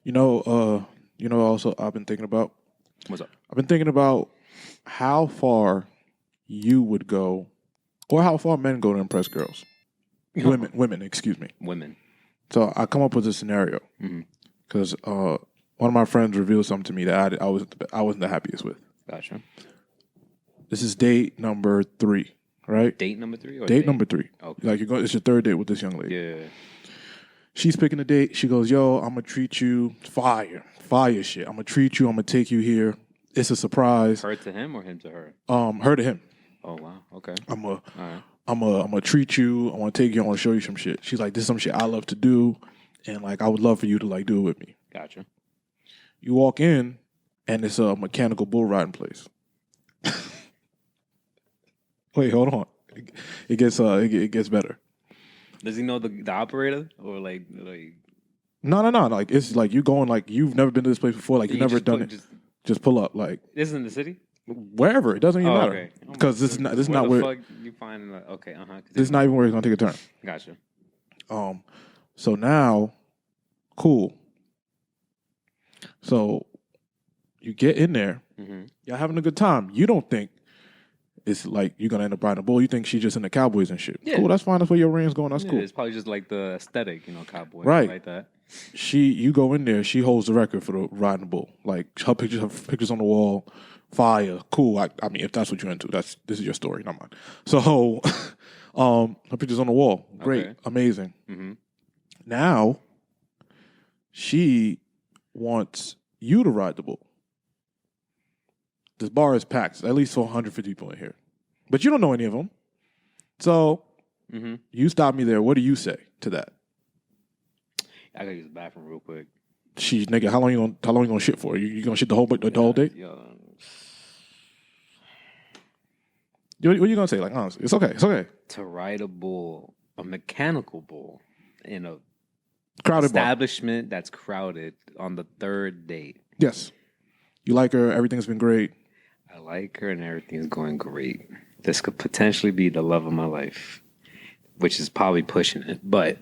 You know, also I've been thinking about. What's up? I've been thinking about how far you would go, or how far men go to impress girls. Women, excuse me. Women. So I come up with a scenario because one of my friends revealed something to me that I wasn't the happiest with. Gotcha. This is date number 3, right? Date number 3 or date number 3. Okay. Like it's your 3rd date with this young lady. Yeah. She's picking a date. She goes, "Yo, I'm gonna treat you fire shit. I'm gonna treat you. I'm gonna take you here. It's a surprise." Her to him or him to her? Her to him. Oh wow. Okay. I'm Alright. gonna treat you. I want to take you. I want to show you some shit. She's like, "This is some shit I love to do, and like I would love for you to like do it with me." Gotcha. You walk in, and it's a mechanical bull riding place. Wait, hold on. It gets better. Does he know the operator or like? No. Like it's like you going like you've never been to this place before. Like you've never done it. Just pull up. Like this is in the city. Wherever, it doesn't even matter. Okay. Because this is not where. Fuck you find okay. This is not even where it's gonna take a turn. Gotcha. So now, cool. So you get in there. Mm-hmm. Y'all having a good time. You don't think it's like you're gonna end up riding a bull. You think she's just in the Cowboys and shit. Yeah. Cool, that's fine. That's where your ring's going. That's cool. It's probably just like the aesthetic, cowboy, right? Like that. You go in there. She holds the record for the riding a bull. Like her pictures on the wall. Fire, cool. I mean, if that's what you're into, this is your story, not mine. So, her pictures on the wall, great, amazing. Mm-hmm. Now, she wants you to ride the bull. This bar is packed, at least 150 people in here, but you don't know any of them. So, you stop me there. What do you say to that? I gotta use the bathroom real quick. Nigga, how long you gonna shit for? You gonna shit the whole day? Yeah. What are you gonna say? Like, honestly, it's okay. To ride a mechanical bull, in a crowded establishment that's crowded on the 3rd date. Yes, you like her. Everything's been great. I like her, and everything's going great. This could potentially be the love of my life, which is probably pushing it. But,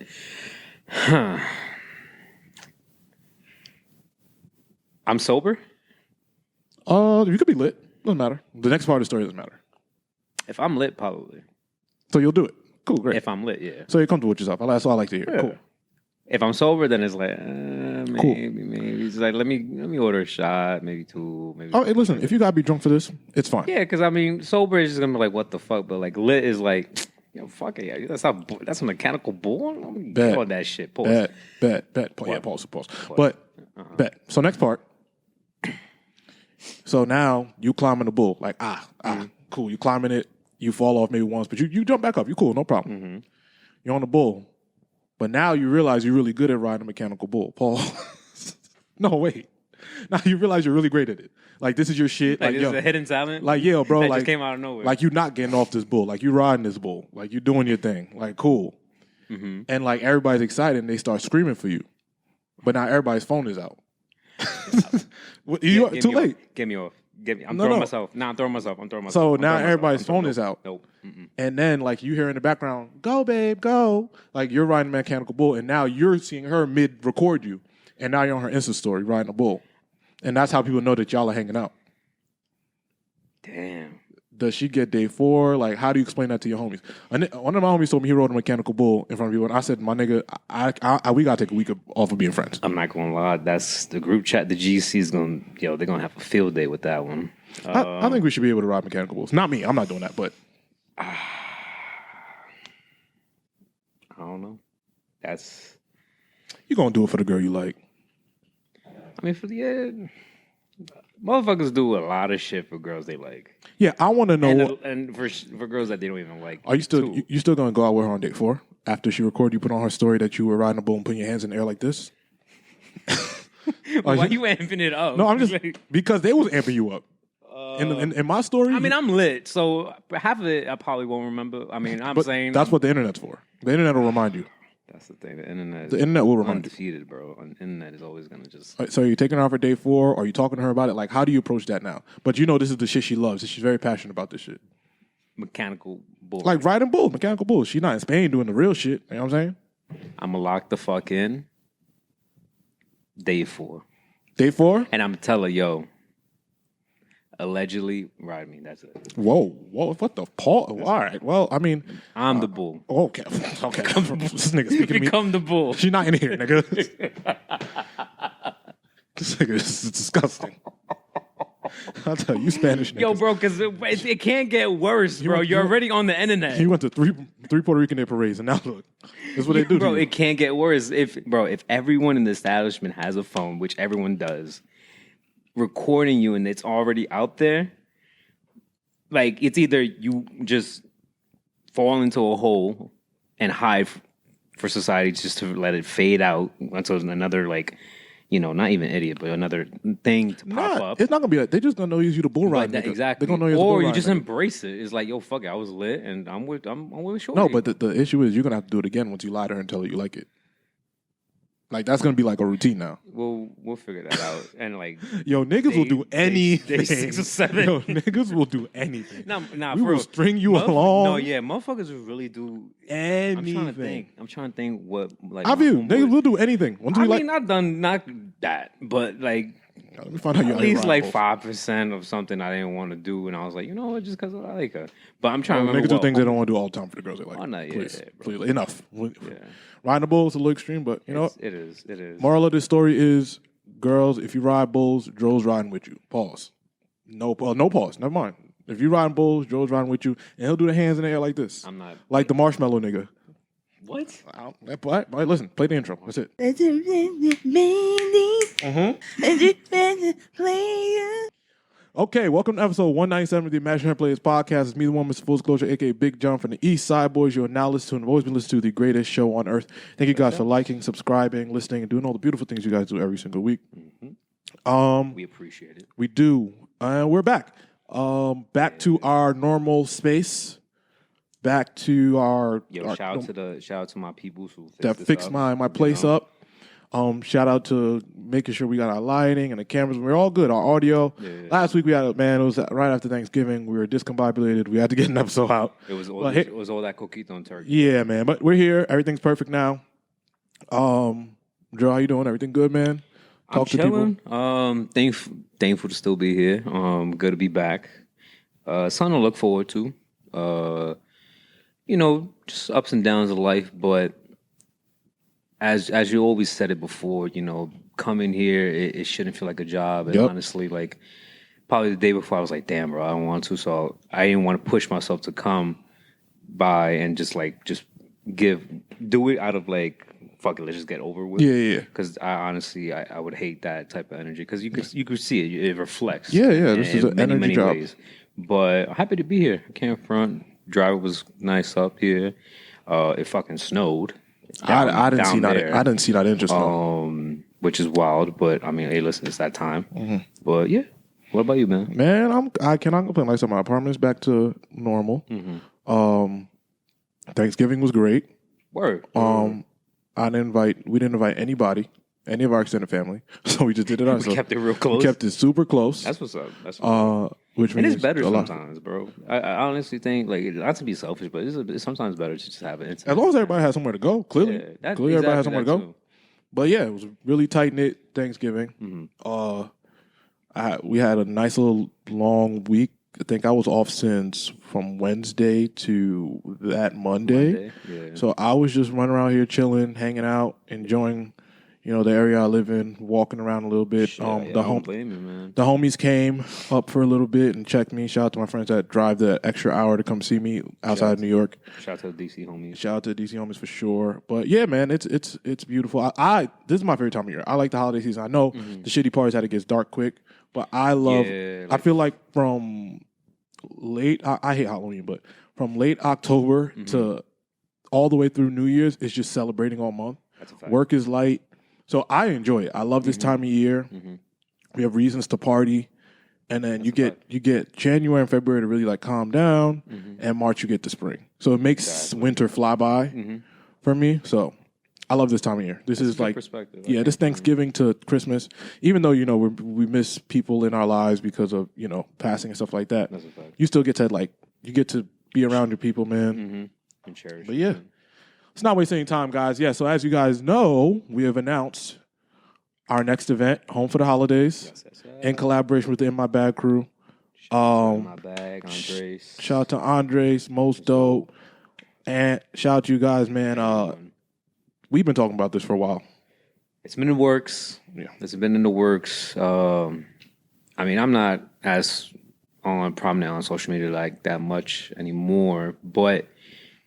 I'm sober. You could be lit. Doesn't matter. The next part of the story doesn't matter. If I'm lit, probably. So you'll do it. Cool, great. If I'm lit, yeah. So you're comfortable with yourself. That's all I like to hear. Yeah. Cool. If I'm sober, then it's like maybe. It's like let me order a shot, maybe 2, maybe. Oh, hey, listen. If you gotta be drunk for this, it's fine. Yeah, because I mean, sober is just gonna be like what the fuck, but like lit is like, fuck it, yeah. That's a mechanical bull. I'm gonna get on that shit. Pause. Bet. Yeah, pause. But bet. So next part. So now you climbing the bull, like cool. You climbing it, you fall off maybe once, but you jump back up. You cool, no problem. Mm-hmm. You're on the bull, but now you realize you're really good at riding a mechanical bull. Paul, no wait. Now you realize you're really great at it. Like this is your shit. Like this is a hidden talent. Like bro. That like just came out of nowhere. Like you're not getting off this bull. Like you riding this bull. Like you doing your thing. Like cool. Mm-hmm. And like everybody's excited and they start screaming for you, but now everybody's phone is out. Too late. Get me off. I'm throwing myself. I'm throwing myself. So now everybody's phone is out. Nope. Mm-mm. And then like you hear in the background, "Go, babe, go!" Like you're riding a mechanical bull, and now you're seeing her mid record you, and now you're on her Insta story riding a bull, and that's how people know that y'all are hanging out. Damn. Does she get day 4? Like, how do you explain that to your homies? One of my homies told me he rode a mechanical bull in front of people, and I said, "My nigga, we gotta take a week off of being friends." I'm not gonna lie. That's the group chat. The GC's gonna, they're gonna have a field day with that one. I think we should be able to ride mechanical bulls. Not me. I'm not doing that, but I don't know. That's you're gonna do it for the girl you like. I mean, motherfuckers do a lot of shit for girls they like. Yeah, I want to know. And for girls that they don't even like. Are you still gonna go out with her on date 4 after she recorded you put on her story that you were riding a bull and putting your hands in the air like this? Why you amping it up? No, I'm just because they was amping you up. In my story, I mean, I'm lit, so half of it I probably won't remember. I mean, I'm saying that's what the internet's for. The internet will remind you. That's the thing. The internet will remind you. Undefeated, bro. And the internet is always gonna just. So are you taking her out for day 4? Or are you talking to her about it? Like, how do you approach that now? But this is the shit she loves. She's very passionate about this shit. Mechanical bull. Like riding bulls, mechanical bulls. She's not in Spain doing the real shit. You know what I'm saying? I'm gonna lock the fuck in. Day 4. Day 4? And I'm telling her, yo, allegedly, right? I mean, that's it. Whoa, what the Paul? All right, well, I mean, I'm the bull. Okay. This nigga speaking to me. Become the bull. She's not in here, nigga. This nigga is disgusting. I'll tell you, Spanish niggas. Yo, bro, because it can't get worse, bro. You're already on the internet. He went to three Puerto Rican Day parades, and now look, that's what they do. Bro, to you. it can't get worse. If everyone in the establishment has a phone, which everyone does, recording you and it's already out there, like it's either you just fall into a hole and hide for society just to let it fade out until another not even idiot, but another thing to pop up. It's not gonna be like they're just gonna use you to bull ride. Exactly. They're gonna know or you just embrace it. It's like, yo, fuck it, I was lit, and I'm with Shorty. No, but the issue is you're gonna have to do it again once you lie to her and tell her you like it. Like that's gonna be like a routine now. We'll figure that out. And yo, niggas will do anything. Day 6 or 7. Yo, niggas will do anything. Nah, we will string you along. No, yeah, motherfuckers will really do anything. I'm trying to think what Have you? Niggas will do anything. Not that, but let me find out at least 5% of something I didn't want to do, and I was like, you know what, just because I like her. But I'm trying to remember. Niggas do things they don't want to do all the time for the girls they like. Oh, no, please, yeah, please, enough. Yeah. Riding a bull is a little extreme, but you know what? It is. Moral of this story is, girls, if you ride bulls, Joe's riding with you. Pause. No pause. Never mind. If you riding bulls, Joe's riding with you, and he'll do the hands in the air like this. I'm not like the marshmallow nigga. What? But listen, play the intro. That's it. Okay, welcome to episode 197 of the Imaginary Players Podcast. It's me, the one, Mr. Full Disclosure, a.k.a. Big John from the East Side Boys. You are now listening to and have always been listening to the greatest show on earth. Thank you guys for liking, subscribing, listening, and doing all the beautiful things you guys do every single week. Mm-hmm. We appreciate it. We do. We're back. Back to our normal space. Back to our... shout out to my peoples who fixed my place up. Shout out to making sure we got our lighting and the cameras. We're all good. Our audio. Yeah. Last week it was right after Thanksgiving. We were discombobulated. We had to get an episode out. It was all that coquito and turkey. Yeah, man. But we're here. Everything's perfect now. Joe, how you doing? Everything good, man? I'm chilling. Thankful to still be here. Good to be back. Something to look forward to. Just ups and downs of life, but as you always said it before, coming here, it shouldn't feel like a job. And honestly, probably the day before, I was like, damn, bro, I don't want to. So I didn't want to push myself to come by and just do it out of fuck it, let's just get over with. Yeah. Because I would hate that type of energy because you could see it. It reflects. Yeah. This is an energy job. Ways. But I'm happy to be here. I can't front. Drive was nice up here. It fucking snowed. I didn't see that interest. Which is wild, but I mean, hey, listen, it's that time. Mm-hmm. But yeah, what about you, man? Man, I cannot complain. Like I said, my apartment's back to normal. Mm-hmm. Thanksgiving was great. Word. We didn't invite anybody, any of our extended family, so we just did it ourselves. We kept it real close. We kept it super close. That's what's up. Which and it's better sometimes, bro. I honestly think, not to be selfish, but it's sometimes better to just have it. As long as everybody has somewhere to go, clearly. Everybody has somewhere to go. Too. But yeah, it was a really tight-knit Thanksgiving. Mm-hmm. We had a nice little long week. I think I was off from Wednesday to that Monday. Yeah. So I was just running around here chilling, hanging out, enjoying the area I live in, walking around a little bit. The homies came up for a little bit and checked me. Shout out to my friends that drive the extra hour to come see me outside of New York. Shout out to the DC homies. Shout out to the DC homies for sure. But yeah, man, it's beautiful. This is my favorite time of year. I like the holiday season. I know the shitty part is that it gets dark quick, but I love. I feel like from late. I hate Halloween, but from late October to all the way through New Year's, it's just celebrating all month. That's a fact. Work is light. So I enjoy it. I love this time of year. Mm-hmm. We have reasons to party, and then you get January and February to really calm down, and March you get the spring. So it makes winter fly by for me. So I love this time of year. This is perspective. This Thanksgiving to Christmas. Even though we miss people in our lives because of passing and stuff like that, you still get to be around your people, man, and cherish. But yeah. It's not wasting any time, guys. Yeah, so as you guys know, we have announced our next event, Home for the Holidays, in collaboration with the In My Bag crew. In My Bag, Andres. Shout out to Andres, Most Dope, and shout out to you guys, man. We've been talking about this for a while. It's been in the works. Yeah. It's been in the works. I mean, I'm not as prominent on social media like that much anymore, but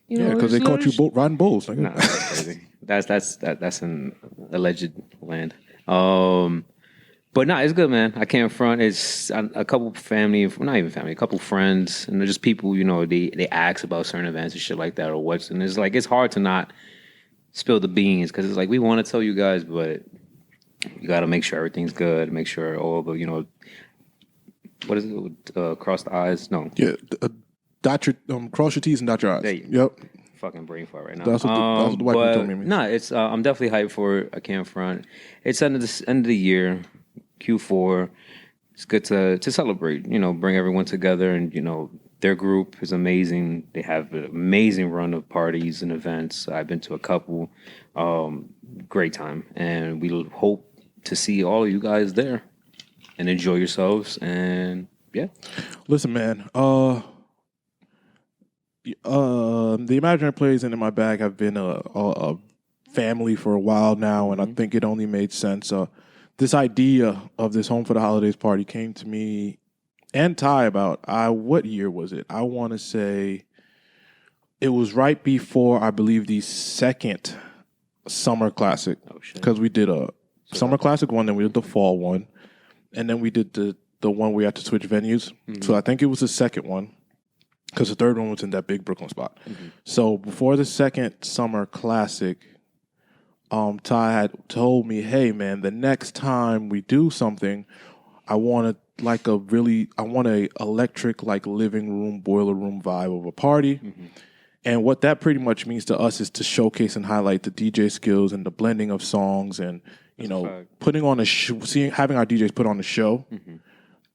you know, because they caught you riding bulls. No, that's crazy. That's an alleged land. But no, it's good, man. I can't front. It's a couple family, not even family, a couple friends, and they're just people. You know, they ask about certain events and shit like that, or what's. And it's like it's hard to not spill the beans because it's like we want to tell you guys, but you got to make sure everything's good. Make sure all the what is it? Cross the I's? No. Yeah. Cross your T's and dot your I's. Yep. Fucking brain fart right now. That's what the white people told me. No, it's I'm definitely hyped for it. I can't front. It's end of the year, Q4. It's good to celebrate. You know, bring everyone together, and you know their group is amazing. They have an amazing run of parties and events. I've been to a couple. Great time, and we hope to see all of you guys there and enjoy yourselves. And yeah, listen, man. The Imaginary Plays and In My Bag have been a family for a while now, and I think it only made sense. This idea of this Home for the Holidays party came to me and Ty about, what year was it? I want to say it was right before, I believe, the second Summer Classic. Because we did a Summer Classic one, then we did the Fall one, and then we did the one where we had to switch venues. So I think it was the second one. Because the third one was in that big Brooklyn spot. So before the second Summer Classic, Ty had told me, hey, man, the next time we do something, I want a electric, like, living room, boiler room vibe of a party. And what that pretty much means to us is to showcase and highlight the DJ skills and the blending of songs and, you know, putting on having our DJs put on a show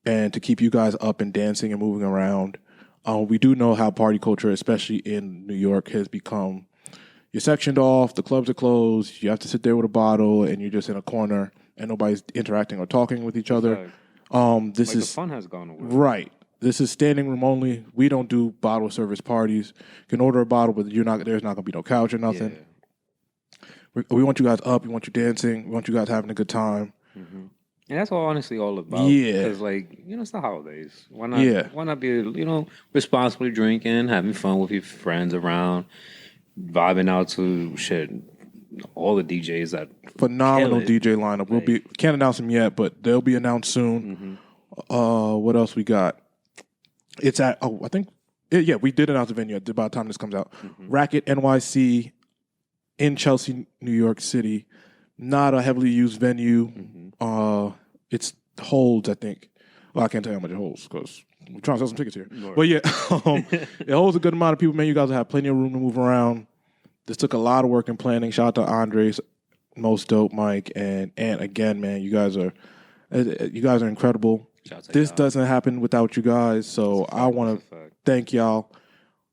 and to keep you guys up and dancing and moving around. We do know how party culture, especially in New York, has become, you're sectioned off, the clubs are closed, you have to sit there with a bottle, and you're just in a corner, and nobody's interacting or talking with each other. The fun has gone away. Right. This is standing room only. We don't do bottle service parties. You can order a bottle, but there's not going to be no couch or nothing. Yeah. We want you guys up. We want you dancing. We want you guys having a good time. And that's honestly all about. Yeah. Because, like, you know, it's the holidays. Why not? Yeah. Why not be, you know, responsibly drinking, having fun with your friends around, vibing out to shit. All the DJs that phenomenal DJ lineup. Can't announce them yet, but they'll be announced soon. What else we got? It's at we did announce the venue at about the time this comes out. Racket NYC in Chelsea, New York City. Not a heavily used venue. It holds, I think. Well, I can't tell you how much it holds because we're trying to sell some tickets here. Right. But yeah, it holds a good amount of people. Man, you guys will have plenty of room to move around. This took a lot of work and planning. Shout out to Andres, Most Dope, Mike, and again, man, you guys are incredible. This doesn't happen without you guys, so I want to thank y'all.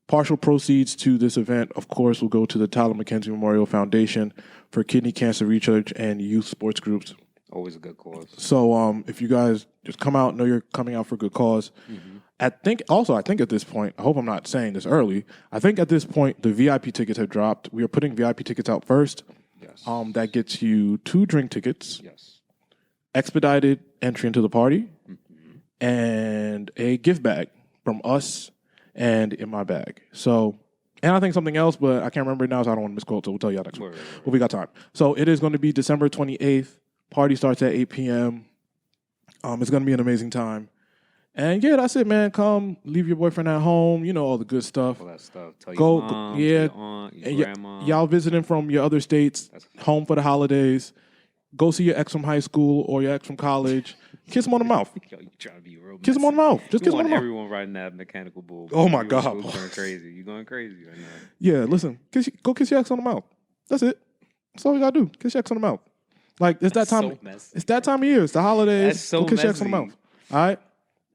Partial proceeds to this event, of course, will go to the Tyler Mckenzie Memorial Foundation for kidney cancer research and youth sports groups. Always a good cause. So if you guys just come out, know you're coming out for a good cause. I think at this point, I hope I'm not saying this early, I think at this point the VIP tickets have dropped. We are putting VIP tickets out first. Yes. That gets you 2 drink tickets. Yes. Expedited entry into the party. And a gift bag from us and In My Bag. So, and I think something else, but I can't remember it now, so I don't want to misquote, so we'll tell you next week. But we got time. So it is going to be December 28th. Party starts at 8 p.m. It's going to be an amazing time. And yeah, that's it, man. Come, leave your boyfriend at home. You know, all the good stuff. All that stuff. Tell your mom, your aunt, your grandma. Y'all visiting from your other states, home for the holidays. Go see your ex from high school or your ex from college. Kiss him on the mouth. Yo, you trying to be real kiss him on the mouth. Just kiss him on the mouth. Everyone riding that mechanical bull. Oh my God. You're going crazy. You're going crazy right now. Yeah, listen. Go kiss your ex on the mouth. That's it. That's all you gotta do. Kiss your ex on the mouth. Like it's that time. So it's that time of year. It's the holidays. So go kiss your ex on the mouth. All right.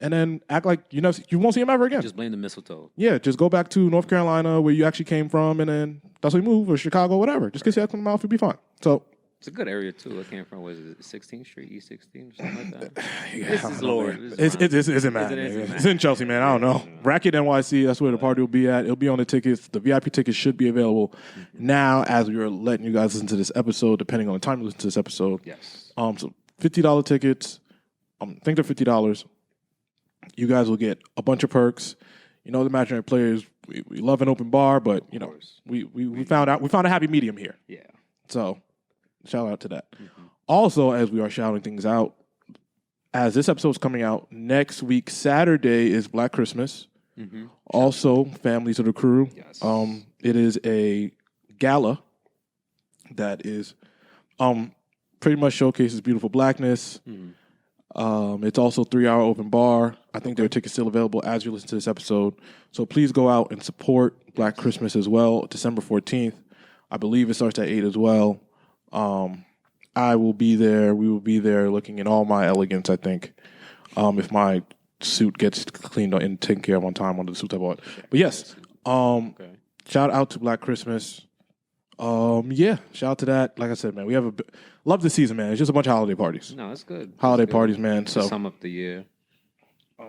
And then act like you won't see him ever again. Just blame the mistletoe. Yeah, just go back to North Carolina where you actually came from, and then that's where you move, or Chicago, whatever. Just kiss your ex on the mouth, you'll be fine. So It's a good area too. I came from, was it 16th Street, East 16th, or something like that? Yeah, This I is don't know, lower. man. It's mad. It's It's in Chelsea, man. I don't know. Racket NYC, that's where the party will be at. It'll be on the tickets. The VIP tickets should be available now as we are letting you guys listen to this episode, depending on the time you listen to this episode. Yes. So $50 tickets. I think they're $50. You guys will get a bunch of perks. You know, the imaginary players, we love an open bar, but you know, we found a happy medium here. Yeah. So shout out to that. Also, as we are shouting things out, as this episode is coming out, next week, Saturday, is Black Christmas. Also, families of the crew. Yes. It is a gala that is pretty much showcases beautiful blackness. It's also a 3-hour open bar. I think there are tickets still available as you listen to this episode. So please go out and support Black Christmas as well. December 14th. I believe it starts at 8 as well. I will be there. We will be there looking in all my elegance, I think. If my suit gets cleaned and taken care of on time on the suit I bought. But yes, shout out to Black Christmas. Yeah, shout out to that. Like I said, man, we have love the season, man. It's just a bunch of holiday parties. No, it's good. Holiday parties, man. So sum up the year.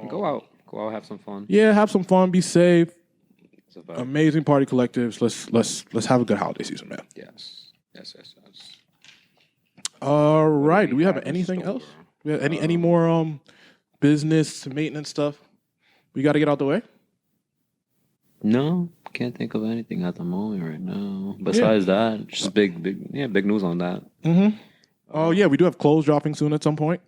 Go out, have some fun. Yeah, have some fun. Be safe. Amazing party collectives. Let's have a good holiday season, man. Yes. All right. Do we have anything else? We have any more business maintenance stuff we got to get out the way? No, can't think of anything at the moment right now. Besides that, just big news on that. Oh yeah, we do have clothes dropping soon at some point.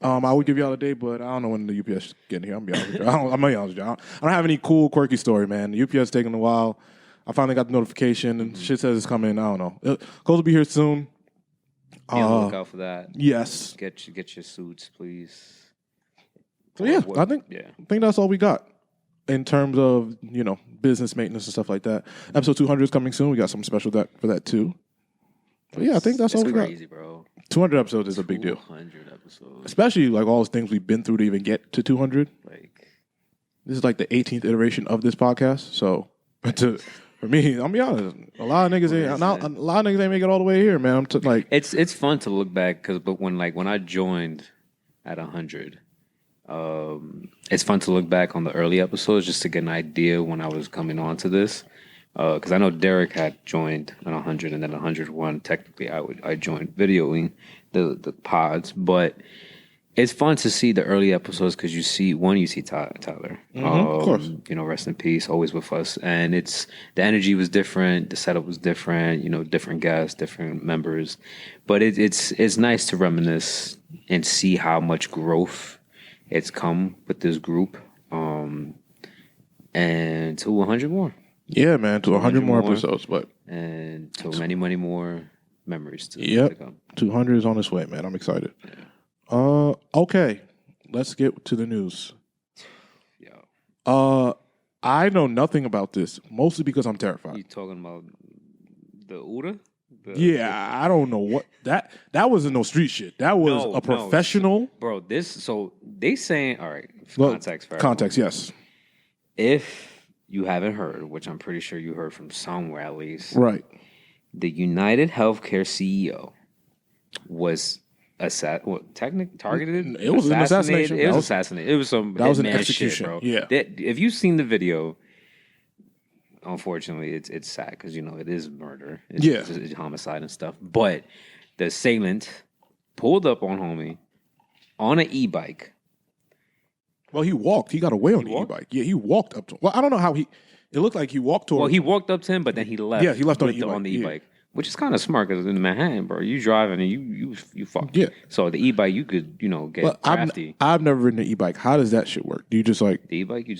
I would give y'all a day, but I don't know when the UPS is getting here. I'm gonna be honest with you. I'm gonna be honest with you. I don't have any cool, quirky story, man. The UPS taking a while. I finally got the notification, and shit says it's coming. I don't know. Clothes will be here soon. Be on the lookout for that. Yes. Get your suits, please. So yeah, I think that's all we got in terms of, you know, business maintenance and stuff like that. Episode 200 is coming soon. We got something special for that too. But yeah, I think that's all we got. Crazy, bro. 200 episodes is a big deal. 200 episodes. Especially like all the things we've been through to even get to 200. Like, this is like the 18th iteration of this podcast. So for me, I'll be honest, a lot of niggas ain't make it all the way here, man. it's fun to look back but when I joined at 100, it's fun to look back on the early episodes just to get an idea when I was coming on to this. Because I know Derek had joined on 100, and then 101. Technically, I joined videoing the pods, but it's fun to see the early episodes because you see Tyler. Of course, you know, rest in peace, always with us. And the energy was different, the setup was different. You know, different guests, different members, but it's nice to reminisce and see how much growth it's come with this group, and to 100 more. Yeah, man, to 100 more episodes, and to many more memories to come. 200 is on its way, man. I'm excited. Yeah. Okay, let's get to the news. Yeah. I know nothing about this, mostly because I'm terrified. You talking about the Uda? I don't know what that wasn't no street shit. That was a professional. Bro, so they saying, all right, context, yes. If you haven't heard, which I'm pretty sure you heard from somewhere at least. Right. The United Healthcare CEO was targeted? It was an assassination. It was assassinated. It was some that was an shit, execution, bro. Yeah. If you've seen the video, unfortunately, it's sad because, you know, it is murder. It's homicide and stuff. But the assailant pulled up on homie on an e-bike. Well, he walked. He got away on the e-bike. Yeah, he walked up to him. Well, I don't know how it looked like he walked toward. Well, he walked up to him, but then he left. Yeah, he left on the e-bike. Which is kind of smart because in Manhattan, bro, you driving and you fuck. Yeah. So the e-bike, you could, you know, get crafty. I've never ridden an e-bike. How does that shit work? Do you just like... The e-bike, you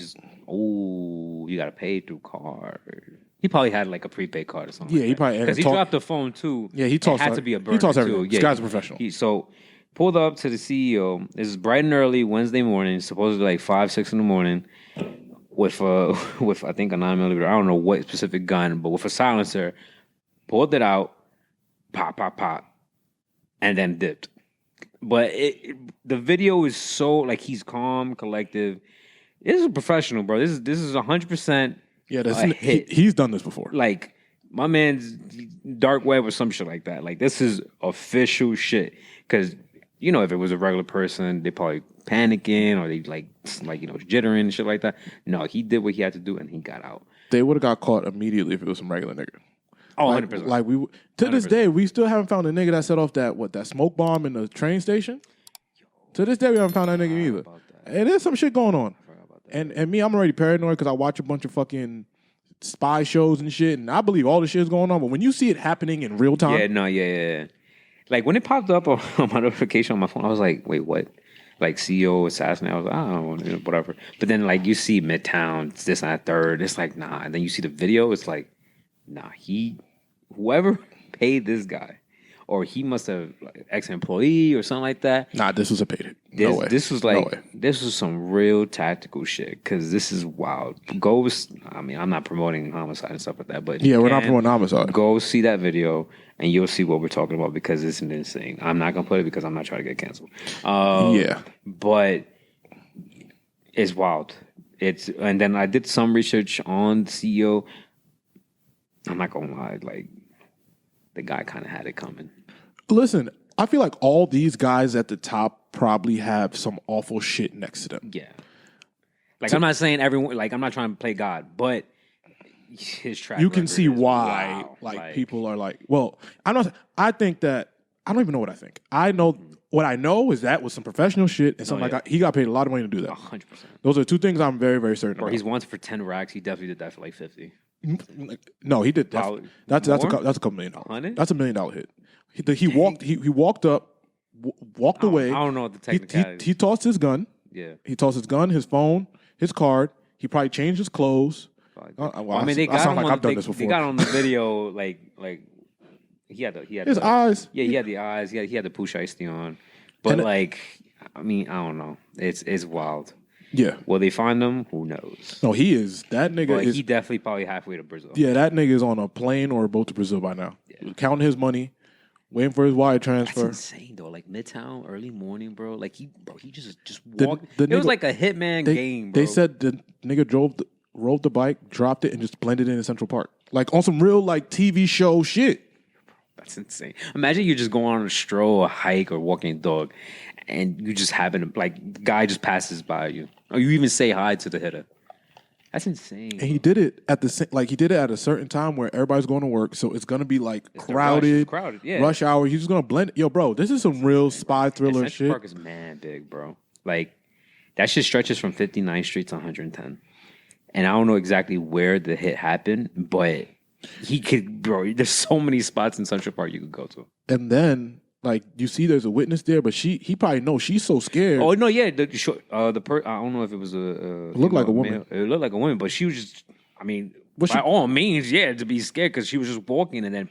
got to pay through card. He probably had like a prepaid card or something. Yeah, he probably... Because he dropped the phone too. Yeah, he tossed... It had to be a burner He tossed too. everything. Yeah, this guy's a professional. So pulled up to the CEO. This is bright and early Wednesday morning, supposedly like 5, 6 in the morning, with I think a 9mm. I don't know what specific gun, but with a silencer. Pulled it out, pop, and then dipped. But the video is so like he's calm, collective. This is a professional, bro. This is 100%. Yeah, he's done this before. Like my man's dark web or some shit like that. Like this is official shit. Because you know, if it was a regular person, they probably panicking or they like jittering and shit like that. No, he did what he had to do and he got out. They would have got caught immediately if it was some regular nigga. Oh, like, 100%. Like we to 100%. This day, we still haven't found a nigga that set off that smoke bomb in the train station. To this day, we haven't found that nigga either. And there's some shit going on. And me, I'm already paranoid because I watch a bunch of fucking spy shows and shit, and I believe all the shit is going on. But when you see it happening in real time, yeah. Like when it popped up on my notification on my phone, I was like, wait, what? Like CEO assassination. I was like, I don't know, whatever. But then like you see Midtown, this and that third. It's like, nah. And then you see the video. It's like, nah. Whoever paid this guy, or he must have like, ex-employee or something like that. Nah, this was a paid. No way. This was like this was some real tactical shit because this is wild. I'm not promoting homicide and stuff like that, but yeah, we're not promoting homicide. Go see that video and you'll see what we're talking about because it's insane. I'm not gonna play it because I'm not trying to get canceled. But it's wild. And then I did some research on the CEO. I'm not gonna lie, like the guy kind of had it coming. Listen, I feel like all these guys at the top probably have some awful shit next to them. Yeah. Like, I'm not saying everyone, like, I'm not trying to play God, but his track you can see wow. why, like, people are like, well, I think that, I don't even know what I think. I know, what I know is that was some professional shit and something like that. He got paid a lot of money to do that. 100%. Those are two things I'm very, very certain about. Or he's wanted for 10 racks. He definitely did that for like 50. No, he did that. That's a couple $1 million. 100? That's $1 million hit. He walked up, walked away. I don't know what the technicality. He tossed his gun. Yeah. He tossed his gun, his phone, his card. He probably changed his clothes. I mean, they got him on. They got on the video like he had his eyes. Yeah, he had the eyes. He had the push icy on. But like, I mean, I don't know. It's wild. Yeah. Will they find him? Who knows? No, he is. That nigga but is. He definitely probably halfway to Brazil. Yeah, that nigga is on a plane or a boat to Brazil by now. Yeah. Counting his money, waiting for his wire transfer. That's insane though. Like Midtown, early morning, bro. Like he just walked. It was like a hitman game, bro. They said the nigga rolled the bike, dropped it, and just blended in Central Park. Like on some real like TV show shit. That's insane. Imagine you just going on a stroll, a hike, or walking a dog, and you just happen to like the guy just passes by you, or you even say hi to the hitter. That's insane. And he did it at a certain time where everybody's going to work, so it's gonna be like crowded, yeah. Rush hour. He's just gonna blend it. Yo, bro, this is some real spy thriller shit. Central Park is mad big, bro. Like that shit stretches from 59th Street to 110, and I don't know exactly where the hit happened, but. He could, bro. There's so many spots in Central Park you could go to. And then, like, you see, there's a witness there, but he probably knows she's so scared. Oh no, yeah. I don't know if it was it looked like a woman. It looked like a woman, but she was just. I mean, by all means, yeah, to be scared because she was just walking and then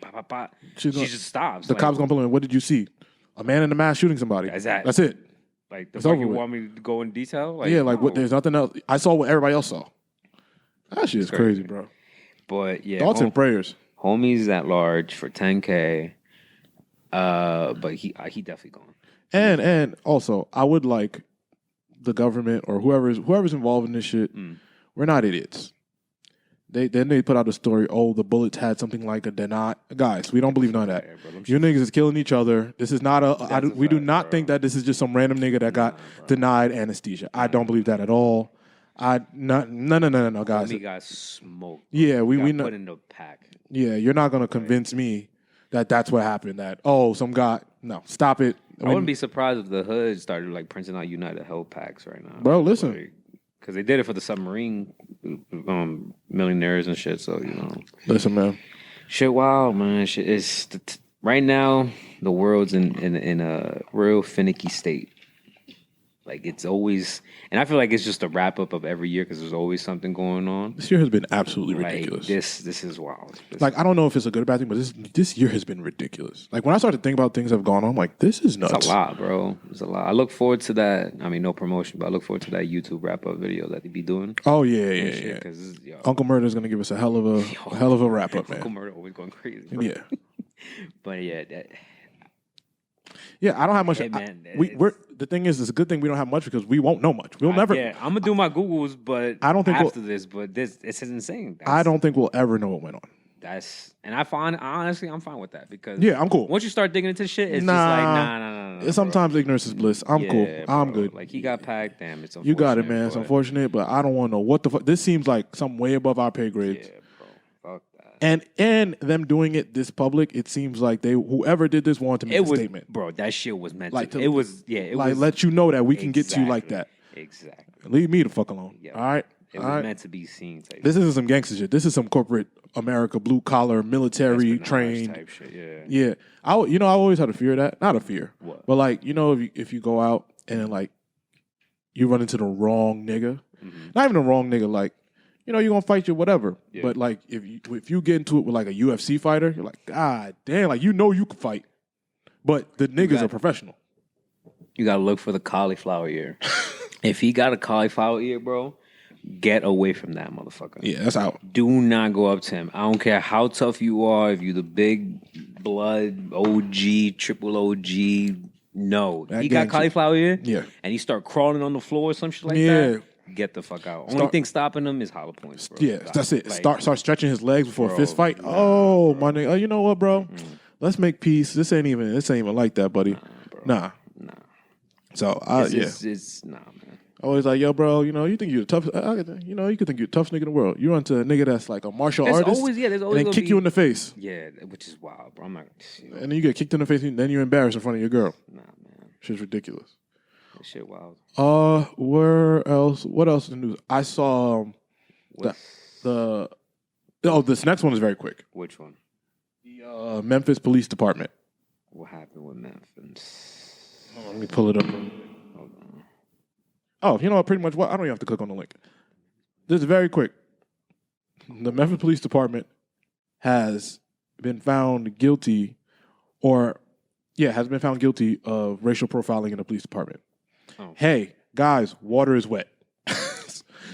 she just stops. The cops gonna pull in. What did you see? A man in a mask shooting somebody. Exactly. That's it. Like the fuck you want me to go in detail? Like, yeah, like what? There's nothing else. I saw what everybody else saw. That shit is crazy, bro. But yeah, thoughts and prayers. Homie's at large for $10K, but he definitely gone. And also, I would like the government or whoever's involved in this shit. We're not idiots. They put out a story. Oh, the bullets had something like a deny. Guys, we don't believe none of that. You niggas is killing each other. This is not we do not think that this is just some random nigga that got denied anesthesia. I don't believe that at all. No, guys. We got smoked. Yeah, we put in the pack. Yeah, you're not gonna convince me that that's what happened. That some guy. No, stop it. I wouldn't be surprised if the hood started like printing out United Health packs right now, bro. Listen, because they did it for the submarine millionaires and shit. So listen, man. Shit, wild, man. Shit is right now. The world's in a real finicky state. Like it's always, and I feel like it's just a wrap up of every year because there's always something going on. This year has been absolutely ridiculous. This is wild. I don't know if it's a good or bad thing, but this year has been ridiculous. Like when I started to think about things that have gone on, I'm like, this is nuts. It's a lot, bro. It's a lot. I look forward to that. I mean, no promotion, but I look forward to that YouTube wrap up video that they be doing. Oh yeah. Because Uncle Murder is gonna give us a hell of a wrap up, man. Uncle Murder always going crazy. Bro. Yeah. But yeah. Yeah, I don't have much. Hey, man, the thing is, it's a good thing we don't have much because we won't know much. We'll never. Yeah, I'm gonna do my Googles, but I don't think after this, but this is insane. I don't think we'll ever know what went on. And I find honestly, I'm fine with that because Yeah, I'm cool. once you start digging into shit, it's just like nah. Sometimes ignorance is bliss. I'm cool. I'm good. Like he got packed. Damn, it's unfortunate. You got it, man. It's unfortunate, but I don't want to know what the fuck. This seems like something way above our pay grades. Yeah, bro. Fuck that. And them doing it this public, it seems like whoever did this wanted to make a statement. Bro, that shit was meant like to. It was let you know that we can get to you like that. Exactly. Leave me the fuck alone. Yep. All right. It was meant to be seen. This isn't some gangster shit. This is some corporate America, blue collar, military trained type shit. Yeah. I always had a fear of that. Not a fear. What? But like, if you go out and like you run into the wrong nigga, not even the wrong nigga, like, you're gonna fight you, whatever. Yeah. But like if you get into it with like a UFC fighter, you're like, God damn, like you can fight. But the niggas are professional. You gotta look for the cauliflower ear. If he got a cauliflower ear, bro, get away from that motherfucker. Yeah, that's out. Do not go up to him. I don't care how tough you are. If you the big blood OG, triple OG, no. He got cauliflower ear. Yeah. And he start crawling on the floor or some shit like that. Get the fuck out. Only thing stopping him is hollow points, bro. Yeah, that's it. Start stretching his legs before a fist fight. My nigga. Oh, you know what, bro? Let's make peace. This ain't even like that, buddy. Nah. So it's nah, man. Always like, yo, bro, you think you're the toughest, you could think you're the toughest nigga in the world. You run to a nigga that's like a martial artist there's always and then kick you in the face. Yeah, which is wild, bro. I'm not. And then you get kicked in the face and then you're embarrassed in front of your girl. Nah, man. Shit's ridiculous. That shit wild. Where else? What else in the news? I saw this next one is very quick. Which one? The Memphis Police Department. What happened with Memphis? Let me pull it up. Oh, you know what? Pretty much what? I don't even have to click on the link. This is very quick. The Memphis Police Department has been found guilty of racial profiling in the police department. Oh. Hey, guys, water is wet.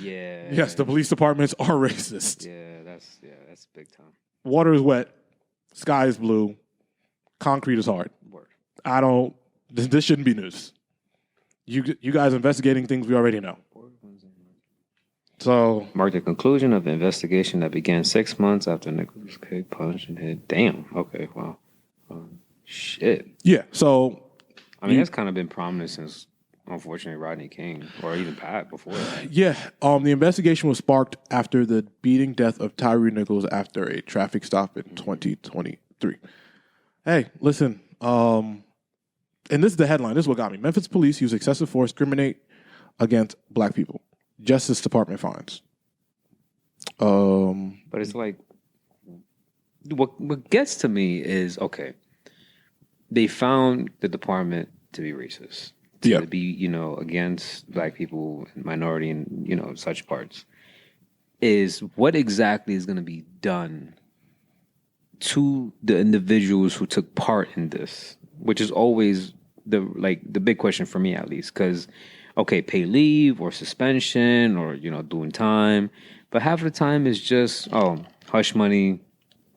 Yeah. Yes, the police departments are racist. Yeah, that's big time. Water is wet. Sky is blue. Concrete is hard. Word. This shouldn't be news. You guys investigating things we already know. So, marked the conclusion of the investigation that began 6 months after Nicholas Cage punched and hit. Damn. Okay. Wow. Shit. Yeah. So, I mean, that's kind of been prominent since, unfortunately, Rodney King or even Pat before that. Yeah. The investigation was sparked after the beating death of Tyree Nichols after a traffic stop in 2023. Hey, listen. And this is the headline. This is what got me. Memphis police use excessive force to discriminate against black people. Justice Department finds. But it's like, what gets to me is, okay, they found the department to be racist. To be, against black people, minority, and, such parts. Is what exactly is going to be done to the individuals who took part in this, which is always the big question for me, at least, because okay, pay leave or suspension or doing time, but half of the time is just hush money,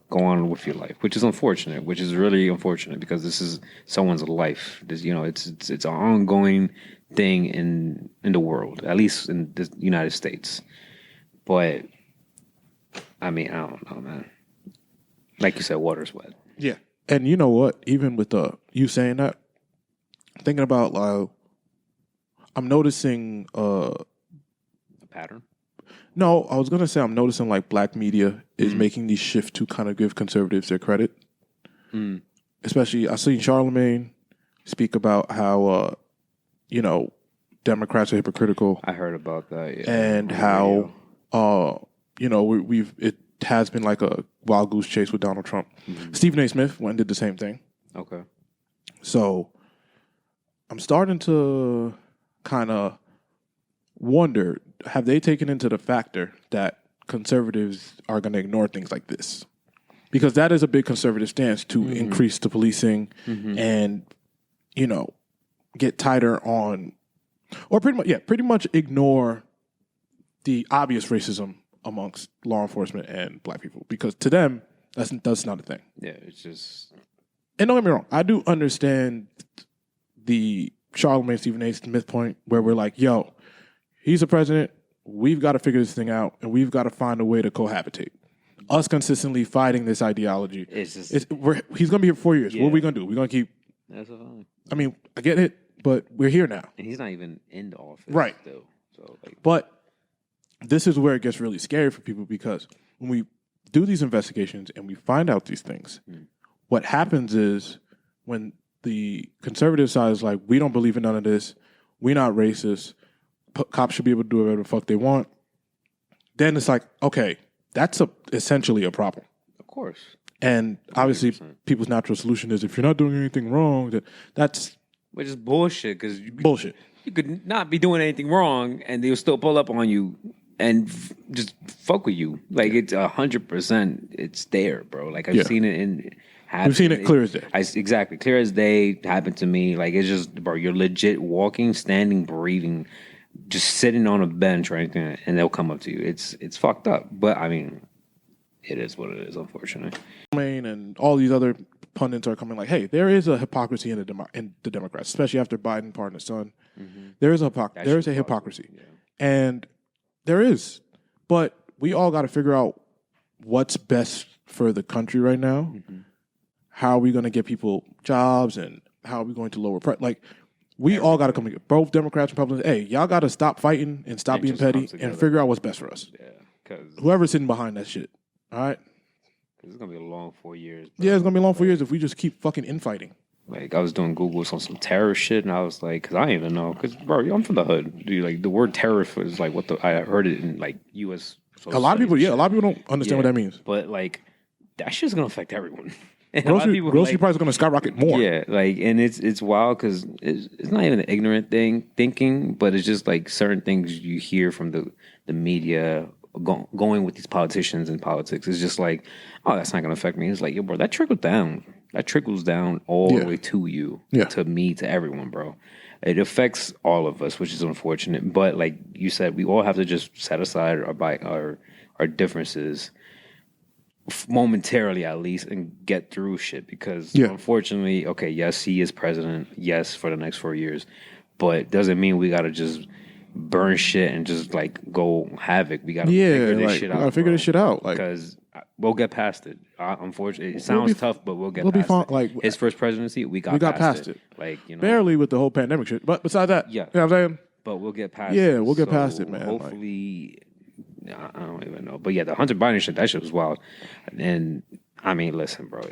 go on with your life, which is unfortunate, which is really unfortunate because this is someone's life. This, it's an ongoing thing in the world, at least in the United States. But I mean, I don't know, man. Like you said, water's wet. Yeah, and you know what? Even with you saying that, thinking about I'm noticing a pattern. No, I was gonna say I'm noticing like black media is making these shifts to kind of give conservatives their credit. Especially, I seen Charlemagne speak about how Democrats are hypocritical. I heard about that, yeah. And how it has been like a wild goose chase with Donald Trump. Stephen A. Smith went and did the same thing. Okay. So I'm starting to kind of wonder, have they taken into the factor that conservatives are going to ignore things like this? Because that is a big conservative stance to increase the policing and, get tighter on, or pretty much ignore the obvious racism amongst law enforcement and black people. Because to them, that's not a thing. Yeah, it's just... And don't get me wrong, I do understand the Charlemagne Stephen A. Smith point where we're like, yo, he's the president. We've got to figure this thing out, and we've got to find a way to cohabitate. us consistently fighting this ideology. It's just he's going to be here for 4 years. Yeah. What are we going to do? We're going to keep. that's fine. I mean, I get it, but we're here now. And he's not even in the office, Right. Still, so like, But this is where it gets really scary for people because when we do these investigations and we find out these things, what happens is when the conservative side is like, we don't believe in none of this, we're not racist, cops should be able to do whatever the fuck they want, then it's like, okay, that's essentially a problem. of course. And obviously, 100%. people's natural solution is if you're not doing anything wrong, that's Which is bullshit because bullshit. you could not be doing anything wrong and they'll still pull up on you and just fuck with you. Like it's 100%. It's there, bro. Like I've seen it in. We've seen it clear as day. Exactly, clear as day. Happened to me. Like it's just, bro. You're legit walking, standing, breathing, just sitting on a bench or anything, and they'll come up to you. It's fucked up. But I mean, it is what it is. Unfortunately. And all these other pundits are coming like, hey, there is a hypocrisy in the Democrats, especially after Biden pardoned his son. There is a hypocrisy, and there is. But we all got to figure out what's best for the country right now. How are we going to get people jobs, and how are we going to lower price? Like, we all got to come together. Both Democrats and Republicans. Hey, y'all got to stop fighting and stop being petty and figure out what's best for us. Yeah, because whoever's sitting behind that shit. All right. It's gonna be a long 4 years. Bro. Yeah, it's gonna be long 4 years if we just keep fucking infighting. Like I was doing Googles on some terrorist shit, and I was like, because I didn't even know, because bro, I'm from the hood. Dude, like the word terrorist was like what I heard it in like U.S. A lot of people don't understand what that means. But like that shit's gonna affect everyone. And grocery prices are gonna skyrocket more. Yeah, like, and it's wild because it's not even an ignorant thinking, but it's just like certain things you hear from the media going with these politicians and politics. It's just like, oh, that's not gonna affect me. It's like, yo, bro, that trickles down. That trickles down all the way to you, to me, to everyone, bro. It affects all of us, which is unfortunate. But like you said, we all have to just set aside our differences momentarily, at least, and get through shit. Because unfortunately, okay, yes, he is president. Yes, for the next 4 years, but doesn't mean we gotta just burn shit and just like go havoc. We gotta figure this shit out. We gotta figure this shit out, like, because we'll get past it. Unfortunately, it sounds tough, but we'll get past it. Like his first presidency, we got past it. Like, you know, barely with the whole pandemic shit. But besides that, you know what I'm saying? But we'll get past it. Yeah, we'll get past it, man. Hopefully, I don't even know. But yeah, the Hunter Biden shit, that shit was wild. And I mean, listen, bro.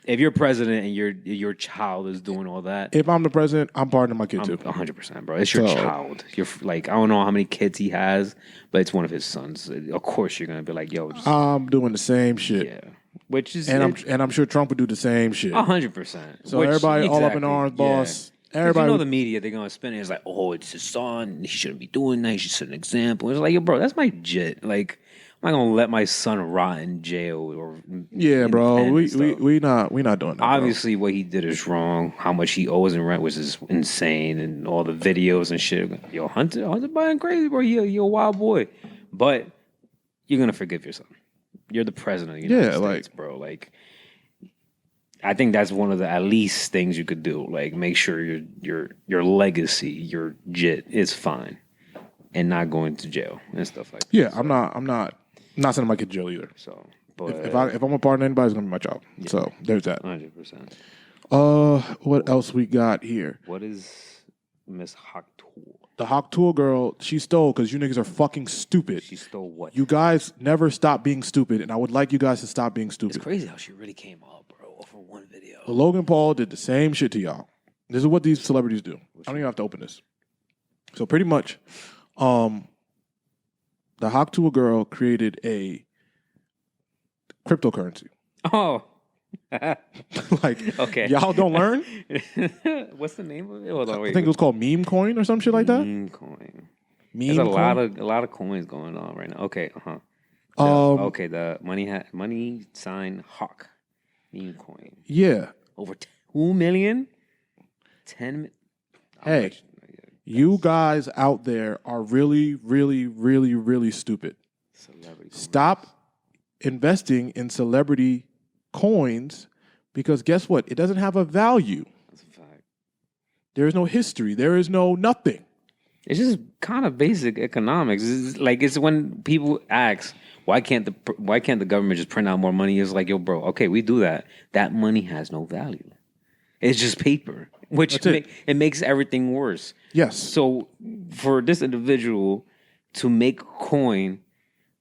If you're president and your child is doing all that, if I'm the president, I'm pardoning my kid too. 100%, bro. It's your child. You're like, I don't know how many kids he has, but it's one of his sons. Of course, you're gonna be like, yo, I'm doing the same shit. Yeah, which is, and I'm sure Trump would do the same shit. 100%. So everybody all up in arms, boss. Everybody, you know, the media, they're gonna spin it. It's like, oh, it's his son. He shouldn't be doing that. He should set an example. It's like, yo, bro, that's my jit. Like, I'm not gonna let my son rot in jail or bro. We not doing that. Obviously, what he did is wrong. How much he owes in rent was just insane, and all the videos and shit. Yo, Hunter Biden crazy, bro. You're a wild boy, but you're gonna forgive your son. You're the president of the United States, bro. Like, I think that's one of the at least things you could do. Like, make sure your legacy, your jit, is fine, and not going to jail and stuff like that. Yeah, so, I'm not sending my kid to jail either. So, but if I'm a partner, anybody's gonna be my child. Yeah. So there's that. 100%. What else we got here? What is Miss HawkTuah? The HawkTuah girl, she stole because you niggas are fucking stupid. She stole what? You guys never stop being stupid, and I would like you guys to stop being stupid. It's crazy how she really came up, bro, for one video. Logan Paul did the same shit to y'all. This is what these celebrities do. I don't even have to open this. So pretty much, the HawkTuah girl created a cryptocurrency. Oh. Like, okay. Y'all don't learn? What's the name of it? Hold on, wait, I think it was called memecoin or some shit like that. Memecoin. There's a lot of coins going on right now. Okay, okay, the money sign Hawk memecoin. Yeah. Over 2 million. 10. Hey, you guys out there are really, really, really, really stupid. Stop investing in celebrity coins, because guess what? It doesn't have a value. That's a fact. There is no history. There is no nothing. It's just kind of basic economics. It's when people ask, why can't the government just print out more money? It's like, yo, bro, okay, we do that. That money has no value. It's just paper, which it makes everything worse. Yes. So for this individual to make coin,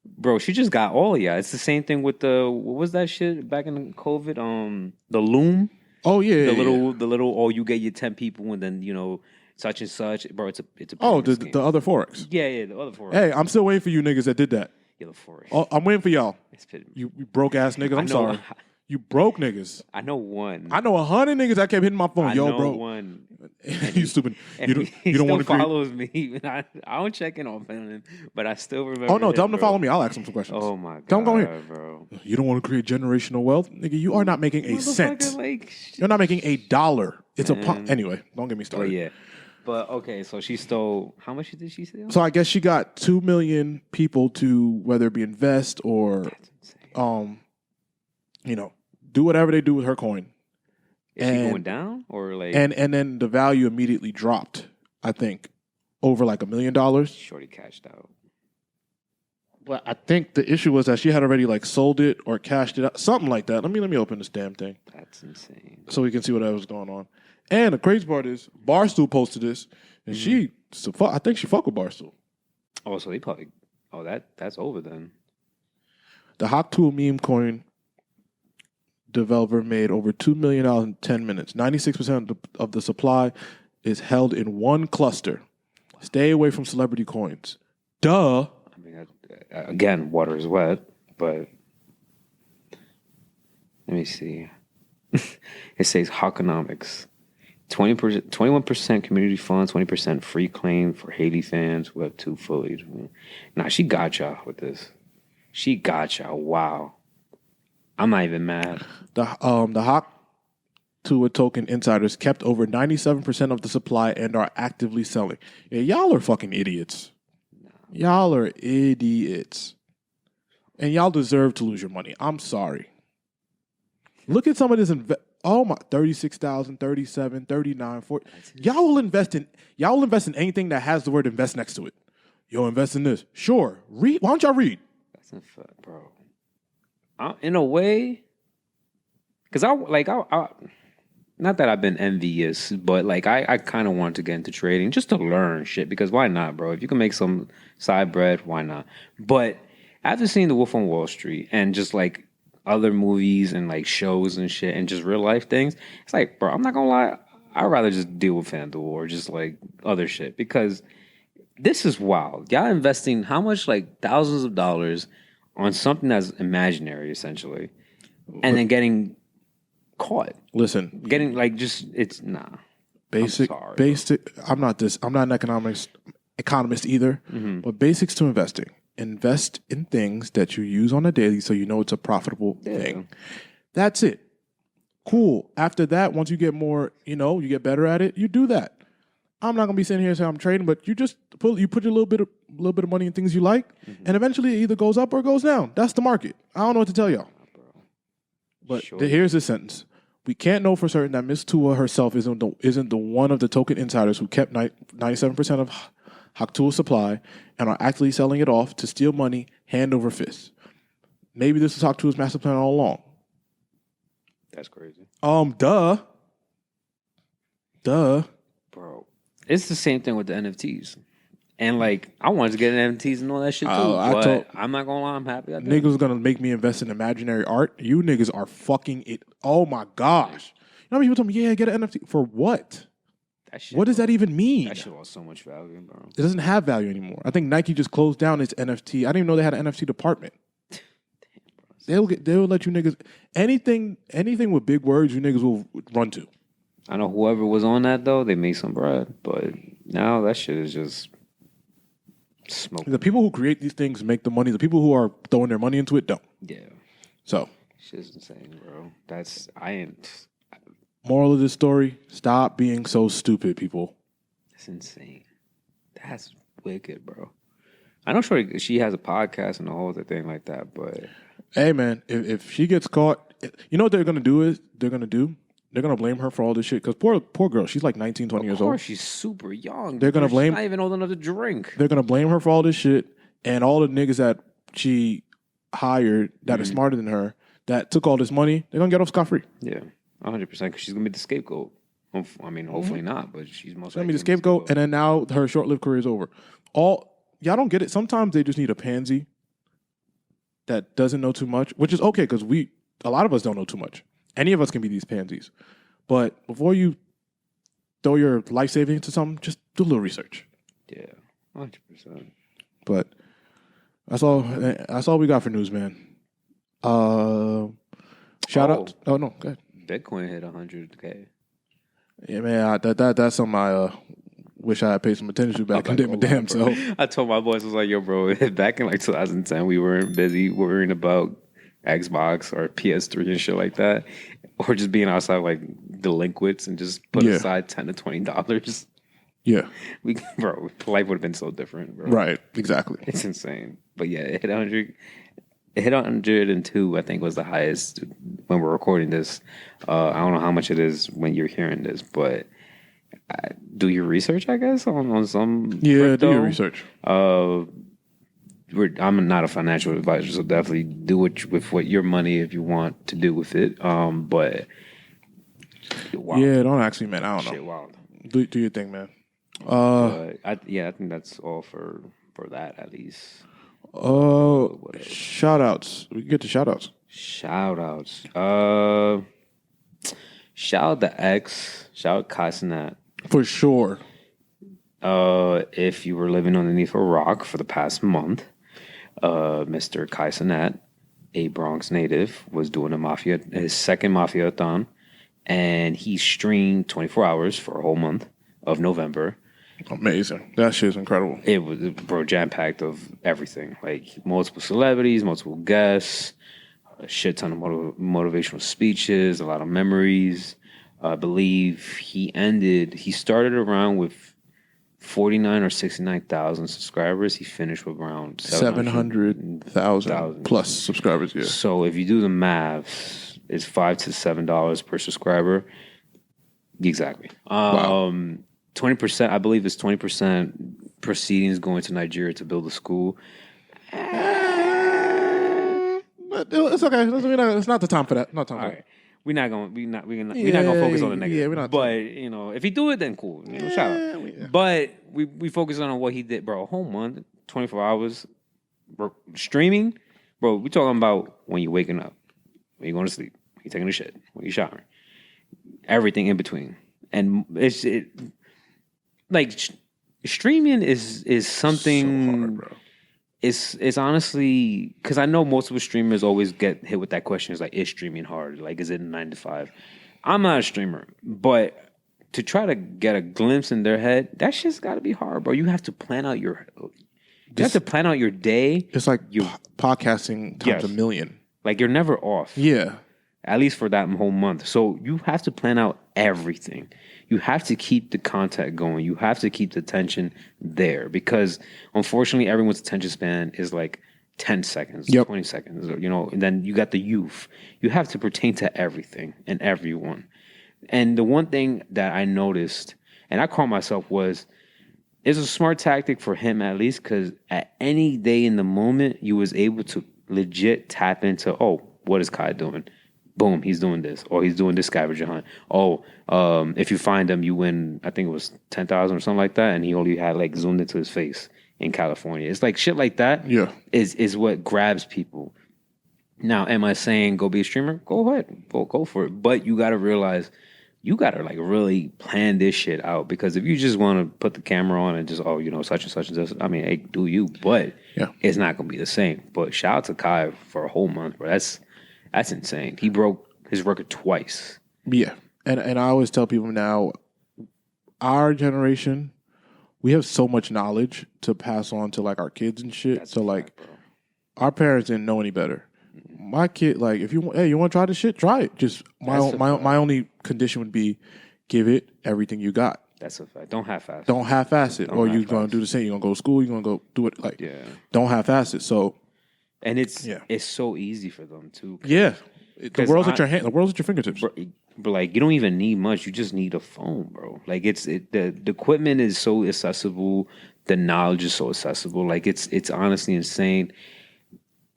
bro, she just got all of ya. It's the same thing with what was that shit back in COVID? The loom. Oh yeah. The little. Oh, you get your 10 people, and then such and such, bro. It's a. The other forex. Yeah, the other forex. Hey, I'm still waiting for you niggas that did that. Yeah, the forex. Oh, I'm waiting for y'all. You broke ass niggas. I'm sorry. You broke niggas. I know one. I know 100 niggas that kept hitting my phone. I Yo, know bro. One. You stupid. You don't want to follows me. I don't check in on him, but I still remember. Oh no, tell him to follow me. I'll ask him some questions. Oh my god, tell him go here, bro. You don't want to create generational wealth, nigga. You are not making a cent. You're not making $1. It's anyway. Don't get me started. Oh yeah. But okay, so she stole. How much did she steal? So I guess she got 2 million people to whether it be invest or, do whatever they do with her coin. Is she going down or like? And then the value immediately dropped. I think over like $1 million. Shorty cashed out. But I think the issue was that she had already like sold it or cashed it out, something like that. Let me open this damn thing. That's insane. So we can see what was going on. And the crazy part is Barstool posted this, and I think she fuck with Barstool. Oh, so they probably. Oh, that's over then. The HawkTuah meme coin developer made over $2 million in 10 minutes. 96% of the supply is held in one cluster. Stay away from celebrity coins. Duh. I mean, again, water is wet, but let me see. It says Hawkonomics. 21% community funds, 20% free claim for Haiti fans who have 2 fully. Nah, she got y'all with this. She got y'all. Wow. I'm not even mad. The HawkTuah token insiders kept over 97% of the supply and are actively selling. Yeah, y'all are fucking idiots. Y'all are idiots. And y'all deserve to lose your money. I'm sorry. Look at some of this oh my, 36,000, 37, 39, 40. Y'all will invest in anything that has the word invest next to it. Yo, invest in this. Sure. Read. Why don't y'all read? That's a fact, bro. In a way, because I not that I've been envious, but like I kind of wanted to get into trading just to learn shit. Because why not, bro? If you can make some side bread, why not? But after seeing The Wolf on Wall Street and just like other movies and like shows and shit and just real life things, it's like, bro, I'm not gonna lie, I'd rather just deal with FanDuel or just like other shit because this is wild. Y'all investing how much, like thousands of dollars on something that's imaginary essentially, and then getting caught. Listen, getting like just it's nah. Basic. I'm not an economist either, but basics to investing. Invest in things that you use on a daily so you know it's a profitable thing. That's it. Cool. After that, once you get more, you get better at it, you do that. I'm not gonna be sitting here saying I'm trading, but you just put a little bit of money in things you like, and eventually it either goes up or it goes down. That's the market. I don't know what to tell y'all. But here's the sentence. We can't know for certain that Miss Tuah herself isn't the one of the token insiders who kept 97% of HawkTuah supply and are actively selling it off to steal money hand over fist. Maybe this is HawkTuah's master plan all along. That's crazy. Duh. Bro, it's the same thing with the NFTs. And like, I wanted to get NFTs and all that shit too. But I'm not gonna lie, I'm happy I did. Niggas gonna make me invest in imaginary art. You niggas are fucking it. Oh my gosh. You know how many people tell me, yeah, get an NFT. For what? What does that even mean? That shit lost so much value, bro. It doesn't have value anymore. I think Nike just closed down its NFT. I didn't even know they had an NFT department. They'll let you niggas anything with big words you niggas will run to. I know whoever was on that though, they made some bread, but now that shit is just smoke. The people who create these things make the money. The people who are throwing their money into it don't. Yeah. So shit's insane, bro. Moral of this story: stop being so stupid, people. That's insane. That's wicked, bro. I know she has a podcast and a whole other thing like that, but hey, man, if she gets caught, you know what they're gonna do? They're gonna blame her for all this shit because poor girl, she's like 19, 20 years Of course, old. she's super young. They're gonna blame. She's not even old enough to drink. They're gonna blame her for all this shit, and all the niggas that she hired that are smarter than her that took all this money, they're gonna get off scot free. Yeah, 100%. Because she's gonna be the scapegoat. I mean, hopefully not, but she's most. She's gonna be the scapegoat, and then now her short-lived career is over. Y'all don't get it. Sometimes they just need a pansy that doesn't know too much, which is okay because a lot of us don't know too much. Any of us can be these pansies. But before you throw your life savings into something, just do a little research. Yeah, 100%. But that's all we got for news, man. Shout out. Oh no, go ahead. Bitcoin hit 100K. Yeah, man. That's something I wish I had paid some attention to back in the damn self. I told my boys, I was like, yo, bro, back in like 2010, we weren't busy worrying about Xbox or PS3 and shit like that, or just being outside like delinquents and just put aside $10 to $20. Yeah, bro, life would have been so different, bro. Right, exactly. It's insane. But yeah, it hit 100. It hit 102, I think, was the highest when we're recording this. I don't know how much it is when you're hearing this, but do your research, I guess, on some crypto. Do your research. I'm not a financial advisor, so definitely do it with what your money if you want to do with it. But wild. Yeah, don't ask me, man. I don't know. Shit, wild. Do your thing, man. I think that's all for that at least. Shout outs. We can get to shout outs. Shout outs. Shout out the X. Shout out Kaisenat. For sure. If you were living underneath a rock for the past month, Mr. Kaisenat, a Bronx native, was doing his second mafia-a-thon, and he streamed 24 hours for a whole month of November. Amazing. That shit's incredible. It was, bro, jam-packed of everything. Like, multiple celebrities, multiple guests, a shit ton of motivational speeches, a lot of memories. I believe he started around with 49 or 69,000 subscribers. He finished with around 700,000 plus subscribers, yeah. So if you do the math, it's $5 to $7 per subscriber. Exactly. Wow. 20%, I believe it's 20% proceedings going to Nigeria to build a school. But it's okay. It's not the time for that. Not time for that. We're not gonna focus on the negative. Yeah, we're not. But if he do it, then cool. Shout out. But we focus on what he did, bro. A whole month, 24 hours, bro, streaming, bro. We talking about when you're waking up, when you're going to sleep, when you're taking a shit, when you're showering, everything in between, and like streaming is something. So hard, bro. It's honestly, because I know most of the streamers always get hit with that question. It's like, is streaming hard? Like, is it a 9 to 5? I'm not a streamer, but to try to get a glimpse in their head, that shit's got to be hard, bro. You have to plan out your day. It's like podcasting times a million. Like, you're never off. Yeah. At least for that whole month. So you have to plan out everything. You have to keep the contact going. You have to keep the tension there because, unfortunately, everyone's attention span is like 10 seconds, 20 seconds, and then you got the youth. You have to pertain to everything and everyone. And the one thing that I noticed, and I caught myself, was it's a smart tactic for him at least because at any day in the moment, you was able to legit tap into, oh, what is Kai doing? Boom, he's doing this, or he's doing this scavenger hunt. Oh, if you find him, you win. I think it was 10,000 or something like that, and he only had like zoomed into his face in California. It's like shit like that. Yeah, is what grabs people. Now, am I saying go be a streamer? Go ahead, go for it. But you got to realize you got to like really plan this shit out because if you just want to put the camera on and just such and such and this, I mean, hey, do you? But it's not gonna be the same. But shout out to Kai for a whole month, bro. That's insane. He broke his record twice. Yeah. And I always tell people now, our generation, we have so much knowledge to pass on to like our kids and shit. That's so like our parents didn't know any better. My kid, like if you want to try this shit, try it. Just my only condition would be give it everything you got. That's a fact. Don't half-ass it. Don't half-ass it. Or you're going to do the same. You're going to go to school. You're going to go do it. Like, don't half-ass it. So. And it's so easy for them too. Yeah, the world's at your hand. The world's at your fingertips. But like, you don't even need much. You just need a phone, bro. Like, the equipment is so accessible. The knowledge is so accessible. Like, it's honestly insane.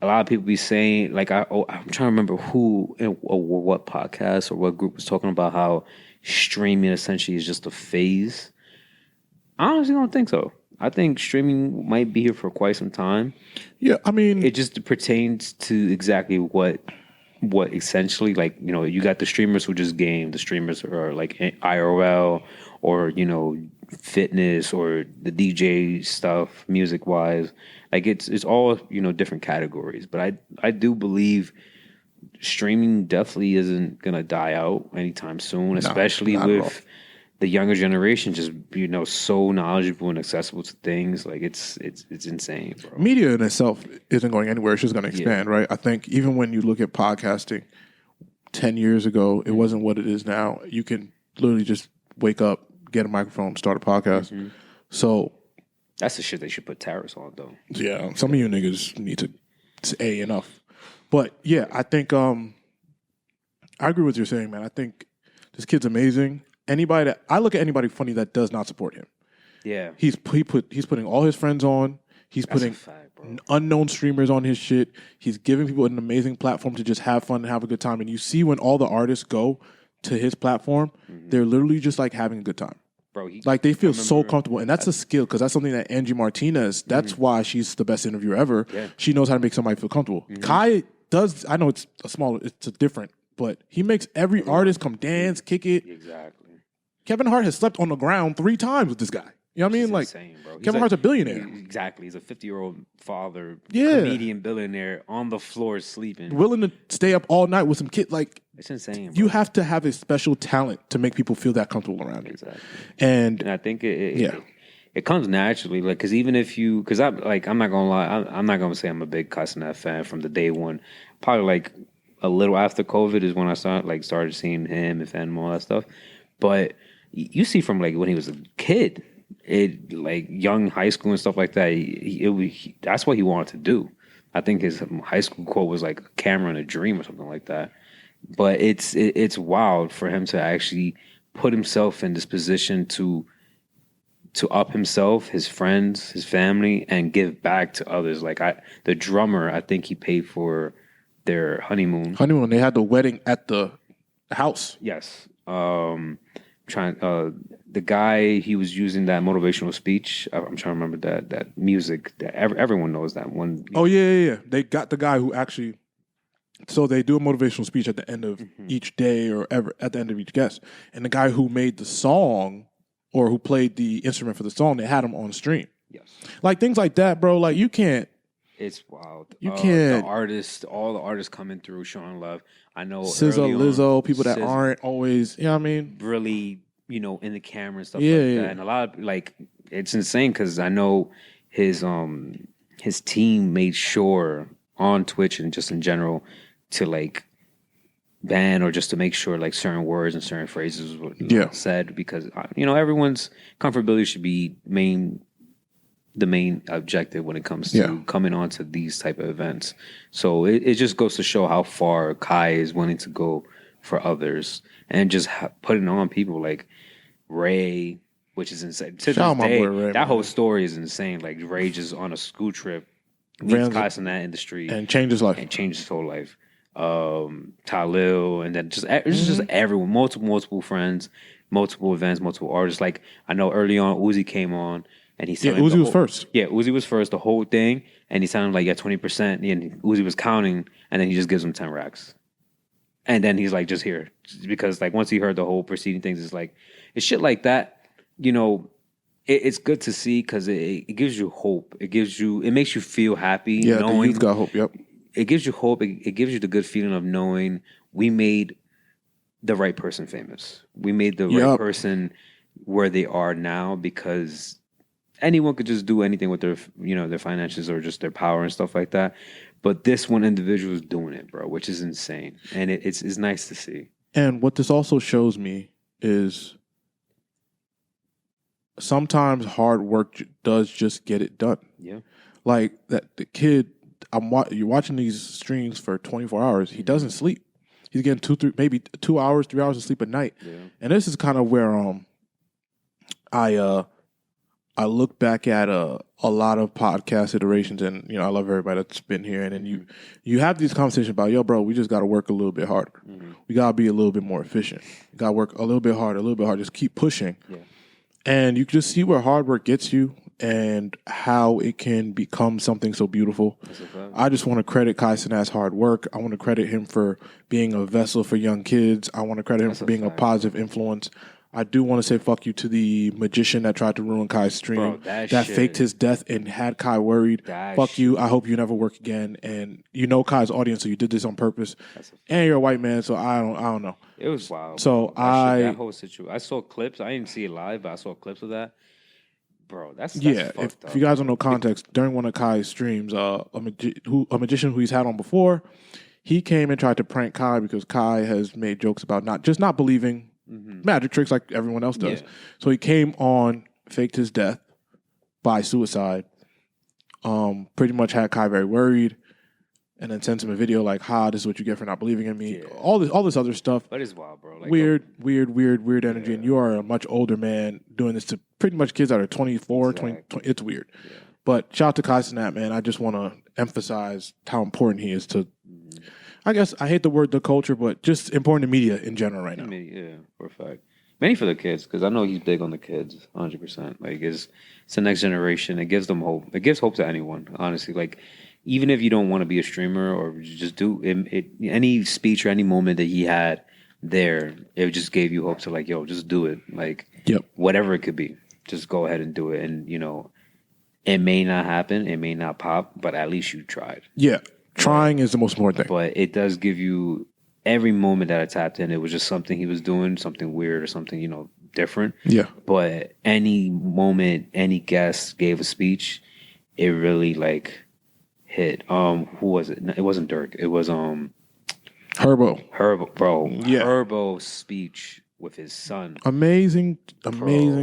A lot of people be saying, like, I'm trying to remember who or what podcast or what group was talking about how streaming essentially is just a phase. I honestly don't think so. I think streaming might be here for quite some time. Yeah, I mean, It just pertains to exactly what essentially, like, you know, you got the streamers who just game, the streamers are like IRL or, you know, fitness or the DJ stuff, music wise. Like it's all, you know, different categories. But I do believe streaming definitely isn't gonna die out anytime soon, especially not at all. with the younger generation just, you know, so knowledgeable and accessible to things. Like it's insane, bro. Media in itself isn't going anywhere. It's just going to expand, right? I think even when you look at podcasting 10 years ago, it wasn't what it is now. You can literally just wake up, get a microphone, start a podcast. Mm-hmm. So That's the shit they should put tariffs on, though. yeah, some of you niggas need to say enough. But yeah, I think I agree with what you're saying, man. I think this kid's amazing. I look at anybody funny that does not support him. Yeah. He's putting all his friends on. He's That's putting a fact, bro. unknown streamers on his shit. He's giving people an amazing platform to just have fun and have a good time. And you see when all the artists go to his platform, they're literally just like having a good time. Bro, Like they feel so comfortable. And that's a skill because that's something that Angie Martinez, that's why she's the best interviewer ever. Yeah. She knows how to make somebody feel comfortable. Kai does, I know it's a different, but he makes every artist come dance, kick it. Exactly. Kevin Hart has slept on the ground 3 times with this guy. You know what I mean? Like, insane, bro. Kevin Hart's a billionaire. Exactly. He's a 50-year-old father, Yeah. comedian, billionaire, on the floor sleeping. Willing to stay up all night with some kid. Like, It's insane, bro. you have to have a special talent to make people feel that comfortable around you. Exactly. And I think Yeah. it comes naturally. Like, because even if you, because I'm not gonna lie, I'm not gonna say I'm a big Cuss Net fan from the day one. Probably like a little after COVID is when I started seeing him and all that stuff. But you see from like when he was a kid, like young high school and stuff like that. That's what he wanted to do. I think his high school quote was like a camera in a dream or something like that. But it's wild for him to actually put himself in this position to up himself, his friends, his family, and give back to others. Like the drummer, I think he paid for their honeymoon. They had the wedding at the house. Yes. The guy, he was using that motivational speech. I'm trying to remember that music that everyone knows that one. Oh yeah. They got the guy who actually. So they do a motivational speech at the end of each day or at the end of each guest, and the guy who made the song or who played the instrument for the song, they had him on stream. Yes. Like things like that, bro. Like you can't. It's wild. You can't. All the artists coming through, showing love. I know SZA, Lizzo, people that aren't always, you know what I mean? Really, you know, in the camera and stuff Yeah, like yeah. that. And a lot of, like, it's insane because I know his team made sure on Twitch and just in general to like ban or just to make sure like certain words and certain phrases were not said because, you know, everyone's comfortability should be the main objective when it comes to coming onto these type of events. So it just goes to show how far Kai is willing to go for others and just putting on people like Ray, which is insane. To Shout this out my day, boy Ray, that man. whole story is insane. Like Ray just on a school trip, meets Kai in that industry And changed his life. and changed his whole life. Talil, and then just everyone, multiple friends, multiple events, multiple artists. Like I know early on, Uzi came on. And he said, Uzi was first. Yeah, Uzi was first, the whole thing. And he sounded like, 20%. And Uzi was counting, and then he just gives him 10 racks. And then he's like, just here. Because, like, once he heard the whole preceding things, it's shit like that. You know, it's good to see because it gives you hope. It makes you feel happy. Yeah, knowing, the youth got hope, yep. It gives you hope. It gives you the good feeling of knowing we made the right person famous. We made the right person where they are now because anyone could just do anything with their, their finances or just their power and stuff like that. But this one individual is doing it, bro, which is insane. And it's nice to see. And what this also shows me is sometimes hard work does just get it done. Yeah. Like that the kid, you're watching these streams for 24 hours. He doesn't sleep. He's getting 2 hours, 3 hours of sleep a night. Yeah. And this is kind of where I look back at a lot of podcast iterations, and I love everybody that's been here. And then you have these conversations about, yo, bro, we just got to work a little bit harder. Mm-hmm. We got to be a little bit more efficient. We got to work a little bit harder, just keep pushing. Yeah. And you can just see where hard work gets you and how it can become something so beautiful. I just want to credit Kai Cenat's hard work. I want to credit him for being a vessel for young kids. I want to credit him for being a positive influence. I do want to say fuck you to the magician that tried to ruin Kai's stream, that faked his death and had Kai worried. Fuck you. I hope you never work again. And Kai's audience, so you did this on purpose. And you're a white man, so I don't know. It was wild. So that whole situation. I saw clips. I didn't see it live, but I saw clips of that. Bro, that's fucked up. If you guys don't know context, during one of Kai's streams, a magician who he's had on before, he came and tried to prank Kai because Kai has made jokes about not believing magic tricks like everyone else does. Yeah. So he came on, faked his death by suicide, pretty much had Kai very worried, and then sent him a video like, this is what you get for not believing in me. Yeah. All this other stuff. But it's wild, bro. Like, weird energy. Yeah. And you are a much older man doing this to pretty much kids that are 24, 20. It's weird. Yeah. But shout out to Kai Cenat, man. I just want to emphasize how important he is to, I guess, I hate the word the culture, but just important to media in general right now. Yeah, for a fact. Mainly for the kids, because I know he's big on the kids, 100%. Like, it's the next generation. It gives them hope. It gives hope to anyone, honestly. Like, even if you don't want to be a streamer or just do any speech or any moment that he had there, it just gave you hope to, like, yo, just do it. Like, whatever it could be, just go ahead and do it. And, it may not happen, it may not pop, but at least you tried. Yeah. Trying is the most important thing. But it does give you every moment that I tapped in, it was just something he was doing, something weird or something, different. Yeah. But any moment, any guest gave a speech, it really hit. Who was it? It wasn't Dirk. It was Herbo, bro. Yeah. Herbo's speech with his son. Amazing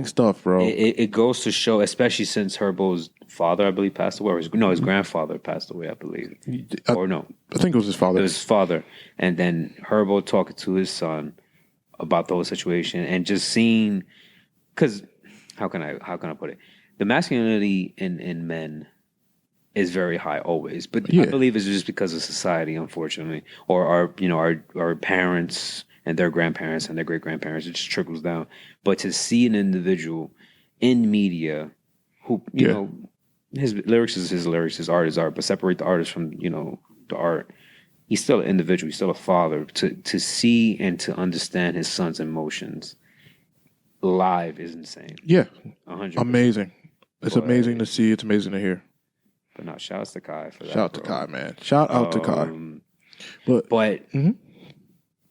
stuff, bro. It goes to show, especially since Herbo's father, I believe, passed away. Or his grandfather passed away, I believe. Or no. I think it was his father. It was his father. And then Herbo talking to his son about the whole situation and just seeing, because how can I put it? The masculinity in men is very high always, but I believe it's just because of society, unfortunately, or our parents and their grandparents and their great grandparents. It just trickles down. But to see an individual in media who his lyrics is his lyrics, his art is art, but separate the artist from the art. He's still an individual. He's still a father. To see and to understand his son's emotions live is insane. Yeah, 100%. Amazing. It's amazing to see. It's amazing to hear. But no, shout out to Kai for that. Shout out to Kai, man. Shout out to Kai. But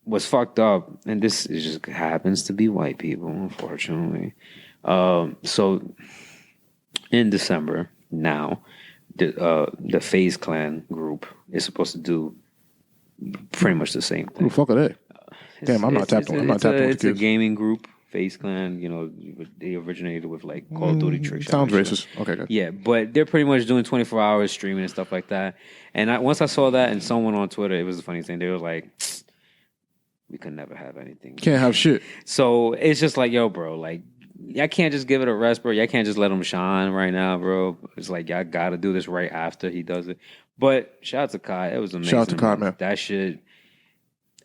what's fucked up, and this is just happens to be white people, unfortunately. So in December now, the FaZe Clan group is supposed to do pretty much the same thing. Who the fuck are they? Damn, I'm not tapping on the It's a gaming group. FaZe Clan, they originated with Call of Duty tricks. Sounds racist. Okay, good. Yeah, but they're pretty much doing 24 hours streaming and stuff like that. And once I saw that, and someone on Twitter, it was the funny thing. They were like, "We could never have anything. Can't have shit." So it's just like, yo, bro, y'all can't just give it a rest, bro. Y'all can't just let him shine right now, bro. It's like y'all got to do this right after he does it. But shout out to Kai. It was amazing. Shout out to Kai, man. That shit.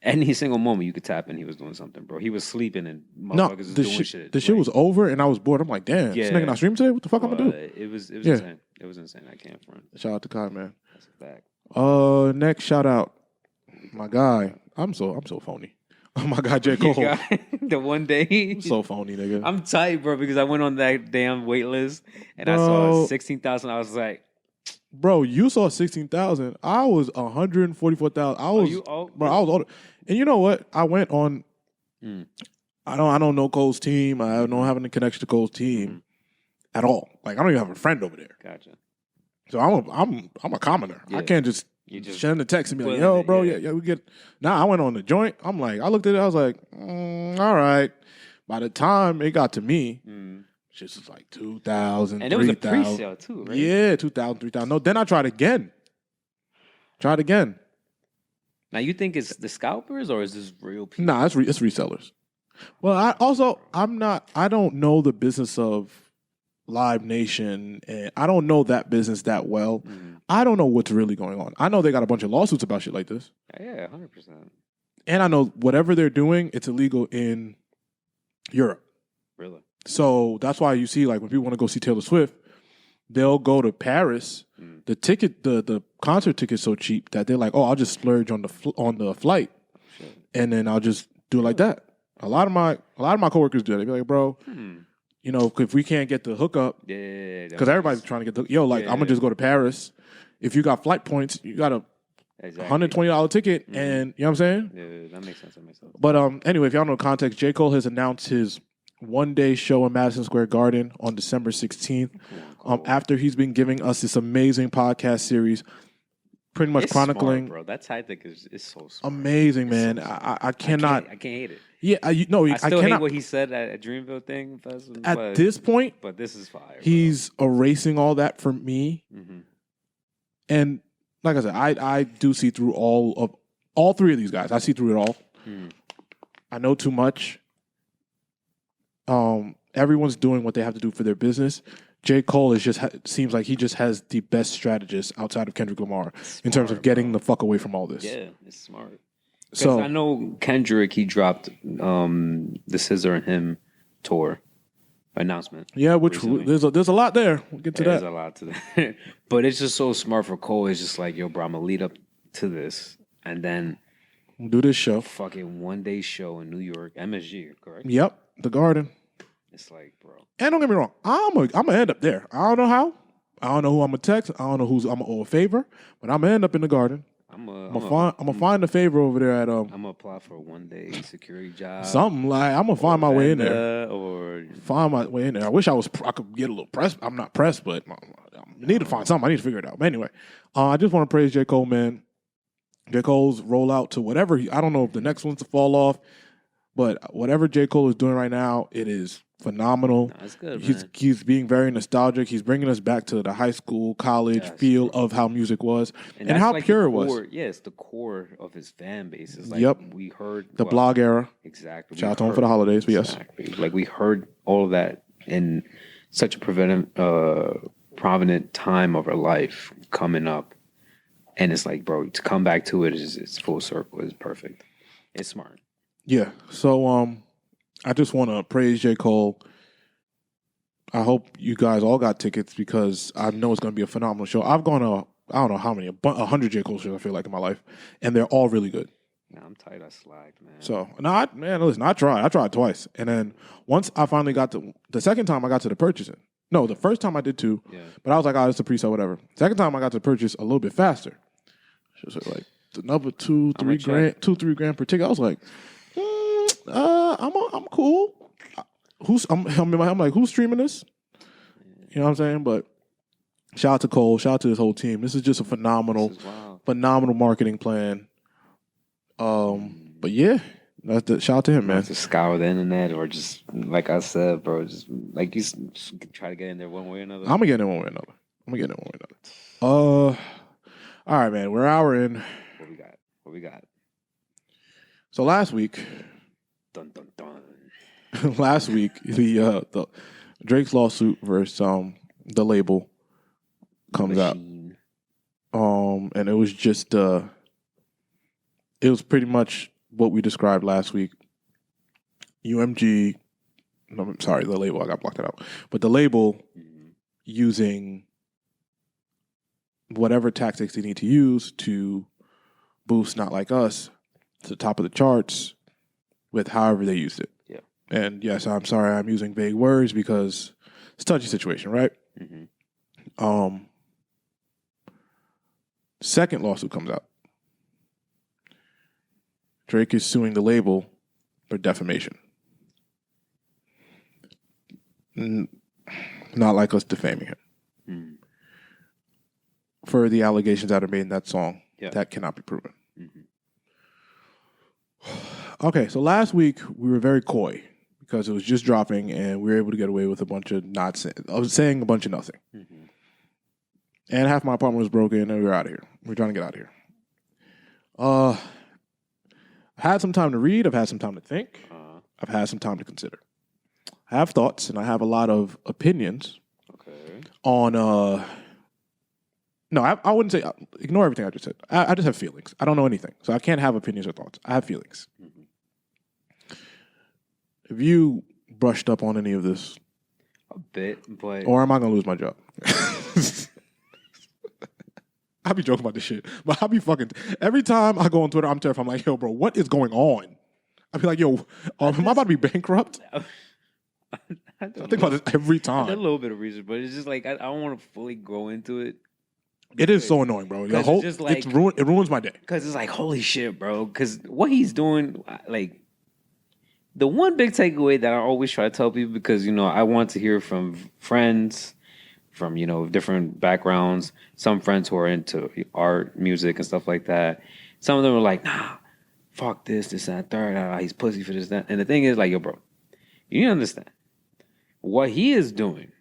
Any single moment you could tap in, he was doing something, bro. He was sleeping and motherfuckers was doing shit. The shit was over and I was bored. I'm like, damn, this nigga not streaming today? What the fuck I'm gonna do? It was insane. It was insane. I can't front. Shout out to Kai, man. That's a fact. Next shout out. My guy. I'm so phony. Oh my God, J. Cole. The one day. So phony, nigga. I'm tight, bro, because I went on that damn wait list and I saw 16,000. I was like, bro, you saw 16,000. I was 144,000. I was older. And you know what? I went on. I don't know Cole's team. I don't have any connection to Cole's team at all. I don't even have a friend over there. Gotcha. So I'm a commoner. Yeah. I can't just send a text and be like, yo, bro, yeah, we get. Now I went on the joint. I'm like, I looked at it. I was like, all right. By the time it got to me. Shit was like 2,000, and it was a pre-sale too, right? Yeah, 2,000, 3,000. No, then I tried again. Now, you think it's the scalpers or is this real people? Nah, it's resellers. Well, I don't know the business of Live Nation, and I don't know that business that well. I don't know what's really going on. I know they got a bunch of lawsuits about shit like this. Yeah, 100%. And I know whatever they're doing, it's illegal in Europe. Really? So that's why you see, like, when people want to go see Taylor Swift, they'll go to Paris. The concert ticket's so cheap that they're like, oh, I'll just splurge on the flight, and then I'll just do it like that. A lot of my coworkers do that. They be like, bro, you know, if we can't get the hookup, because everybody's trying to get I'm gonna just go to Paris. If you got flight points, you got a $120 ticket, and you know what I'm saying? Yeah, that makes sense. But anyway, if y'all know context, J. Cole has announced his one-day show in Madison Square Garden on December 16th. Cool. After he's been giving us this amazing podcast series, pretty much chronicling. Smart, bro. That tactic is so smart. Amazing, man. So I cannot. I can't hate it. Yeah, I still hate what he said at Dreamville thing. At this point, but this is fire. He's erasing all that from me, and like I said, I do see through all three of these guys. I see through it all. I know too much. Everyone's doing what they have to do for their business. J. Cole seems like he just has the best strategist outside of Kendrick Lamar in terms of getting the fuck away from all this. Yeah, it's smart. So I know Kendrick, he dropped the Scissor and Him tour announcement. Yeah, which there's a lot there. We'll get to that. There's a lot to that. But it's just so smart for Cole. It's just like, yo, bro, I'm going to lead up to this. And then we'll do this show. Fucking one-day show in New York. MSG, correct? Yep, the Garden. It's like, bro. And don't get me wrong, I'm gonna end up there. I don't know how. I don't know who I'm gonna text. I don't know who's I'm gonna owe a favor, but I'm gonna end up in the Garden. I'm gonna find a favor over there at I'm gonna apply for a one-day security job. Something like I'm gonna find my way in there. Or find my way in there. I wish I could get a little pressed. I'm not pressed, but I need to find something. I need to figure it out. But anyway, I just want to praise J. Cole, man. J. Cole's rollout to whatever. I don't know if the next one's to fall off, but whatever J. Cole is doing right now, it is phenomenal. That's good, he's being very nostalgic. He's bringing us back to the high school, college feel of how music was and how like pure it was. Yeah, it's the core of his fan base. It's like we heard the blog era. Exactly. Shout out to him for the holidays, but yes. Like we heard all of that in such a prominent time of our life coming up. And it's like, bro, to come back to it it's full circle. It's perfect. It's smart. Yeah. So I just want to praise J. Cole. I hope you guys all got tickets because I know it's going to be a phenomenal show. I've gone to, I don't know how many, 100 J. Cole shows I feel like in my life, and they're all really good. Nah, I'm tight. I slacked, man. So, listen, I tried twice. And then once I finally got to, the second time I got to the purchasing. No, the first time I did too, but I was like, oh, it's a pre-sale, whatever. Second time I got to purchase a little bit faster. So like another $2-3 grand per ticket. I was like, I'm cool. I'm like, who's streaming this? You know what I'm saying? But shout out to Cole. Shout out to his whole team. This is just a phenomenal marketing plan. But yeah, shout out to him, man. To scour the internet or just like I said, bro, just like you try to get in there one way or another. I'm gonna get in one way or another. All right, man. We're an hour in. What we got? So last week. Dun dun dun. Last week, the Drake's lawsuit versus the label comes out. And it was just it was pretty much what we described last week. UMG, no, I'm sorry, the label, I got blocked it out. But the label using whatever tactics they need to use to boost Not Like Us to the top of the charts with however they used it. Yeah. And yes, I'm sorry I'm using vague words because it's a touchy situation, right? Second lawsuit comes out. Drake is suing the label for defamation. Not Like Us defaming him. For the allegations that are made in that song, that cannot be proven. Okay, so last week we were very coy because it was just dropping and we were able to get away with a bunch of saying a bunch of nothing. And half my apartment was broken and we were out of here. We were trying to get out of here. I've had some time to read. I've had some time to think. I've had some time to consider. I have thoughts and I have a lot of opinions on. No, I wouldn't say ignore everything I just said. I just have feelings. I don't know anything, so I can't have opinions or thoughts. I have feelings. Have you brushed up on any of this? A bit, but or am I gonna lose my job? I be joking about this shit, but I be fucking every time I go on Twitter, I'm terrified. I'm like, yo, bro, what is going on? I be like, yo, am I about to be bankrupt? I think about this every time. I did a little bit of research, but it's just like I don't want to fully go into it. It is so annoying, bro. It's just like, it ruins my day. Because it's like, holy shit, bro. Because what he's doing, like, the one big takeaway that I always try to tell people, because, you know, I want to hear from friends from, you know, different backgrounds, some friends who are into art, music, and stuff like that. Some of them are like, nah, fuck this, that, third, he's pussy for this, that. And the thing is, like, yo, bro, you need to understand. What he is doing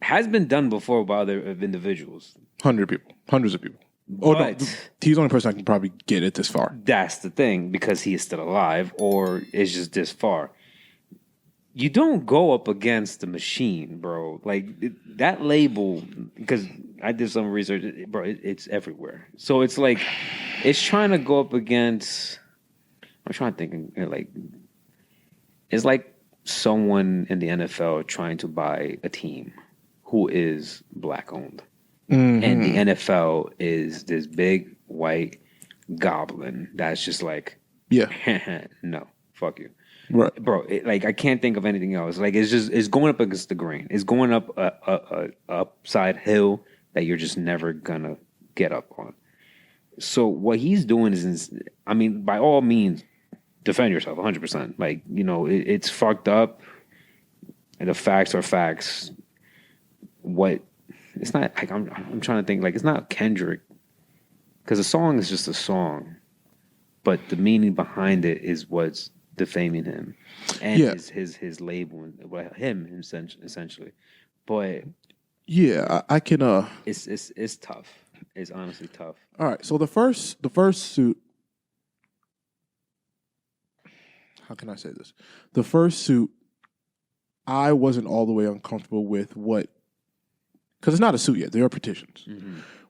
has been done before by other individuals. Hundreds of people. Oh, no, he's the only person I can probably get it this far. That's the thing, because he is still alive, or is just this far. You don't go up against the machine, bro. Like, that label, because I did some research, bro, it's everywhere. So it's like, it's trying to go up against, I'm trying to think, like, it's like someone in the NFL trying to buy a team who is black owned. Mm-hmm. And the NFL is this big white goblin that's just like, no, fuck you. Right. Bro, like, I can't think of anything else. Like, it's going up against the grain. It's going up a upside hill that you're just never gonna get up on. So what he's doing is, I mean, by all means, defend yourself 100%. Like, you know, it's fucked up. And the facts are facts. It's not like I'm trying to think, like, it's not Kendrick, because a song is just a song, but the meaning behind it is what's defaming him and his label and him essentially. But yeah, I can. It's tough. It's honestly tough. All right, so the first suit. How can I say this? The first suit, I wasn't all the way uncomfortable with what. Because it's not a suit yet. There are petitions,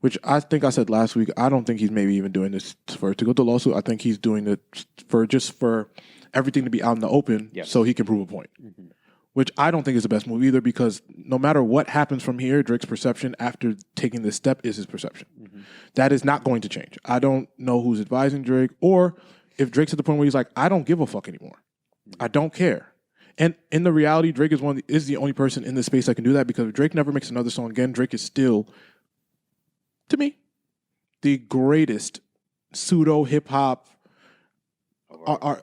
which I think I said last week. I don't think he's maybe even doing this to go to lawsuit. I think he's doing it for everything to be out in the open so he can prove a point, which I don't think is the best move either, because no matter what happens from here, Drake's perception after taking this step is his perception. That is not going to change. I don't know who's advising Drake, or if Drake's at the point where he's like, I don't give a fuck anymore. I don't care. And in the reality, Drake is the only person in this space that can do that, because if Drake never makes another song again, Drake is still, to me, the greatest pseudo hip hop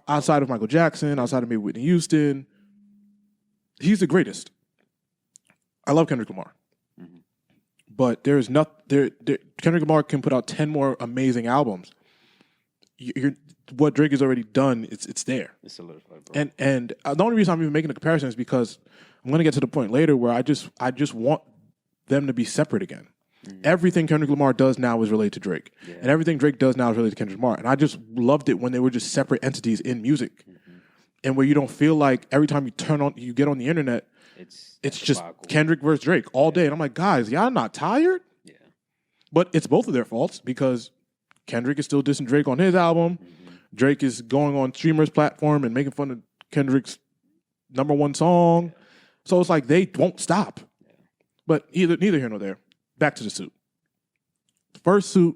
outside of Michael Jackson, outside of maybe Whitney Houston. He's the greatest. I love Kendrick Lamar, but there's Kendrick Lamar can put out 10 more amazing albums. What Drake has already done, it's there. It's solidified, bro. And the only reason I'm even making the comparison is because I'm going to get to the point later where I just want them to be separate again. Everything Kendrick Lamar does now is related to Drake, and everything Drake does now is related to Kendrick Lamar. And I just loved it when they were just separate entities in music, and where you don't feel like every time you get on the internet, it's just Kendrick versus Drake all day. And I'm like, guys, y'all not tired? Yeah. But it's both of their faults, because Kendrick is still dissing Drake on his album. Drake is going on streamers' platform and making fun of Kendrick's #1 song. So it's like they won't stop. But neither here nor there. Back to the suit. The first suit,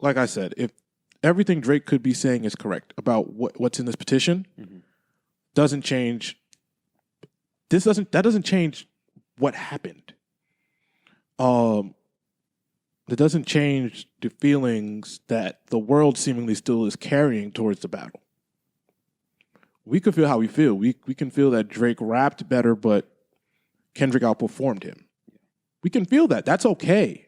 like I said, if everything Drake could be saying is correct about what's in this petition, doesn't change. That doesn't change what happened. That doesn't change the feelings that the world seemingly still is carrying towards the battle. We could feel how we feel. We can feel that Drake rapped better, but Kendrick outperformed him. We can feel that. That's okay.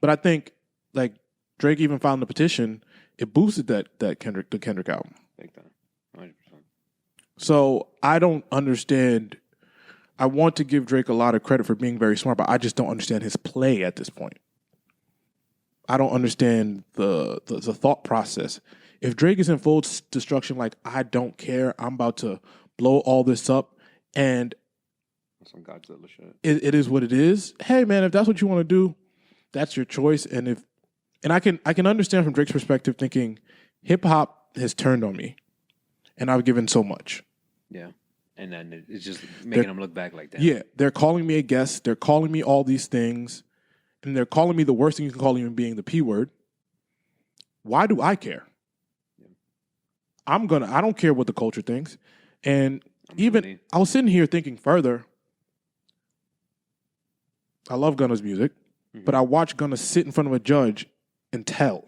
But I think, like, Drake even found the petition, it boosted the Kendrick album. Big time. 100%. So I don't understand. I want to give Drake a lot of credit for being very smart, but I just don't understand his play at this point. I don't understand the thought process. If Drake is in full destruction, like, I don't care, I'm about to blow all this up, and some Godzilla shit. It is what it is. Hey, man, if that's what you want to do, that's your choice. And I can understand from Drake's perspective, thinking hip hop has turned on me, and I've given so much. Yeah, and then it's just making them look back like that. Yeah, they're calling me a guest. They're calling me all these things, and they're calling me the worst thing you can call human being, the P word. Why do I care? I don't care what the culture thinks. And I was sitting here thinking further. I love Gunna's music, but I watched Gunna sit in front of a judge and tell.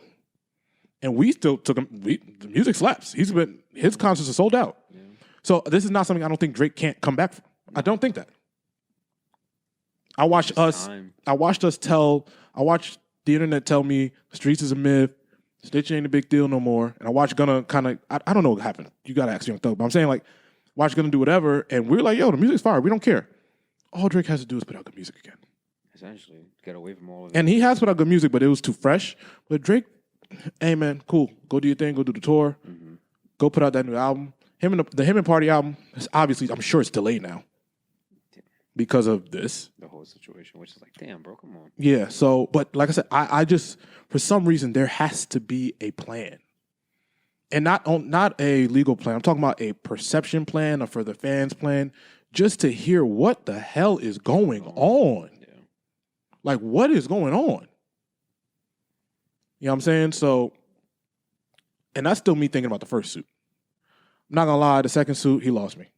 And we still took him. The music slaps. His concerts are sold out. Yeah. So this is not something I don't think Drake can't come back from. I don't think that. I watched the internet tell me the streets is a myth. Snitching ain't a big deal no more. And I watched Gunna kind of, I don't know what happened. You got to ask Young Thug. But I'm saying, like, watch Gunna do whatever. And we're like, yo, the music's fire. We don't care. All Drake has to do is put out good music again. Essentially, get away from all of it. And he has put out good music, but it was too fresh. But Drake, hey, man, cool. Go do your thing. Go do the tour. Mm-hmm. Go put out that new album. Him and Party album, is obviously, I'm sure it's delayed now. Because of this. The whole situation, which is like, damn, bro, come on. Yeah, so, but like I said, I just, for some reason, there has to be a plan. And not a legal plan. I'm talking about a perception plan, or for the fans plan, just to hear what the hell is going on. Yeah. Like, what is going on? You know what I'm saying? So, and that's still me thinking about the first suit. I'm not going to lie, the second suit, he lost me.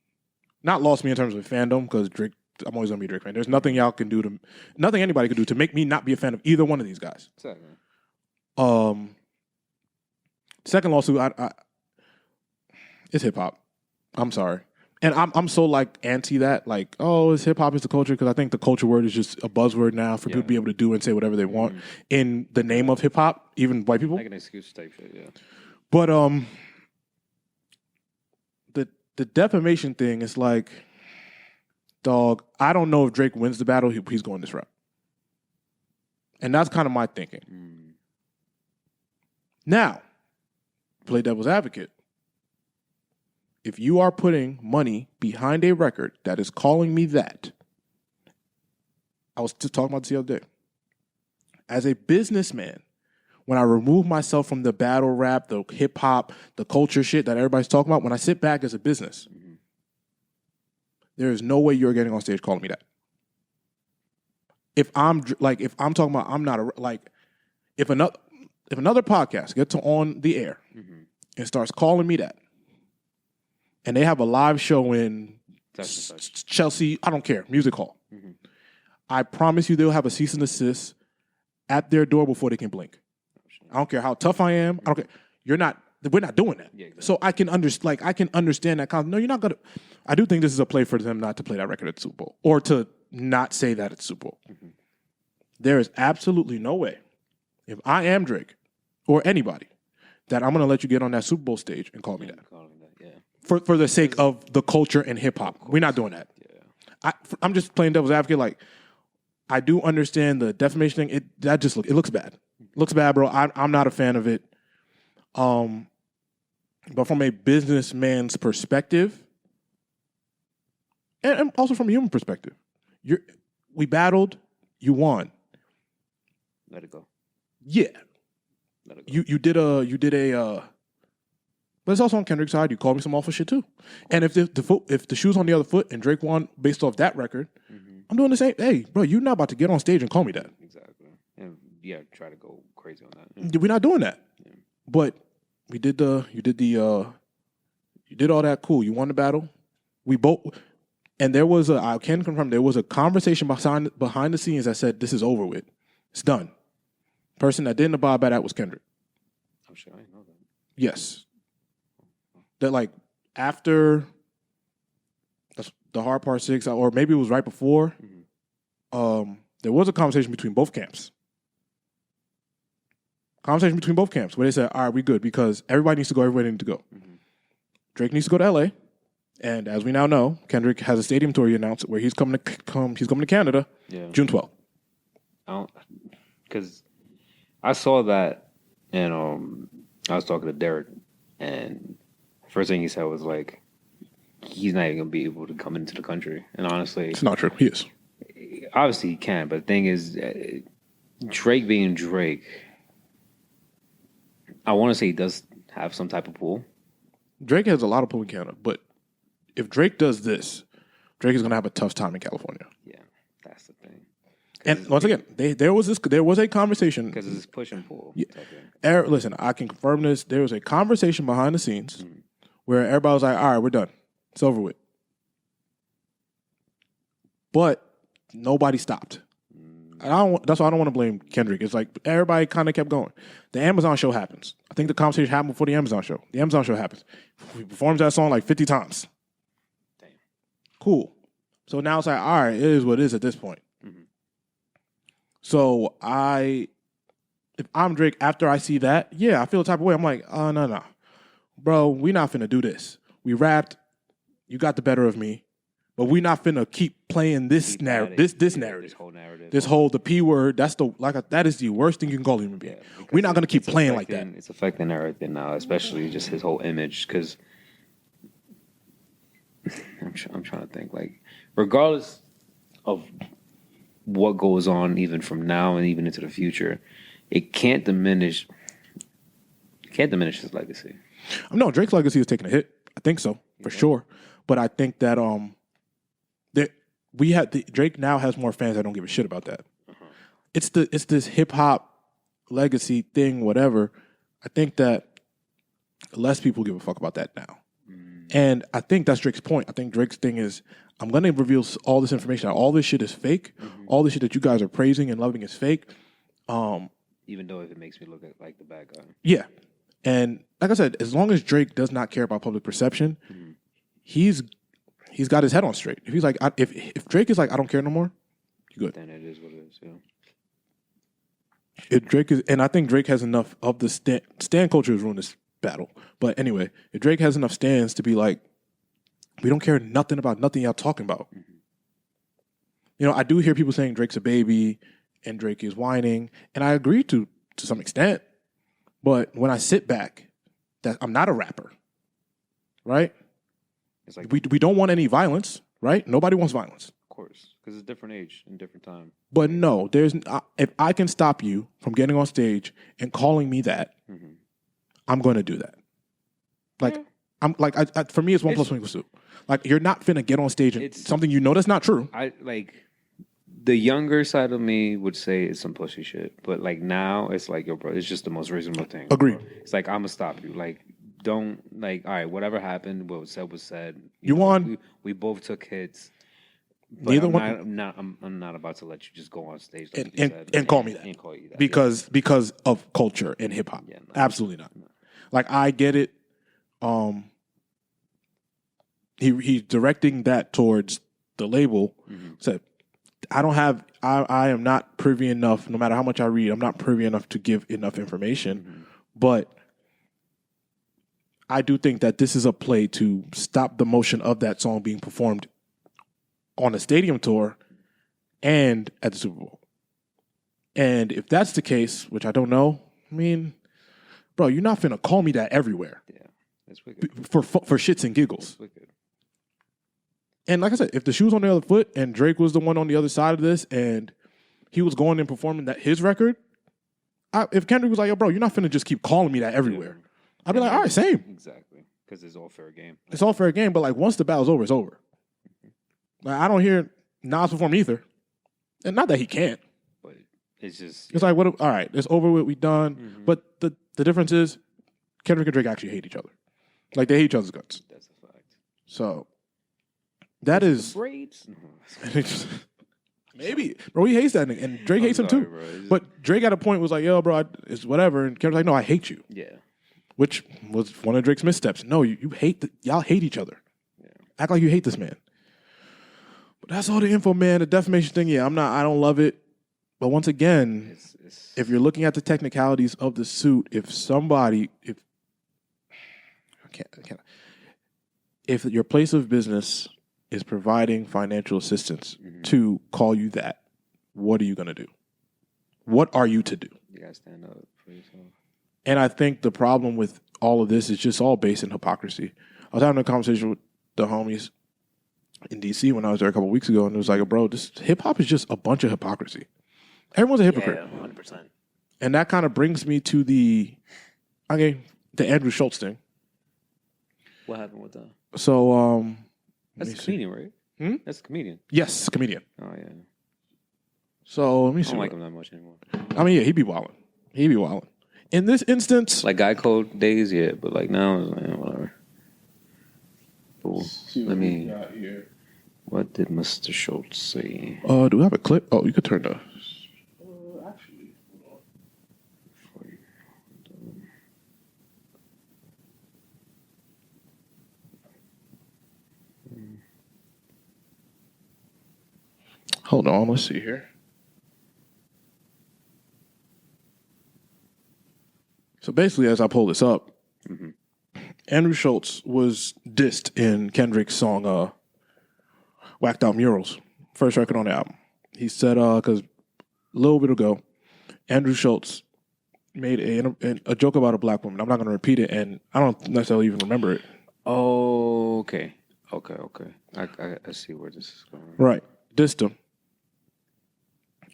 Not lost me in terms of fandom, because Drake, I'm always gonna be a Drake fan. There's nothing nothing anybody could do to make me not be a fan of either one of these guys. Exactly. Second lawsuit, it's hip hop. I'm sorry, and I'm so like anti that. Like, oh, it's hip hop is the culture, because I think the culture word is just a buzzword now for people to be able to do and say whatever they want in the name of hip hop, even white people. Like an excuse type shit, yeah. But the defamation thing is like, dog, I don't know if Drake wins the battle, he's going this route. And that's kind of my thinking. Now, play devil's advocate. If you are putting money behind a record that is calling me that, I was just talking about this the other day. As a businessman, when I remove myself from the battle rap, the hip hop, the culture shit that everybody's talking about, when I sit back as a business, there is no way you're getting on stage calling me that. If I'm talking about, I'm not if another podcast gets on the air and starts calling me that, and they have a live show in Chelsea, I don't care, music hall. I promise you they'll have a cease and desist at their door before they can blink. I don't care how tough I am. I don't care. We're not doing that. Yeah, exactly. So I can understand that concept. No, you're not gonna. I do think this is a play for them not to play that record at the Super Bowl, or to not say that it's Super Bowl. There is absolutely no way, if I am Drake or anybody, that I'm gonna let you get on that Super Bowl stage and call me that. For the sake of the culture and hip hop, we're not doing that. Yeah. I'm just playing devil's advocate. Like, I do understand the defamation thing. It looks bad. Looks bad, bro. I'm not a fan of it. But from a businessman's perspective, and also from a human perspective, we battled, you won. Let it go. Yeah. Let it go. You did a. But it's also on Kendrick's side. You called me some awful shit too. And if the shoe's on the other foot and Drake won based off that record, I'm doing the same. Hey, bro, you're not about to get on stage and call me that. Exactly. And try to go crazy on that. Yeah. We're not doing that. Yeah. But you did all that, cool. You won the battle. We both, and I can confirm, there was a conversation behind the scenes that said, this is over with. It's done. Person that didn't abide by that was Kendrick. I'm sure I didn't know that. Yes. That, like, after the Hard Part 6, or maybe it was right before, there was a conversation between both camps. Where they said, all right, we good, because everybody needs to go, everybody needs to go. Drake needs to go to LA, and as we now know, Kendrick has a stadium tour he announced where he's coming to Canada, June 12th. Because I saw that, and I was talking to Derek, and first thing he said was like, he's not even gonna be able to come into the country. And honestly, It's not true. He is. obviously he can, but the thing is, Drake being Drake, I want to say he does have some type of pull. Drake has a lot of pull in Canada, but if Drake does this, Drake is going to have a tough time in California. Yeah, that's the thing. And once again, there was a conversation because it's push and pull. Yeah. Listen, I can confirm this. There was a conversation behind the scenes where everybody was like, "All right, we're done. It's over with." But nobody stopped. And that's why I don't want to blame Kendrick. It's like everybody kind of kept going. The Amazon show happens. I think the conversation happened before the Amazon show. The Amazon show happens. He performs that song like 50 times. Damn. Cool. So now it's like, all right, it is what it is at this point. Mm-hmm. So if I'm Drake, after I see that, yeah, I feel the type of way. I'm like, oh, no. Bro, we not finna do this. We rapped. You got the better of me. But we're not finna keep playing this narrative. This narrative. This whole narrative. The P word. That is the worst thing you can call a human being. Yeah, we're not gonna keep playing like that. It's affecting everything now, especially just his whole image. Because I'm trying to think. Like, regardless of what goes on, even from now and even into the future, it can't diminish. His legacy. No, Drake's legacy is taking a hit. I think so for sure. But I think that Drake now has more fans that don't give a shit about that. Uh-huh. It's this hip hop legacy thing, whatever. I think that less people give a fuck about that now. And I think that's Drake's point. I think Drake's thing is, I'm going to reveal all this information. All this shit is fake. Mm-hmm. All this shit that you guys are praising and loving is fake. Even though if it makes me look like the bad guy. Yeah. And like I said, as long as Drake does not care about public perception, he's got his head on straight. If he's like, if Drake is like, I don't care no more, you good. Then it is what it is. Yeah. If Drake is, and I think Drake has enough of the stan culture has ruined this battle. But anyway, if Drake has enough stans to be like, we don't care nothing about nothing y'all talking about. Mm-hmm. You know, I do hear people saying Drake's a baby and Drake is whining, and I agree to some extent. But when I sit back, that I'm not a rapper, right? It's like we don't want any violence, right? Nobody wants violence. Of course, because it's a different age and different time. But no, if I can stop you from getting on stage and calling me that, I'm going to do that. Like, I'm like, for me, it's 1 + 1 = 2. Like, you're not finna get on stage and something you know that's not true. The younger side of me would say it's some pussy shit, but like now it's like, yo, bro, it's just the most reasonable thing. Agreed. Bro. It's like, I'm gonna stop you. Like, don't all right, whatever happened, what was said was said. You won. We both took hits. Neither one. I'm not about to let you just go on stage and call me that. And call you that because of culture and hip hop. Yeah, no, absolutely not. No. Like, I get it. He's directing that towards the label. Said, I am not privy enough, no matter how much I read, I'm not privy enough to give enough information. But I do think that this is a play to stop the motion of that song being performed on a stadium tour and at the Super Bowl. And if that's the case, which I don't know, I mean, bro, you're not finna call me that everywhere. Yeah, that's wicked. For shits and giggles. That's wicked. And like I said, if the shoe was on the other foot and Drake was the one on the other side of this and he was going and performing his record, if Kendrick was like, yo, bro, you're not finna just keep calling me that everywhere. I'd be like, all right, same. Exactly. Because it's all fair game. It's all fair game, but like once the battle's over, it's over. Like, I don't hear Nas perform either. And not that he can't. But it's just... It's like, all right, it's over with, we done. But the difference is Kendrick and Drake actually hate each other. Like, they hate each other's guts. That's a fact. So... That is braids. Maybe, bro. He hates that nigga, and Drake hates him too. Bro. But Drake at a point was like, "Yo, bro, it's whatever." And Kendrick's like, "No, I hate you." Yeah, which was one of Drake's missteps. No, you hate y'all hate each other. Yeah. Act like you hate this man. But that's all the info, man. The defamation thing, yeah, I don't love it. But once again, if you're looking at the technicalities of the suit, if your place of business is providing financial assistance to call you that, what are you going to do? What are you to do? You gotta stand up for yourself. And I think the problem with all of this is just all based in hypocrisy. I was having a conversation with the homies in DC when I was there a couple weeks ago, and it was like, bro, this hip hop is just a bunch of hypocrisy. Everyone's a hypocrite. Yeah, 100%. And that kind of brings me to the Andrew Schulz thing. What happened with that? So, That's a comedian, right? That's a comedian. Yes, comedian. Oh yeah. So let me I see. don't like him that much anymore. I mean, yeah, he be wilding. In this instance, Like Guy Code days, yeah, but like now, it's like, whatever. Cool. Let me. What did Mr. Schulz say? do we have a clip? Oh, you could turn the. Actually, hold on. Hold on, let's see here. So basically, as I pull this up, Andrew Schulz was dissed in Kendrick's song Whacked Out Murals, first record on the album. He said, because a little bit ago, Andrew Schulz made a joke about a black woman. I'm not going to repeat it, and I don't necessarily even remember it. Oh, okay. I see where this is going. Right. Dissed him.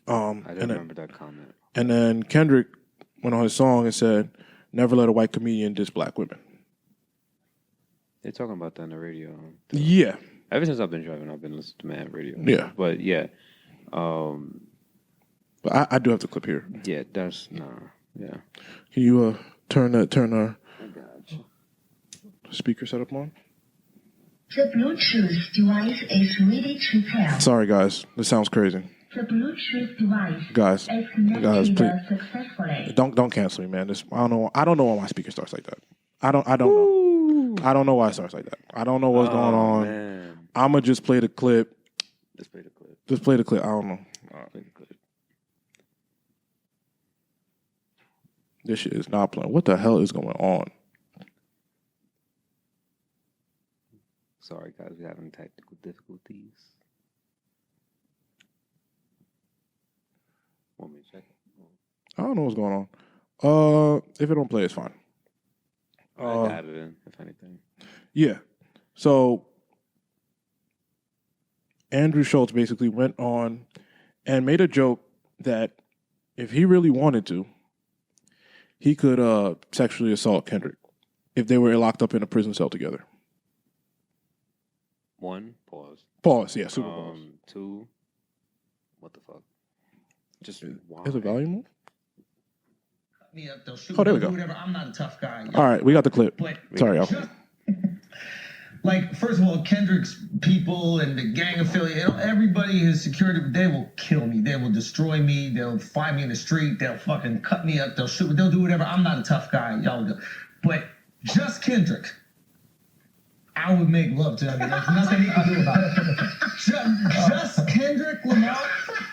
I didn't remember that comment. And then Kendrick went on his song and said, never let a white comedian diss black women. They're talking about that on the radio. Yeah. Ever since I've been driving, I've been listening to mad radio. Yeah. But yeah. But I do have the clip here. Yeah, that's, yeah. Can you turn our speaker setup on? The Bluetooth device is ready to pair. Sorry, guys. This sounds crazy. The Bluetooth device Guys, is connected please. successfully. Don't cancel me, man. I don't know why my speaker starts like that. I don't know. I don't know why it starts like that. I don't know what's going on. Man. I'ma just play the clip. Let's play the clip. Just play the clip. I don't know. Play the clip. This shit is not playing. What the hell is going on? Sorry, guys, we're having technical difficulties. Want me to check? I don't know what's going on. If it don't play, it's fine. I got it in, if anything. Yeah. So Andrew Schulz basically went on and made a joke that if he really wanted to, he could sexually assault Kendrick if they were locked up in a prison cell together. One, pause. Pause, yeah, super pause. Two, what the fuck? Just why? Is it volume on? Me up, they'll shoot Oh, there me, we go. whatever. I'm not a tough guy. All right, we got the clip. But Sorry, y'all. like, first of all, Kendrick's people and the gang affiliate, everybody, his security, they will kill me. They will destroy me. They'll find me in the street. They'll fucking cut me up. They'll shoot me. They'll do whatever. I'm not a tough guy. Y'all go. But just Kendrick, I would make love to him. There's nothing he can do about it. Just Kendrick Lamar,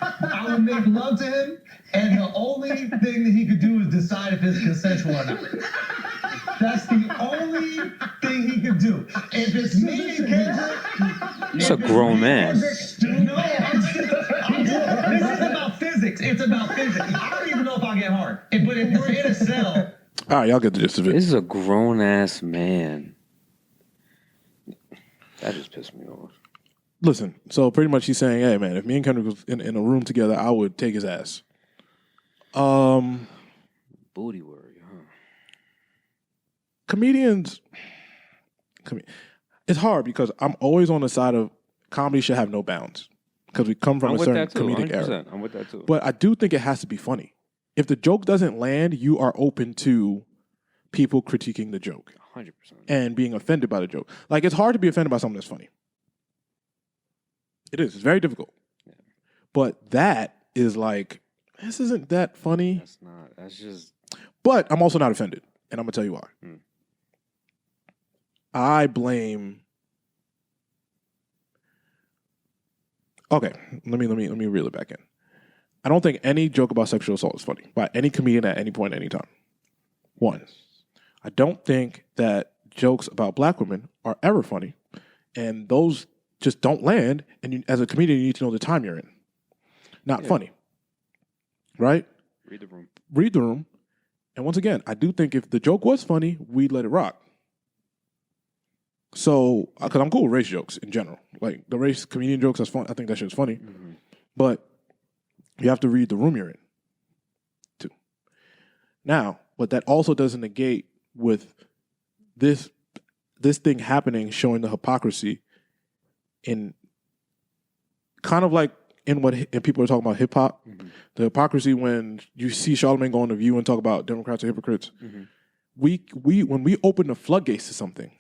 I would make love to him, and the only thing that he could do is decide if it's consensual or not. That's the only thing he could do. If it's me and Kendrick, It's a grown man. No, this is about physics. It's about physics. I don't even know if I'll get hard. But if we're in a cell, All right, y'all get the gist of it. This is a grown ass man. That just pissed me off. Listen, so pretty much he's saying, hey, man, if me and Kendrick was in a room together, I would take his ass. Booty worry, huh? Comedians, it's hard because I'm always on the side of comedy should have no bounds because we come from I'm a with certain that too. comedic 100%. era. I'm with that too. But I do think it has to be funny. If the joke doesn't land, you are open to people critiquing the joke 100%. and being offended by the joke. Like, it's hard to be offended by something that's funny. It is. It's very difficult. Yeah. But that is like, this isn't that funny. That's not. That's just. But I'm also not offended, and I'm gonna tell you why. I blame. Okay, let me reel it back in. I don't think any joke about sexual assault is funny by any comedian at any point, any time. One, I don't think that jokes about black women are ever funny, and those just don't land. And you, as a comedian, you need to know the time you're in. Not funny, right? Read the room. Read the room. And once again, I do think if the joke was funny, we'd let it rock. So, because I'm cool with race jokes in general. Like, the race comedian jokes, that's fun. I think that shit's funny. Mm-hmm. But you have to read the room you're in, too. Now, what that also doesn't negate with this thing happening, showing the hypocrisy in kind of like in what and people are talking about hip hop, the hypocrisy when you see Charlamagne go on The View and talk about Democrats are hypocrites. We when we open the floodgates to something,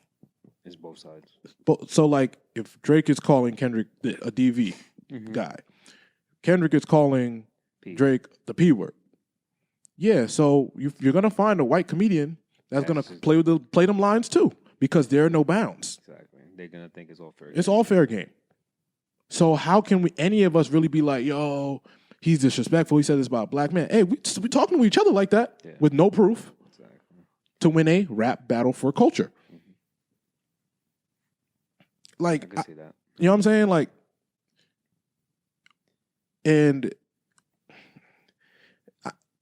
it's both sides. So like if Drake is calling Kendrick a DV guy, Kendrick is calling Drake the P word. Yeah, so you're gonna find a white comedian that's gonna play them lines too, because there are no bounds. Exactly, they're gonna think it's all fair. It's all fair game. So how can any of us really be like, yo, he's disrespectful, he said this about a black man? Hey, we talking to each other like that with no proof to win a rap battle for culture. Like, I can see that. You know what I'm saying? Like, and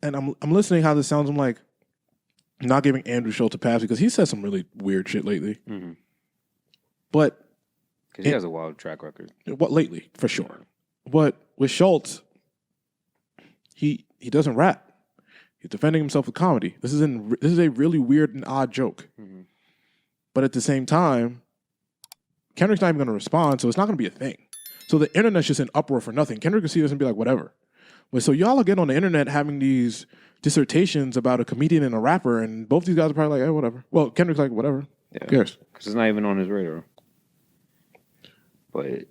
I'm listening how this sounds. I'm like, not giving Andrew Schulz a pass because he said some really weird shit lately. But because he has a wild track record. What lately, for sure. But with Schulz, he doesn't rap. He's defending himself with comedy. This is a really weird and odd joke. But at the same time, Kendrick's not even going to respond, so it's not going to be a thing. So the internet's just in uproar for nothing. Kendrick can see this and be like, whatever. But so y'all are getting on the internet having these dissertations about a comedian and a rapper, and both these guys are probably like, hey, whatever. Well, Kendrick's like, whatever. Yeah. Who cares? Because it's not even on his radar. But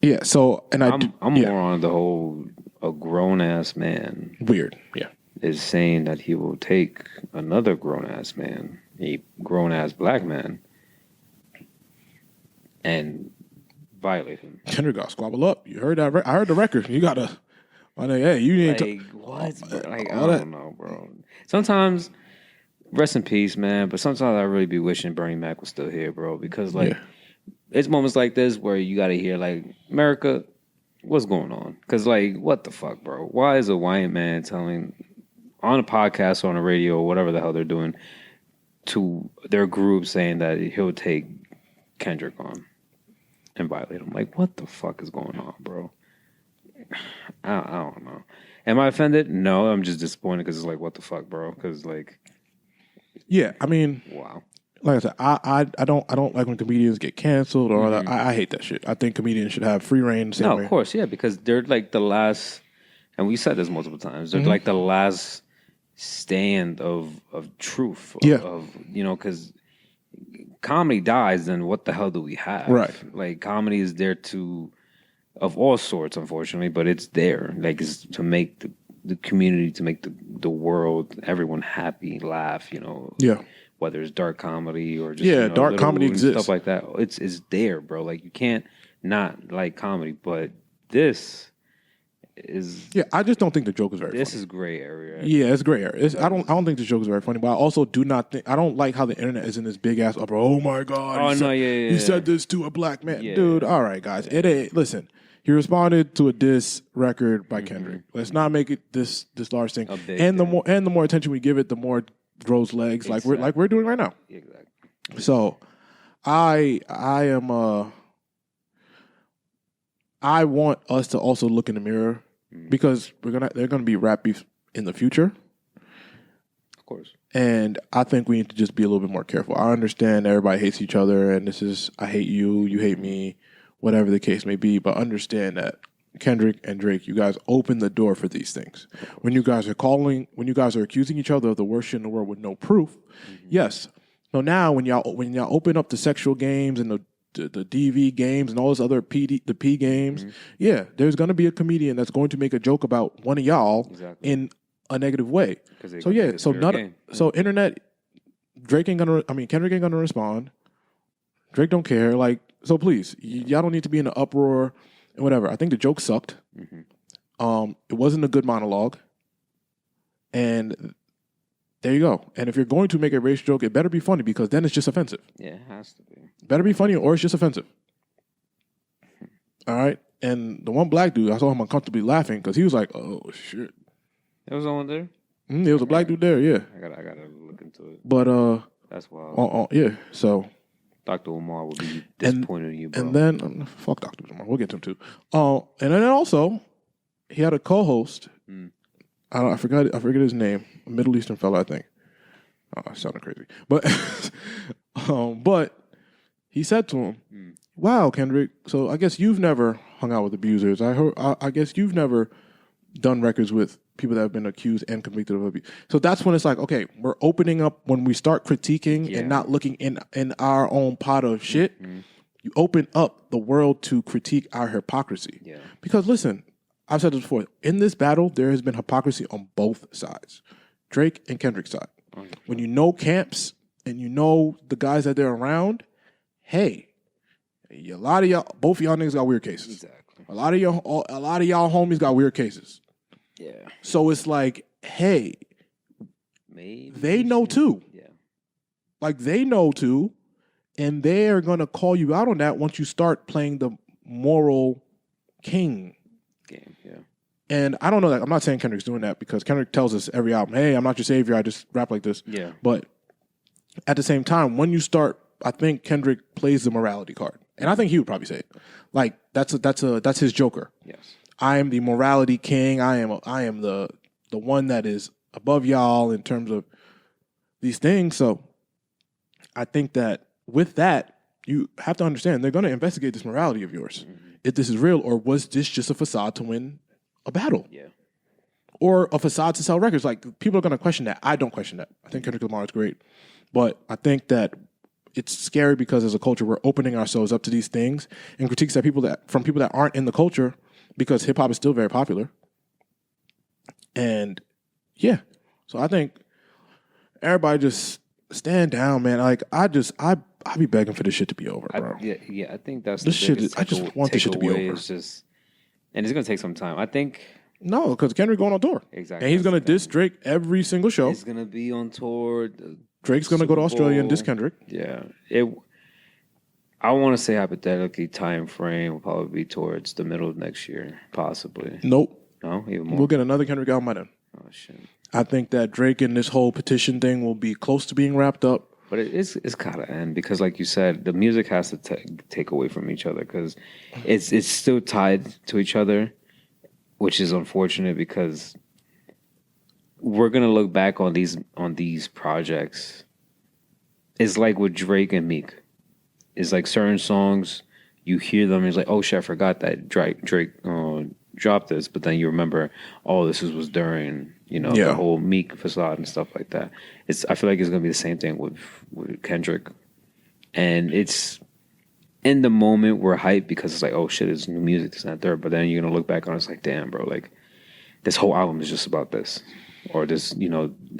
yeah, so and I'm more on the whole a grown ass man. Weird, yeah. Is saying that he will take another grown ass man, a grown ass black man, and violate him. Kendrick got squabble up. You heard that? I heard the record. You gotta. Hey, you ain't what? Like, I don't know, bro. Sometimes, rest in peace, man. But sometimes I really be wishing Bernie Mac was still here, bro. Because it's moments like this where you gotta hear like, America, what's going on? Because like, what the fuck, bro? Why is a white man telling on a podcast or on a radio or whatever the hell they're doing to their group saying that he'll take Kendrick on and violate him? Like, what the fuck is going on, bro? I don't know. Am I offended? No, I'm just disappointed because it's like, what the fuck, bro? Because like, yeah, I mean, wow. Like I said, I don't like when comedians get canceled or I hate that shit. I think comedians should have free reign. No, of course, yeah, because they're like the last, and we said this multiple times. They're like the last stand of truth. Of because comedy dies, then what the hell do we have? Right. Like comedy is there of all sorts, unfortunately, but it's there. Like it's to make the community, to make the world, everyone happy, laugh. Yeah. Whether it's dark comedy or just dark comedy exists, stuff like that. It's there, bro. Like you can't not like comedy, but this is I just don't think the joke is very. This funny. is gray area. Yeah, it's gray area. I don't think the joke is very funny, but I also do not think I don't like how the internet is in this big ass uproar. Oh my god! He said this to a black man, dude. All right, guys. Listen. He responded to a diss record by Kendrick. Let's not make it this large thing. And the more attention we give it, the more it grows legs, exactly. like we're doing right now. Exactly. So, I want us to also look in the mirror because they're gonna be rap beef in the future. Of course. And I think we need to just be a little bit more careful. I understand everybody hates each other, and this is I hate you, you hate me. Whatever the case may be, but understand that Kendrick and Drake, you guys open the door for these things. When you guys are accusing each other of the worst shit in the world with no proof, yes. So now when y'all open up the sexual games and the DV games and all this other P games, there's gonna be a comedian that's going to make a joke about one of y'all in a negative way. So internet, Kendrick ain't gonna respond. Drake don't care, so please, y'all don't need to be in an uproar and whatever. I think the joke sucked. It wasn't a good monologue. And there you go. And if you're going to make a race joke, it better be funny because then it's just offensive. Yeah, it has to be. Better be funny or it's just offensive. All right? And the one black dude, I saw him uncomfortably laughing because he was like, oh, shit. There was someone there. There was a black dude there. Yeah. I gotta look into it. But That's wild. yeah. So Dr. Umar would be disappointed in you, bro. and then fuck Dr. Umar. We'll get to him too. And then also he had a co-host. I forget his name. A Middle Eastern fellow, I think. Oh, I sounded crazy, but but he said to him, "Wow, Kendrick. So I guess you've never hung out with abusers. I guess you've never done records with people that have been accused and convicted of abuse." So that's when it's like, okay, we're opening up. When we start critiquing and not looking in our own pot of shit, you open up the world to critique our hypocrisy. Yeah. Because listen, I've said this before. In this battle, there has been hypocrisy on both sides, Drake and Kendrick's side. When you know camps and you know the guys that they're around, hey, a lot of y'all, both of y'all niggas got weird cases. Exactly. A lot of y'all homies got weird cases. Yeah. So it's like, hey, Maybe they know too. Yeah. Like they know too, and they're gonna call you out on that once you start playing the moral king Game. Yeah. And I don't know that. I'm not saying Kendrick's doing that because Kendrick tells us every album, hey, I'm not your savior. I just rap like this. Yeah. But at the same time, when you start, I think Kendrick plays the morality card. And I think he would probably say it. Like, that's his Joker. Yes. I am the morality king. I am the one that is above y'all in terms of these things. So I think that with that, you have to understand they're going to investigate this morality of yours. If this is real, or was this just a facade to win a battle? Yeah. Or a facade to sell records. Like, people are going to question that. I don't question that. I think Kendrick Lamar is great. But I think that it's scary because as a culture, we're opening ourselves up to these things and critiques from people that aren't in the culture, because hip hop is still very popular. And yeah. So I think everybody just stand down, man. Like, I be begging for this shit to be over, bro. I think that's this shit. I just want this shit to be over. It's just, and it's gonna take some time. I think. No, because Kendrick going on tour. Exactly. And he's gonna diss Drake every single show. He's gonna be on tour. Drake's gonna go to Australia and diss Kendrick. Yeah. I want to say hypothetically, time frame will probably be towards the middle of next year, possibly. Nope. No, even more. We'll get another Kendrick album by then. Oh shit. I think that Drake and this whole petition thing will be close to being wrapped up. But it's gotta end because, like you said, the music has to take away from each other because it's still tied to each other, which is unfortunate because we're gonna look back on these projects. It's like with Drake and Meek. It's like certain songs you hear them and it's like, oh shit, I forgot that Drake dropped this, but then you remember, oh, this was during the whole Meek facade and stuff like that. I feel like it's gonna be the same thing with Kendrick, and it's in the moment we're hyped because it's like, oh shit, it's new music, it's not there. But then you're gonna look back on it, it's like, damn, bro, like this whole album is just about this, or this,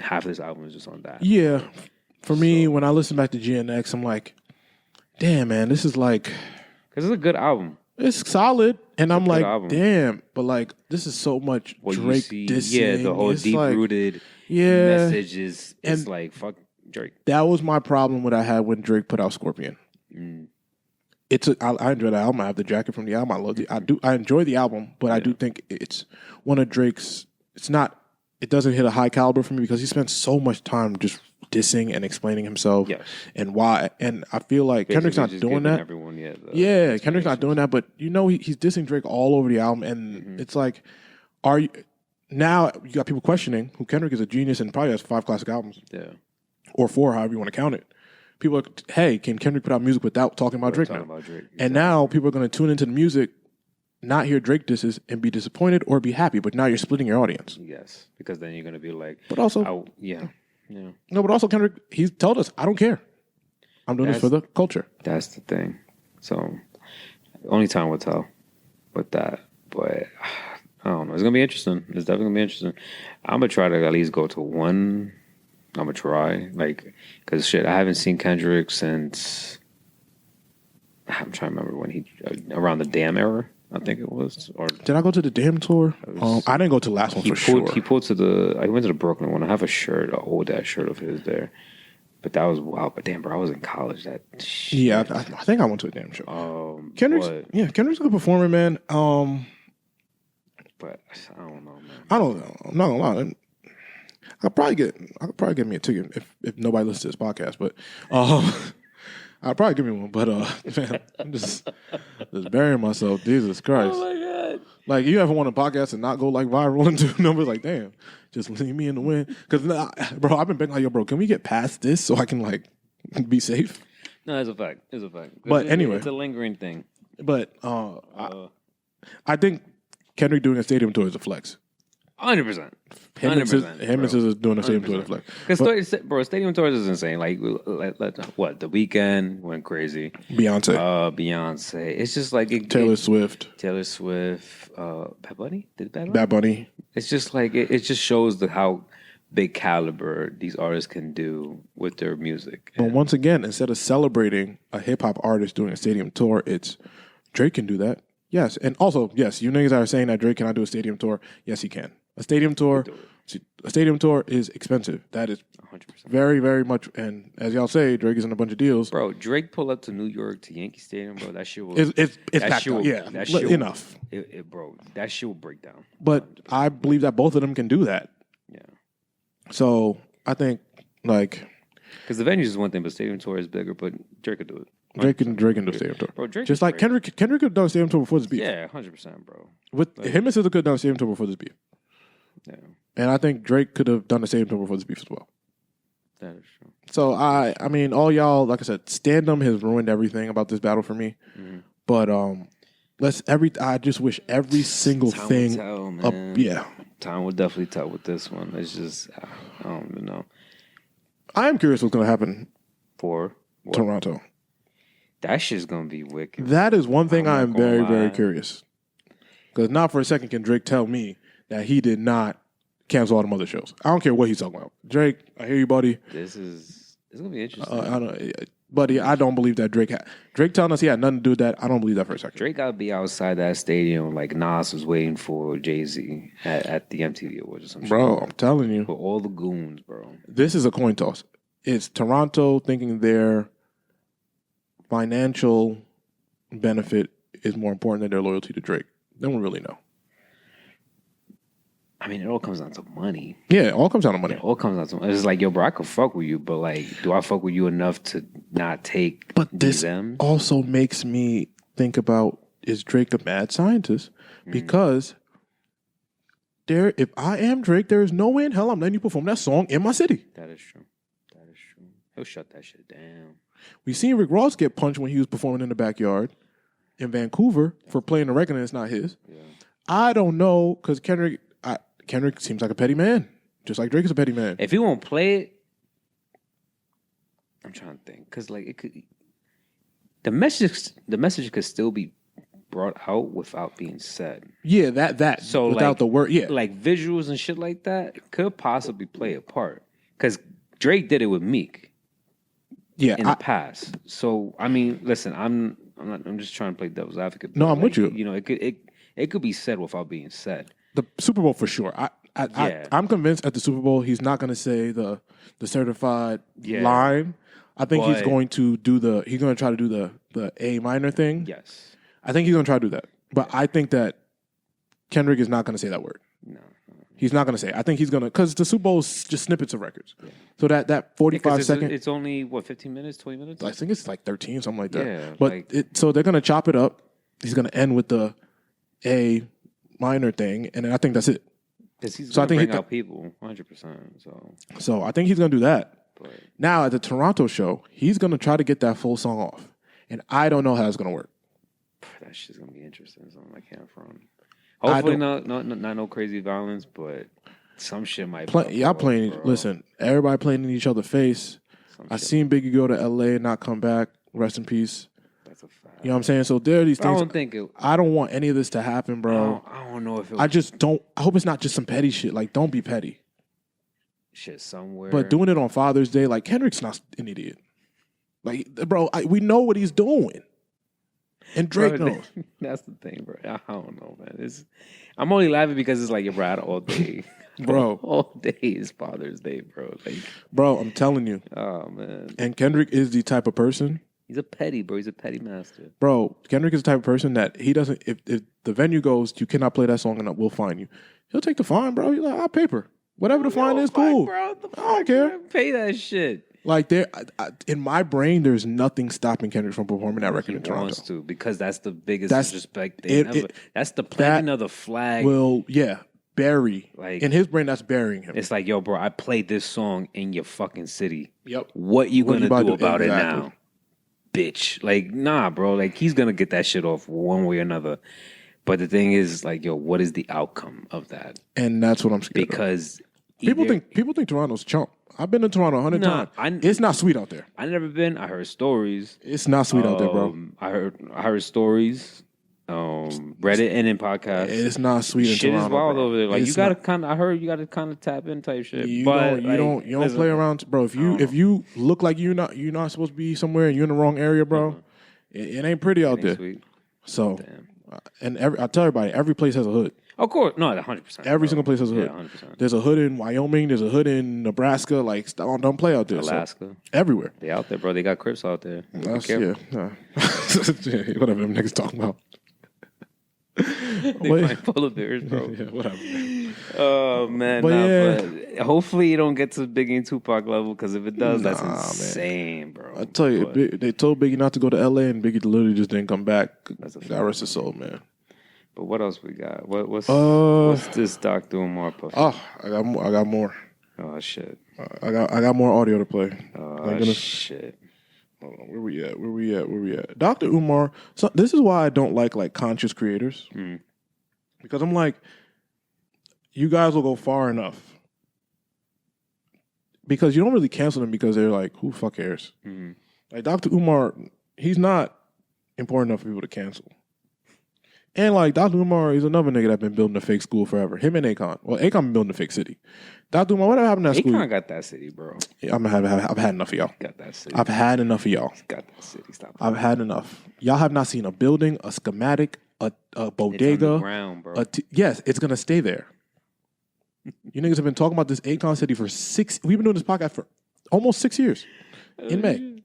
half of this album is just on that. Yeah, for me, when I listen back to GNX, I'm like, damn, man, this is like, because it's a good album. It's solid, and I'm like, album. Damn, but like, this is so much Drake dissing. Yeah, the whole deep-rooted message is like, fuck Drake. That was my problem what I had when Drake put out Scorpion. I enjoy the album. I have the jacket from the album. I love it. I enjoy the album, but I do think it's one of Drake's. It doesn't hit a high caliber for me because he spends so much time just dissing and explaining himself and why. And I feel like Kendrick's not doing that. Kendrick's not doing that, but he's dissing Drake all over the album, and it's like, now you got people questioning who Kendrick is a genius and probably has 5 classic albums, or 4, however you want to count it. People are, hey, can Kendrick put out music without talking about Drake now? And now people are going to tune into the music, not hear Drake disses, and be disappointed or be happy. But now you're splitting your audience. Yes, because then you're going to be like, but also, no, but also Kendrick, he's told us, I don't care. I'm doing this for the culture. That's the thing. So only time will tell with that. But I don't know. It's going to be interesting. It's definitely going to be interesting. I'm going to try to at least go to one. I'm going to try. Like, because shit, I haven't seen Kendrick since, I'm trying to remember when he, around the Damn era, I think it was. Or did I go to the Damn tour? I didn't go to the last one for sure. He pulled I went to the Brooklyn one. I have a shirt, an old ass shirt of his there. But that was wild. But damn, bro, I was in college. Yeah, I think I went to a Damn show. Kendrick's a good performer, man. But I don't know, man. I don't know. I'm not gonna lie. I'll probably get me a ticket if nobody listens to this podcast. But I'll probably give me one. But man, I'm just burying myself. Jesus Christ. Oh my God. Like, you ever want a podcast and not go like viral into numbers? Like, damn, just leave me in the wind. Because, bro, I've been begging like, yo, bro, can we get past this so I can like be safe? No, it's a fact. It's a fact. But anyway, it's a lingering thing. But I think Kendrick doing a stadium tour is a flex. 100%. Him and SZA doing a stadium tour is a flex. Because, bro, stadium tours is insane. Like, what? The Weeknd went crazy. Beyonce. It's just like Taylor Swift. Bad Bunny. Did Bad Bunny. It's just like it just shows how big caliber these artists can do with their music. But once again, instead of celebrating a hip hop artist doing a stadium tour, it's Drake can do that. Yes, and also yes, you niggas are saying that Drake cannot do a stadium tour. Yes, he can. A stadium tour is expensive. That is 100%. very, very much. And as y'all say, Drake is in a bunch of deals. Bro, Drake pull up to New York to Yankee Stadium, bro. That shit will. It's packed out. Yeah, enough. Bro, that shit will break down. But 100%. I believe that both of them can do that. Yeah. So I think like because the venues is one thing, but stadium tour is bigger. But Drake could do it. Drake can do a stadium tour. Bro, Drake just like Kendrick could have done a stadium tour before this beef. Yeah, 100%, bro. With him and SZA could have done a stadium tour before this beef. Yeah. And I think Drake could have done the same tour before this beef as well. That is true. So I mean, all y'all, like I said, Stand-Em has ruined everything about this battle for me. Mm-hmm. But I just wish every single thing. Time will definitely tell with this one. It's just I don't even know. I am curious what's going to happen for Toronto. That shit's gonna be wicked. That is one thing I am very, very curious. Because not for a second can Drake tell me that he did not cancel all the other shows. I don't care what he's talking about. Drake, I hear you, buddy. It's gonna be interesting. Buddy, I don't believe that Drake telling us he had nothing to do with that. I don't believe that for a second. Drake gotta be outside that stadium like Nas was waiting for Jay-Z at the MTV Awards or something. Bro, I'm telling you. For all the goons, bro. This is a coin toss. It's Toronto thinking their financial benefit is more important than their loyalty to Drake. They don't really know. I mean, it all comes down to money. Yeah, it all comes down to money. It all comes down to money. It's like, yo, bro, I could fuck with you, but like, do I fuck with you enough to not take this them? Also makes me think about, is Drake a mad scientist? Because if I am Drake, there is no way in hell I'm letting you perform that song in my city. That is true. He'll shut that shit down. We seen Rick Ross get punched when he was performing in the backyard in Vancouver for playing a record and it's not his. Yeah. I don't know, because Kendrick seems like a petty man, just like Drake is a petty man. If he won't play it, I'm trying to think, because like it could, the message could still be brought out without being said. Yeah, that so without like, the word. Yeah, like visuals and shit like that could possibly play a part, because Drake did it with Meek. Yeah, in the past. So I mean, listen, I'm just trying to play devil's advocate. No, I'm with you. You know, it could be said without being said. The Super Bowl for sure. I'm convinced at the Super Bowl he's not going to say the certified line. I think he's going to try to do the A minor thing. Yes, I think he's going to try to do that. But I think that Kendrick is not going to say that word. No. He's not going to say it. I think he's going to, because the Super Bowl is just snippets of records. Yeah. So that 45 second. It's only, 15 minutes, 20 minutes? I think it's like 13, something like that. Yeah. But so they're going to chop it up. He's going to end with the A minor thing. And then I think that's it. Because he's going to bring out people, 100%. So I think he's going to do that. But now at the Toronto show, he's going to try to get that full song off. And I don't know how it's going to work. That shit's going to be interesting. Something I can't front. Hopefully not no crazy violence, but some shit might be. Y'all playing, listen, everybody playing in each other's face. I seen Biggie go to LA and not come back. Rest in peace. That's a fact. You know what I'm saying? So there are these things. I don't want any of this to happen, bro. I don't know if I just don't. I hope it's not just some petty shit. Like, don't be petty. Shit somewhere. But doing it on Father's Day, like, Kendrick's not an idiot. Like, bro, we know what he's doing. And Drake knows. That's the thing, bro. I don't know, man. I'm only laughing because it's like you're right all day. Bro. All day is Father's Day, bro. Like, bro, I'm telling you. Oh, man. And Kendrick is the type of person He's a petty, bro. He's a petty master. Bro, Kendrick is the type of person that he doesn't, if the venue goes, you cannot play that song and we'll fine you. He'll take the fine, bro. He's like, I'll pay for. Whatever the fine is, cool. Bro, I don't care. Pay that shit. Like, in my brain, there's nothing stopping Kendrick from performing that record in Toronto. Wants to, because that's the biggest That's- disrespect. That's the planting of the flag. Well, yeah, bury. Like, in his brain, that's burying him. it's like, yo, bro, I played this song in your fucking city. Yep. What you gonna do about it Exactly. now? Bitch. Like, nah, bro. Like, he's gonna get that shit off one way or another. But the thing is, like, yo, what is the outcome of that? And that's what I'm scared of. Because People think Toronto's chump. I've been to Toronto 100 times. It's not sweet out there. I never been. I heard stories. It's not sweet out there, bro. I heard stories. Read it and in podcasts. It's not sweet in Shit Toronto. is wild bro. over there. Like, It's you gotta not- kind of. I heard you gotta kind of tap in type shit. You but don't play around, bro. If you look like you're not supposed to be somewhere and you're in the wrong area, bro, it ain't pretty out there. Sweet. So, Damn. and I tell everybody, every place has a hood. Of course, no, 100%. Every single place has a hood. 100%. There's a hood in Wyoming. There's a hood in Nebraska. Like, don't play out there. So, Alaska, everywhere. they out there, bro. They got Crips out there. Be careful. Yeah. Whatever them niggas talking about. They might pull a beers, bro. Yeah, whatever. Oh man, but hopefully you don't get to Biggie and Tupac level, because if it does, that's insane, bro. I tell you, they told Biggie not to go to LA, and Biggie literally just didn't come back. That's a God rest his soul, man. But what else we got? What's this Dr. Umar puff? Oh, I got more. Oh shit. I got more audio to play. Oh shit. Hold on, where we at? Dr. Umar. So this is why I don't like conscious creators, because I'm like, you guys will go far enough, because you don't really cancel them because they're like, who fuck cares? Like Dr. Umar, he's not important enough for people to cancel. And like Dr. Umar is another nigga that been building a fake school forever. Him and Akon. Well, Akon been building a fake city. Dr. Umar, whatever happened to that school? Akon got that city, bro. Yeah, I've had enough of y'all. Got that city. I've had enough of y'all. Got that city. Stop. I've had enough. Y'all have not seen a building, a schematic, a bodega. It's on the ground, bro. Yes, it's gonna stay there. You niggas have been talking about this Akon city for 6. We've been doing this podcast for almost 6 years in May,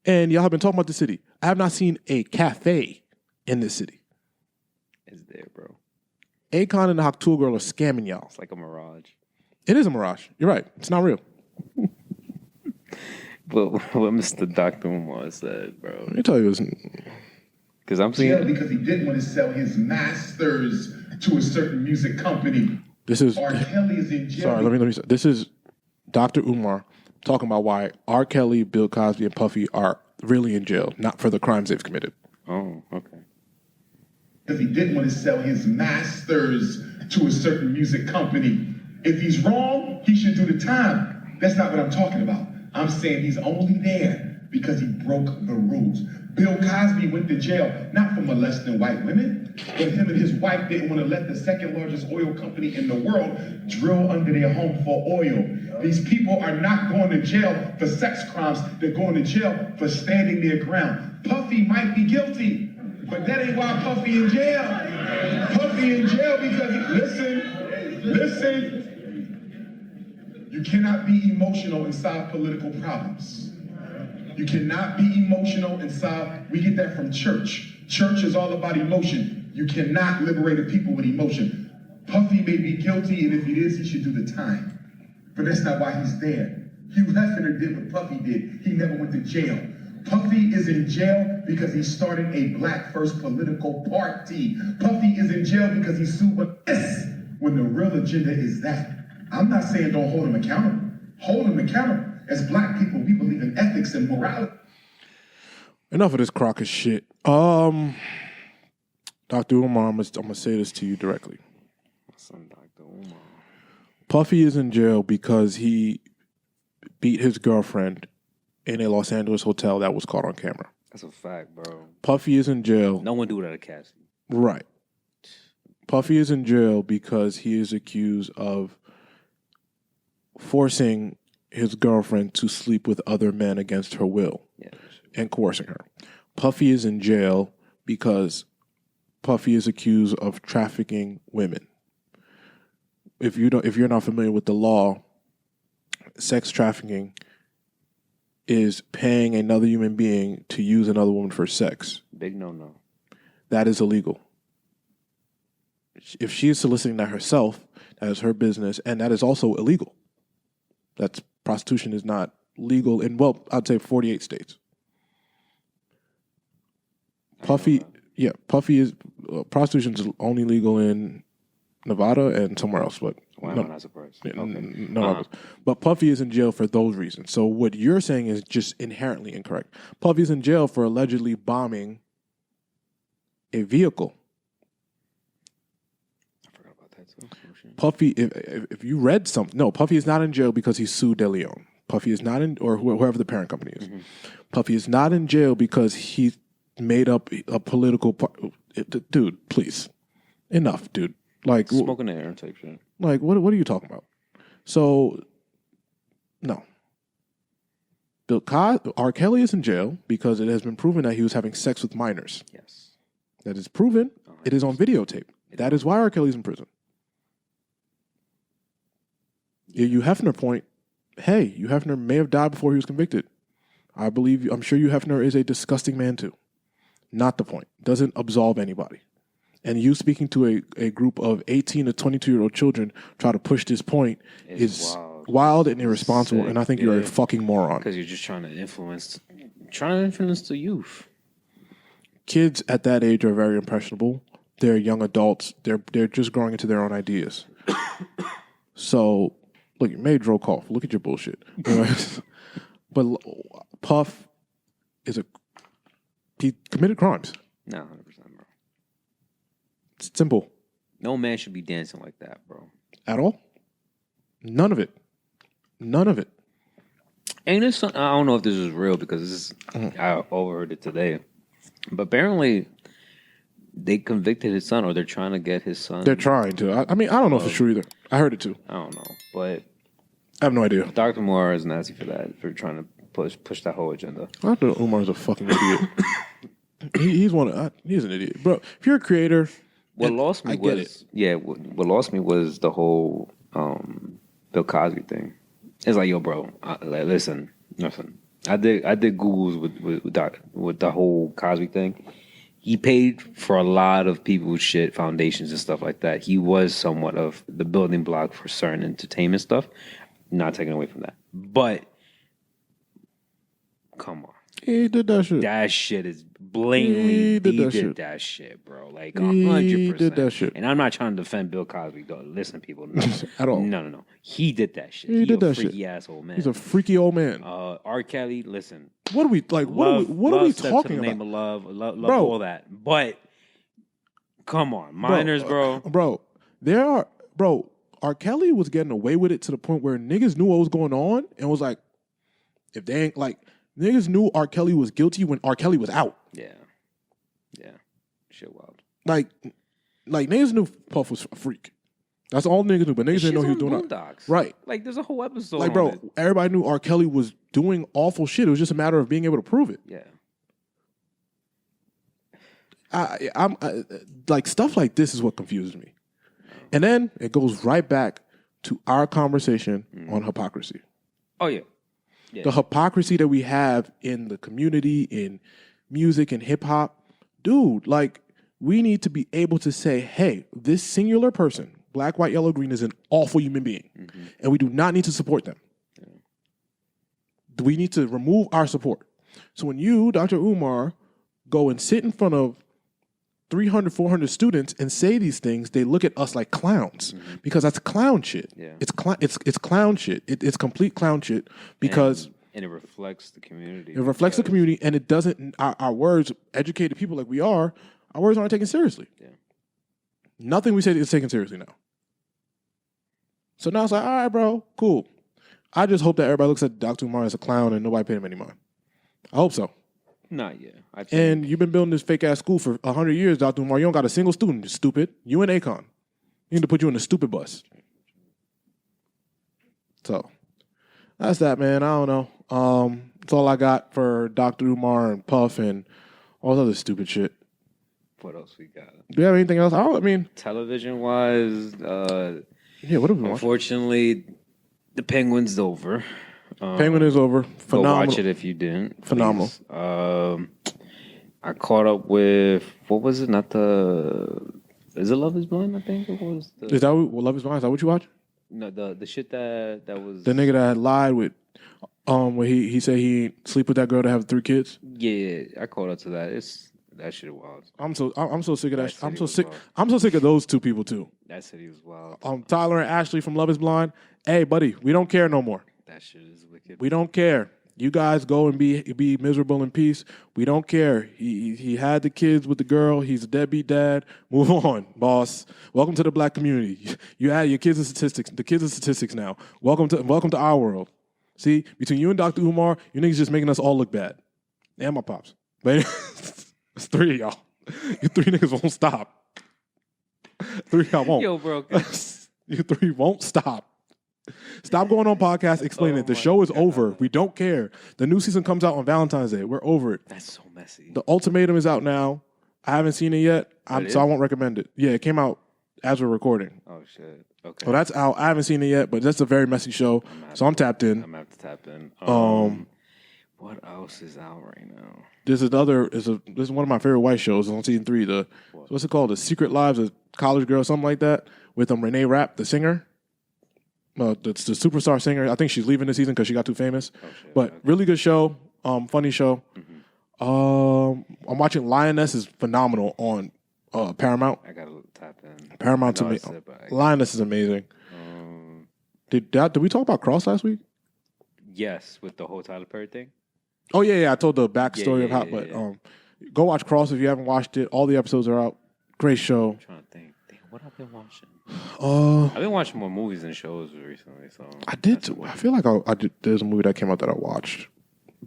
and y'all have been talking about the city. I have not seen a cafe in this city. It's there, bro. Akon and the HawkTuah girl are scamming y'all. It's like a mirage. It is a mirage. You're right. It's not real. But what Mr. Dr. Umar said, bro. Let me tell you this. Because I'm jail seeing. because he didn't want to sell his masters to a certain music company. This is R. Kelly is in jail. sorry. Let me. This is Dr. Umar talking about why R. Kelly, Bill Cosby, and Puffy are really in jail, not for the crimes they've committed. Oh, okay. Because he didn't want to sell his masters to a certain music company. If he's wrong, he should do the time. That's not what I'm talking about. I'm saying he's only there because he broke the rules. Bill Cosby went to jail, not for molesting white women, but him and his wife didn't want to let the second largest oil company in the world drill under their home for oil. These people are not going to jail for sex crimes. They're going to jail for standing their ground. Puffy might be guilty, but that ain't why Puffy in jail. Puffy in jail because, listen, you cannot be emotional and solve political problems. You cannot be emotional and solve, we get that from church. Church is all about emotion. You cannot liberate a people with emotion. Puffy may be guilty, and if he is, he should do the time. But that's not why he's there. Hugh Hefner did what Puffy did. He never went to jail. Puffy is in jail because he started a black first political party. Puffy is in jail because he sued this when the real agenda is that. I'm not saying don't hold him accountable. Hold him accountable. As black people, we believe in ethics and morality. Enough of this crock of shit. Dr. Umar, I'm gonna say this to you directly. Son, Dr. Umar. Puffy is in jail because he beat his girlfriend in a Los Angeles hotel that was caught on camera. That's a fact, bro. Puffy is in jail. No one do that at Cassie. Right. Puffy is in jail because he is accused of forcing his girlfriend to sleep with other men against her will and coercing her. Puffy is in jail because Puffy is accused of trafficking women. If you're not familiar with the law, sex trafficking is paying another human being to use another woman for sex. Big no. That is illegal. If she is soliciting that herself, that is her business, and that is also illegal. That's prostitution is not legal in, well, I'd say 48 states. Puffy is prostitution is only legal in Nevada and somewhere else, but Why no, am I not surprised? yeah, Okay. no. But Puffy is in jail for those reasons. So what you're saying is just inherently incorrect. Puffy's in jail for allegedly bombing a vehicle. I forgot about that too. Oh, shit. Puffy, if you read something, no, Puffy is not in jail because he sued De Leon. Puffy is not in, or whoever the parent company is. Puffy is not in jail because he made up a political dude, please. Enough, dude. Like Smoking the air type shit. Like what are you talking about? So no. R. Kelly is in jail because it has been proven that he was having sex with minors. Yes. That is proven. It is on videotape. That is why R. Kelly's in prison. Hugh Hefner point, hey, Hugh Hefner may have died before he was convicted. I'm sure Hugh Hefner is a disgusting man too. Not the point. Doesn't absolve anybody. And you speaking to a group of 18 to 22-year-old children try to push this point is wild and irresponsible, and I think you're a fucking moron. Because you're just trying to influence the youth. Kids at that age are very impressionable. They're young adults. They're just growing into their own ideas. So, look, you made Dro cough. Look at your bullshit. But Puff he committed crimes. No, 100%, bro. It's simple. No man should be dancing like that, bro. At all? None of it. None of it. And this, I don't know if this is real because I overheard it today. But apparently, they convicted his son, or they're trying to get his son. They're trying to. I mean, I don't know if it's true either. I heard it too. I don't know, but I have no idea. Dr. Umar is nasty for that, for trying to push that whole agenda. Dr. Umar's a fucking idiot. He's an idiot, bro. If you're a creator, what lost me was the whole Bill Cosby thing. It's like, yo, bro, listen. I did Googles with the whole Cosby thing. He paid for a lot of people's shit, foundations and stuff like that. He was somewhat of the building block for certain entertainment stuff. Not taking away from that, but come on. He did that shit. That shit is blatantly. He did that shit, bro. Like 100%. He did that shit. And I'm not trying to defend Bill Cosby. Though. Listen, people, no. At all. No. He did that shit. He did that freaky shit. Asshole man. He's a freaky old man. R. Kelly, listen. What are we like? What are we talking to the about? name of love, Bro. all that. But come on, minors, bro. R. Kelly was getting away with it to the point where niggas knew what was going on and was like, if they ain't like, niggas knew R. Kelly was guilty when R. Kelly was out. Yeah. Shit wild. Like niggas knew Puff was a freak. That's all niggas knew, but niggas didn't know he was doing that. Right. Like, there's a whole episode. Like, bro, everybody knew R. Kelly was doing awful shit. It was just a matter of being able to prove it. Yeah. I'm like, stuff like this is what confuses me. And then it goes right back to our conversation on hypocrisy. Oh, yeah. The hypocrisy that we have in the community, in music and hip hop. Dude, like, we need to be able to say, hey, this singular person, black, white, yellow, green, is an awful human being. Mm-hmm. And we do not need to support them. Yeah. We need to remove our support. So when you, Dr. Umar, go and sit in front of 300, 400 students and say these things, they look at us like clowns because that's clown shit. Yeah. It's clown shit. It's complete clown shit because... And it reflects the community. It reflects the community, and it doesn't... Our words, educated people like we are, our words aren't taken seriously. Yeah. Nothing we say is taken seriously now. So now it's like, all right, bro, cool. I just hope that everybody looks at Dr. Umar as a clown and nobody paid him any mind. I hope so. Not yet. And you've been building this fake-ass school for 100 years, Dr. Umar. You don't got a single student, you stupid. You and Akon. You need to put you in the stupid bus. So, that's that, man. I don't know. That's all I got for Dr. Umar and Puff and all this other stupid shit. What else we got? Do you have anything else? Television-wise, yeah, what do we watch? Unfortunately, the Penguins over. Penguin is over. Go Phenomenal. watch it if you didn't. Phenomenal. Please. I caught up with what was it? Not the. Is it Love Is Blind? I think it was. Is that Love Is Blind? Is that what you watch? No, the shit that was the nigga that had lied with, where he said he sleep with that girl to have 3 kids. Yeah, I caught up to that. That shit was wild. I'm so sick of that. I'm so sick. Wild. I'm so sick of those 2 people too. That city was wild. Tyler and Ashley from Love Is Blind. Hey, buddy, we don't care no more. That shit is wicked. We don't care. You guys go and be miserable in peace. We don't care. He had the kids with the girl. He's a deadbeat dad. Move on, boss. Welcome to the black community. You had your kids and statistics. The kids are statistics now. Welcome to our world. See, between you and Dr. Umar, you niggas just making us all look bad. And my pops. But it's 3 of y'all. You 3 niggas won't stop. 3 of y'all won't. Yo, bro. You 3 won't stop. Stop going on podcasts explaining it. The show is over. We don't care. The new season comes out on Valentine's Day. We're over it. That's so messy. The Ultimatum is out now. I haven't seen it yet, so I won't recommend it. Yeah, it came out as we're recording. Oh, shit. Okay. So that's out. I haven't seen it yet, but that's a very messy show. So I'm tapped in. I'm going to have to tap in. What else is out right now? This is one of my favorite white shows. It's on season 3. What's it called? The Secret Lives of College Girls, something like that, with Renee Rapp, the singer. The superstar singer. I think she's leaving this season because she got too famous. Oh, shit. But really good show. Funny show. Mm-hmm. I'm watching Lioness is phenomenal on Paramount. I gotta tap in. Paramount to me. Lioness is amazing. Did we talk about Cross last week? Yes, with the whole Tyler Perry thing. Oh yeah. I told the backstory of how. But go watch Cross if you haven't watched it. All the episodes are out. Great show. I'm trying to think. Damn, what I've been watching. I've been watching more movies and shows recently. So I did too. I feel like I did. There's a movie that came out that I watched.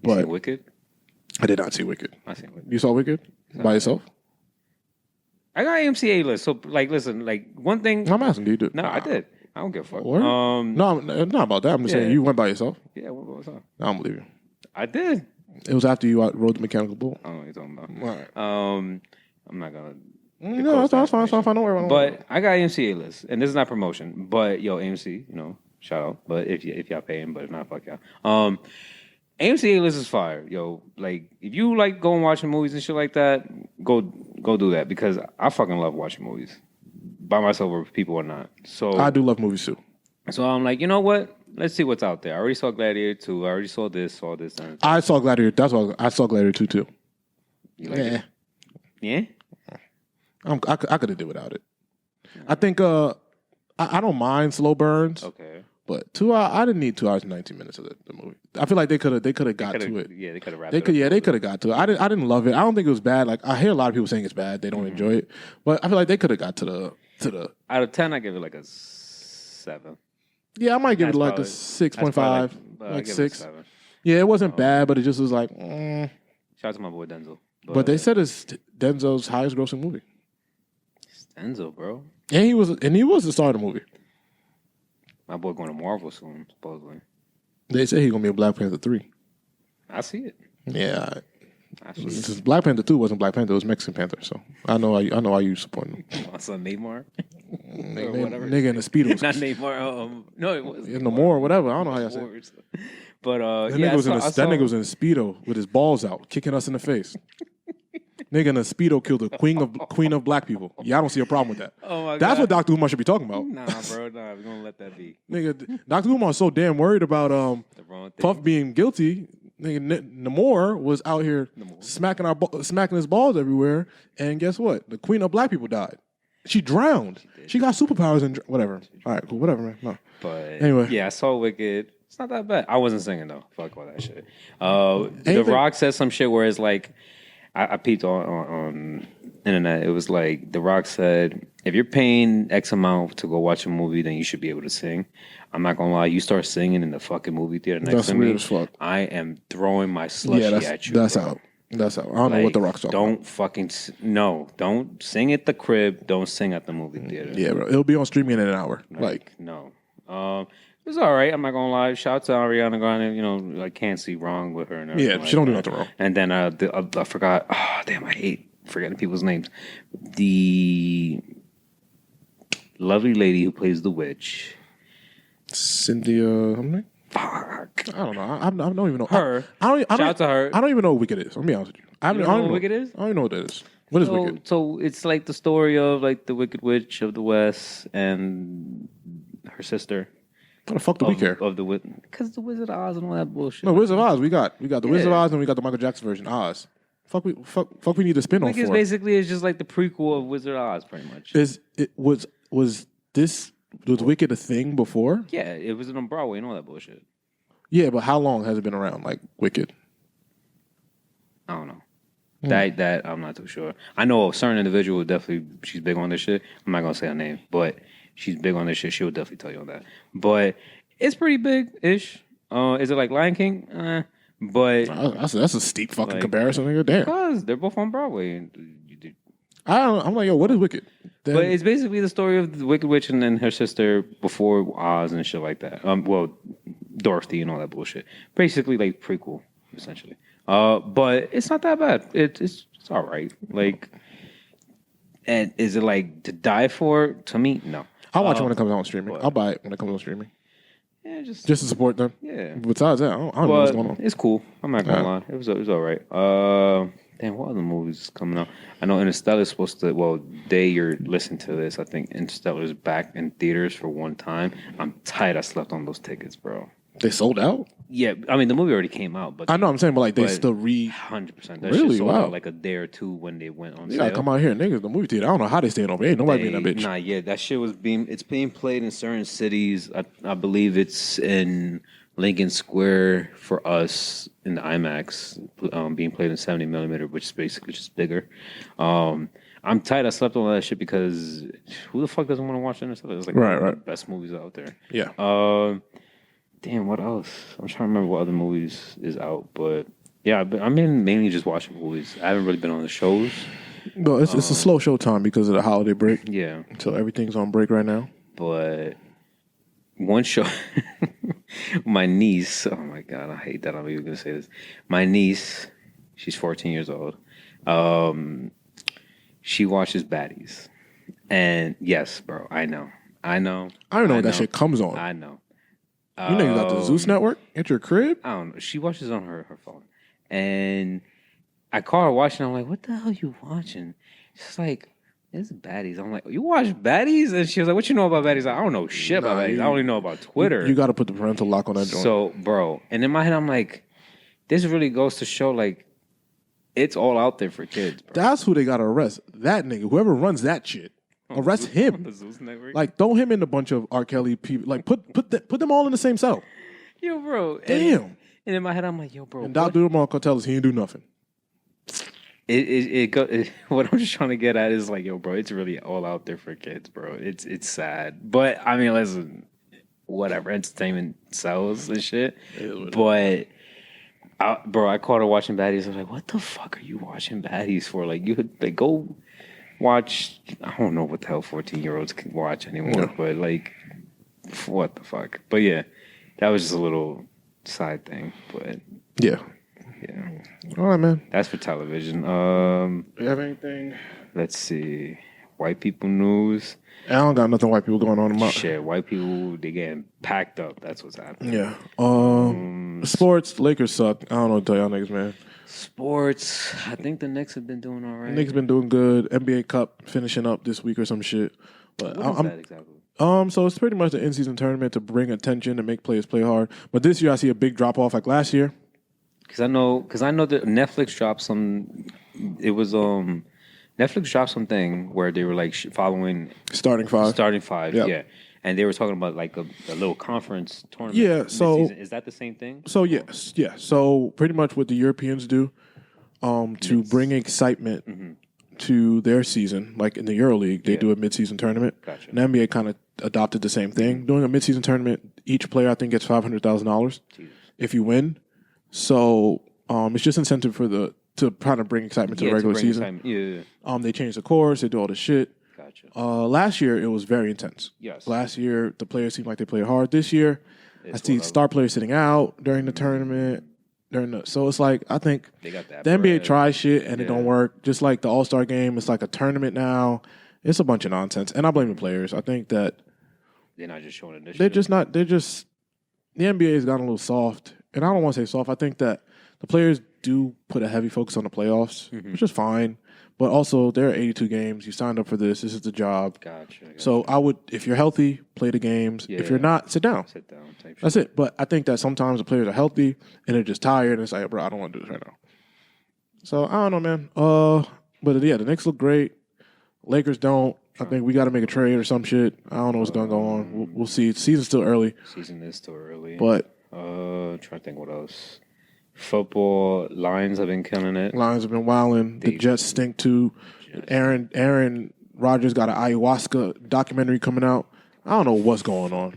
You seen Wicked? I did not see Wicked. I seen Wicked. You saw Wicked by yourself? I got AMC A-list. So listen, one thing. I'm asking, do you do? No, I did. I don't give a fuck. No, not about that. I'm just saying you went by yourself. Yeah, what was that? I don't believe you. I did. It was after you rode the mechanical bull. I don't know what you're talking about. All right. I'm not gonna. No, that's fine. Don't worry. But I got AMC A-list, and this is not promotion. But yo, AMC, shout out. But if y'all paying, but if not, fuck y'all. AMC A-list is fire, yo. Like if you like going watching movies and shit like that, go do that because I fucking love watching movies by myself or people or not. So I do love movies too. So I'm like, you know what? Let's see what's out there. I already saw Gladiator 2. I already saw this. I saw Gladiator. That's why I saw Gladiator 2 too. You like it? Yeah. I could have did without it. I think I don't mind slow burns. Okay. But 2 hours, I didn't need 2 hours and 19 minutes of the movie. I feel like they could have got to it. Yeah, they could have wrapped it up. They could have got to it. I didn't love it. I don't think it was bad. Like I hear a lot of people saying it's bad. They don't enjoy it. But I feel like they could have got to the. Out of 10, I give it like a 7. Yeah, I might give it like a 6.5, like 6. Yeah, it wasn't bad, but it just was like. Shout out to my boy Denzel. But they said it's Denzel's highest grossing movie. It's Denzel, bro. And he was the star of the movie. My boy going to Marvel soon, supposedly. They say he's gonna be in Black Panther 3. I see it. Yeah. Black Panther 2 wasn't Black Panther; it was Mexican Panther. So I know why you support him. My son Neymar, nigga in the speedos. Not Neymar. No, it was no more. Whatever. I don't know how y'all say it. But that nigga was in a speedo with his balls out, kicking us in the face. Nigga in a speedo killed the queen of black people. Yeah, I don't see a problem with that. Oh my God. That's what Dr. Umar should be talking about. Nah, bro. Nah, we're gonna let that be. Nigga, Dr. Umar is so damn worried about Puff being guilty. Nigga, Namor was out here smacking his balls everywhere, and guess what? The queen of black people died. She drowned. She got superpowers and whatever. All right, cool, whatever, man. No. But anyway, yeah, I saw Wicked. It's not that bad. I wasn't singing though. Fuck all that shit. The Rock said some shit where it's like, I peeped on internet. It was like The Rock said, if you're paying X amount to go watch a movie, then you should be able to sing. I'm not gonna lie, you start singing in the fucking movie theater next to me, as fuck. I am throwing my slushy at you. That's out. That's out. I don't know what The Rock's talking about. Don't fucking don't sing at the crib. Don't sing at the movie theater. Yeah, bro. It'll be on streaming in an hour. No. It's all right. I'm not gonna lie. Shout out to Ariana Grande. I can't see wrong with her. And yeah, she don't do nothing wrong. And then I forgot. Oh, damn! I hate forgetting people's names. The lovely lady who plays the witch, Cynthia. Fuck. I don't know. I don't even know Her. Shout out to her. I don't even know what Wicked is. Let me be honest with you. I don't know what Wicked is? I don't even know what that is. What is Wicked? So it's like the story of like the Wicked Witch of the West and her sister. What the fuck do we care? Because the Wizard of Oz and all that bullshit. No, Wizard of Oz. We got the Wizard of Oz and we got the Michael Jackson version. Oz. Fuck. We need a spin off for. Basically is just like the prequel of Wizard of Oz, pretty much. Was Wicked a thing before? Yeah, it was on Broadway and all that bullshit. Yeah, but how long has it been around? Like Wicked. I don't know. That I'm not too sure. I know a certain individual definitely. She's big on this shit. I'm not gonna say her name, but she's big on this shit. She'll definitely tell you on that. But it's pretty big-ish. Is it like Lion King? But that's a steep fucking comparison, nigga. Damn. Because they're both on Broadway. I'm like, yo, what is Wicked? Then, but it's basically the story of the Wicked Witch and then her sister before Oz and shit like that. Well, Dorothy and all that bullshit. Basically, like prequel, essentially. But it's not that bad. It's all right. Like, and is it like to die for? To me, no. I'll watch it when it comes out on streaming. I'll buy it when it comes on streaming. Yeah, just to support them. Yeah. Besides that, I don't know what's going on. It's cool. I'm not gonna lie. It was all right. Damn, what other movies coming out? I know Interstellar is supposed to. Well, you're listening to this. I think Interstellar is back in theaters for one time. I'm tired. I slept on those tickets, bro. They sold out? Yeah, I mean the movie already came out, but I know I'm saying, but like they still 100%. Really? Sold wow. out like a day or two when they went on sale. sale. Yeah, come out here, niggas. The movie theater. I don't know how they staying over. Ain't nobody being that bitch. Nah, yeah, that shit it's being played in certain cities. I believe it's in Lincoln Square for us in the IMAX, being played in 70mm, which is basically just bigger. I'm tired. I slept on that shit because who the fuck doesn't want to watch Interstellar? It's like one of the best movies out there. Yeah. Damn, what else? I'm trying to remember what other movies is out, but yeah, I've been mainly just watching movies. I haven't really been on the shows. No, it's a slow show time because of the holiday break. Yeah. So everything's on break right now. But one show, my niece, oh my God, I hate that I'm even going to say this. My niece, she's 14 years old. She watches Baddies. And yes, bro, I know. I don't know what that shit comes on. I know. You know you got the Zeus Network at your crib? I don't know. She watches on her phone. And I call her watching. I'm like, what the hell are you watching? She's like, it's Baddies. I'm like, you watch Baddies? And she was like, what you know about Baddies? I don't know shit about Baddies. I only know about Twitter. You got to put the parental lock on that joint. So, bro. And in my head, I'm like, this really goes to show, like, it's all out there for kids, bro. That's who they got to arrest. That nigga. Whoever runs that shit. Arrest him. The Zeus Network? Like, throw him in a bunch of R. Kelly people. Like, put them all in the same cell. Yo, bro. Damn. And in my head, I'm like, yo, bro. And Dr. Umar can tell us he didn't do nothing. What I'm just trying to get at is like, yo, bro, it's really all out there for kids, bro. It's sad. But, I mean, listen, whatever. Entertainment sells and shit. But, bro, I caught her watching Baddies. I was like, what the fuck are you watching Baddies for? Like, go watch, I don't know what the hell 14-year-olds can watch anymore, but like, what the fuck? But yeah, that was just a little side thing, but yeah. All right, man. That's for television. Do you have anything? Let's see. White people news. I don't got nothing white people going on in my shit. White people, they getting packed up. That's what's happening. Yeah. Sports, Lakers suck. I don't know what to tell y'all niggas, man. Sports, I think the Knicks have been doing all right. Knicks been doing good. NBA Cup finishing up this week or some shit. But what is that exactly? So it's pretty much the in-season tournament to bring attention and make players play hard. But this year I see a big drop off like last year. Because I know that Netflix dropped some. It was Netflix dropped something where they were like following starting five. Yeah. And they were talking about like a little conference tournament. Yeah, so mid-season. Is that the same thing? So yes, yeah. So pretty much what the Europeans do, to bring excitement to their season, like in the EuroLeague, they do a mid-season tournament. Gotcha. And the NBA kind of adopted the same thing. Doing a mid-season tournament, each player I think gets $500,000 if you win. So it's just incentive to kind of bring excitement to the regular season. Yeah. They change the course, they do all this shit. Gotcha. Last year it was very intense. Yes. Last year the players seemed like they played hard. This year I see star players sitting out during the tournament. So it's like I think they got that the NBA tries shit and it don't work. Just like the All-Star game, it's like a tournament now. It's a bunch of nonsense, and I blame the players. I think that they're not just showing initiative. they're just not. They're just the NBA has gotten a little soft, and I don't want to say soft. I think that the players do put a heavy focus on the playoffs, which is fine. But also, there are 82 games. You signed up for this. This is the job. Gotcha. So I would, if you're healthy, play the games. If you're not, sit down. Sit down. Type That's it. But I think that sometimes the players are healthy and they're just tired. And it's like, bro, I don't want to do this right now. So I don't know, man. But yeah, the Knicks look great. Lakers don't. I think we got to make a trade or some shit. I don't know what's going to go on. We'll see. Season's still early. Season is still early. But trying to think what else. Football, Lions have been killing it. Lions have been wilding. The Jets stink too. Aaron Rodgers got an ayahuasca documentary coming out. I don't know what's going on.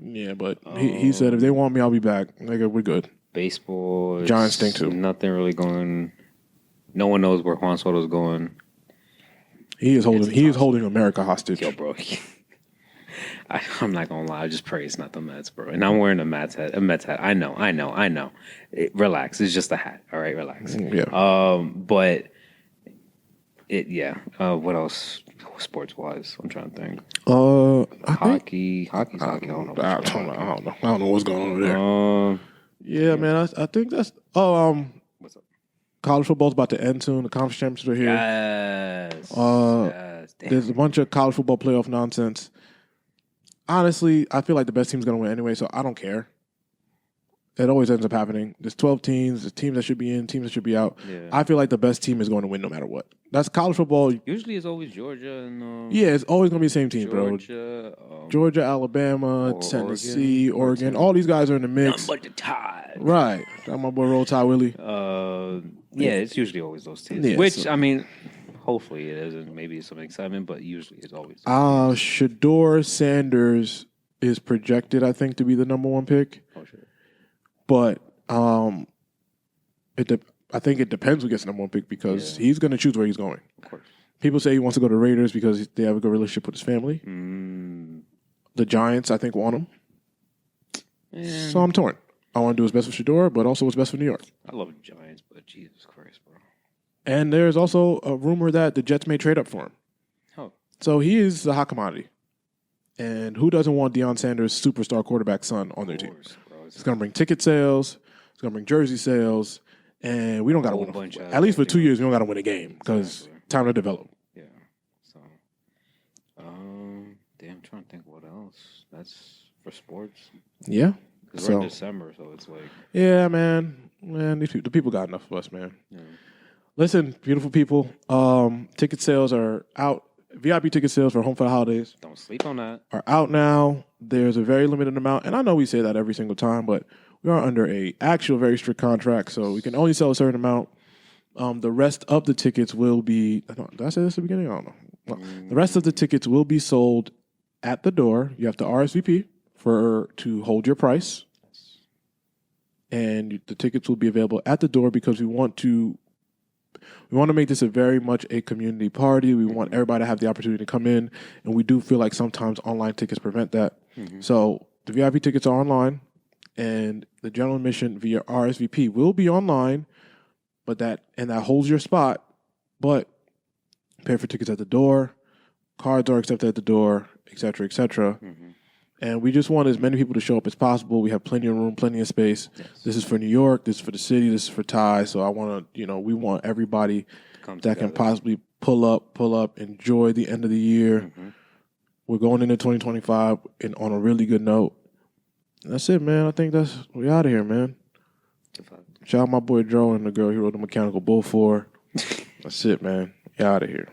Yeah, but he said if they want me, I'll be back. Nigga, we're good. Baseball, Giants stink too. Nothing really going. No one knows where Juan Soto's going. He is holding America hostage. Yo, bro. I'm not gonna lie. I just pray it's not the Mets, bro. And I'm wearing a Mets hat. I know. Relax. It's just a hat. All right, relax. Yeah. But what else? Sports wise, I'm trying to think. Hockey's hockey. I don't know. I don't know what's going on there. Yeah, man. I think that's. What's up? College football's about to end soon. The conference championships are here. Yes. Damn. There's a bunch of college football playoff nonsense. Honestly, I feel like the best team's going to win anyway, so I don't care. It always ends up happening. There's 12 teams. There's teams that should be in, teams that should be out. Yeah. I feel like the best team is going to win no matter what. That's college football. Usually it's always Georgia and yeah, it's always going to be the same team, bro. Georgia, Alabama, Tennessee, Oregon. All these guys are in the mix. But the Tide. Right. Got my boy Roll Tide Willie. Yeah, it's usually always those teams. Yeah, Which, I mean, hopefully it isn't. Maybe it's some excitement, but usually it's always Shador Sanders is projected, I think, to be the number one pick. Oh, sure. But I think it depends who gets the number one pick because he's going to choose where he's going. Of course. People say he wants to go to Raiders because they have a good relationship with his family. The Giants, I think, want him. Yeah. So I'm torn. I want to do what's best for Shador, but also what's best for New York. I love the Giants, but Jesus Christ, bro. And there's also a rumor that the Jets may trade up for him. Oh. So he is a hot commodity. And who doesn't want Deion Sanders' superstar quarterback son on their team? It's going to bring ticket sales. It's going to bring jersey sales. And we don't got to win. At least for 2 years, we don't got to win a game because time to develop. Yeah. So, I'm trying to think what else. That's for sports. Yeah. Because we're in December, so it's like. Yeah, man. The people got enough of us, man. Yeah. Listen, beautiful people. Ticket sales are out. VIP ticket sales for Home for the Holidays. Don't sleep on that. Are out now. There's a very limited amount. And I know we say that every single time, but we are under a actual very strict contract, so we can only sell a certain amount. The rest of the tickets will be... Did I say this at the beginning? I don't know. Well, the rest of the tickets will be sold at the door. You have to RSVP to hold your price. And the tickets will be available at the door because we want to make this a very much a community party. We want everybody to have the opportunity to come in, and we do feel like sometimes online tickets prevent that. So the VIP tickets are online, and the general admission via RSVP will be online, but that holds your spot. But pay for tickets at the door, cards are accepted at the door, et cetera, et cetera. And we just want as many people to show up as possible. We have plenty of room, plenty of space. Yes. This is for New York. This is for the city. This is for Ty. So I want to, we want everybody that can possibly pull up, enjoy the end of the year. We're going into 2025 on a really good note. That's it, man. I think we out of here, man. Shout out my boy Joe and the girl he wrote the Mechanical Bull for. That's it, man. We out of here.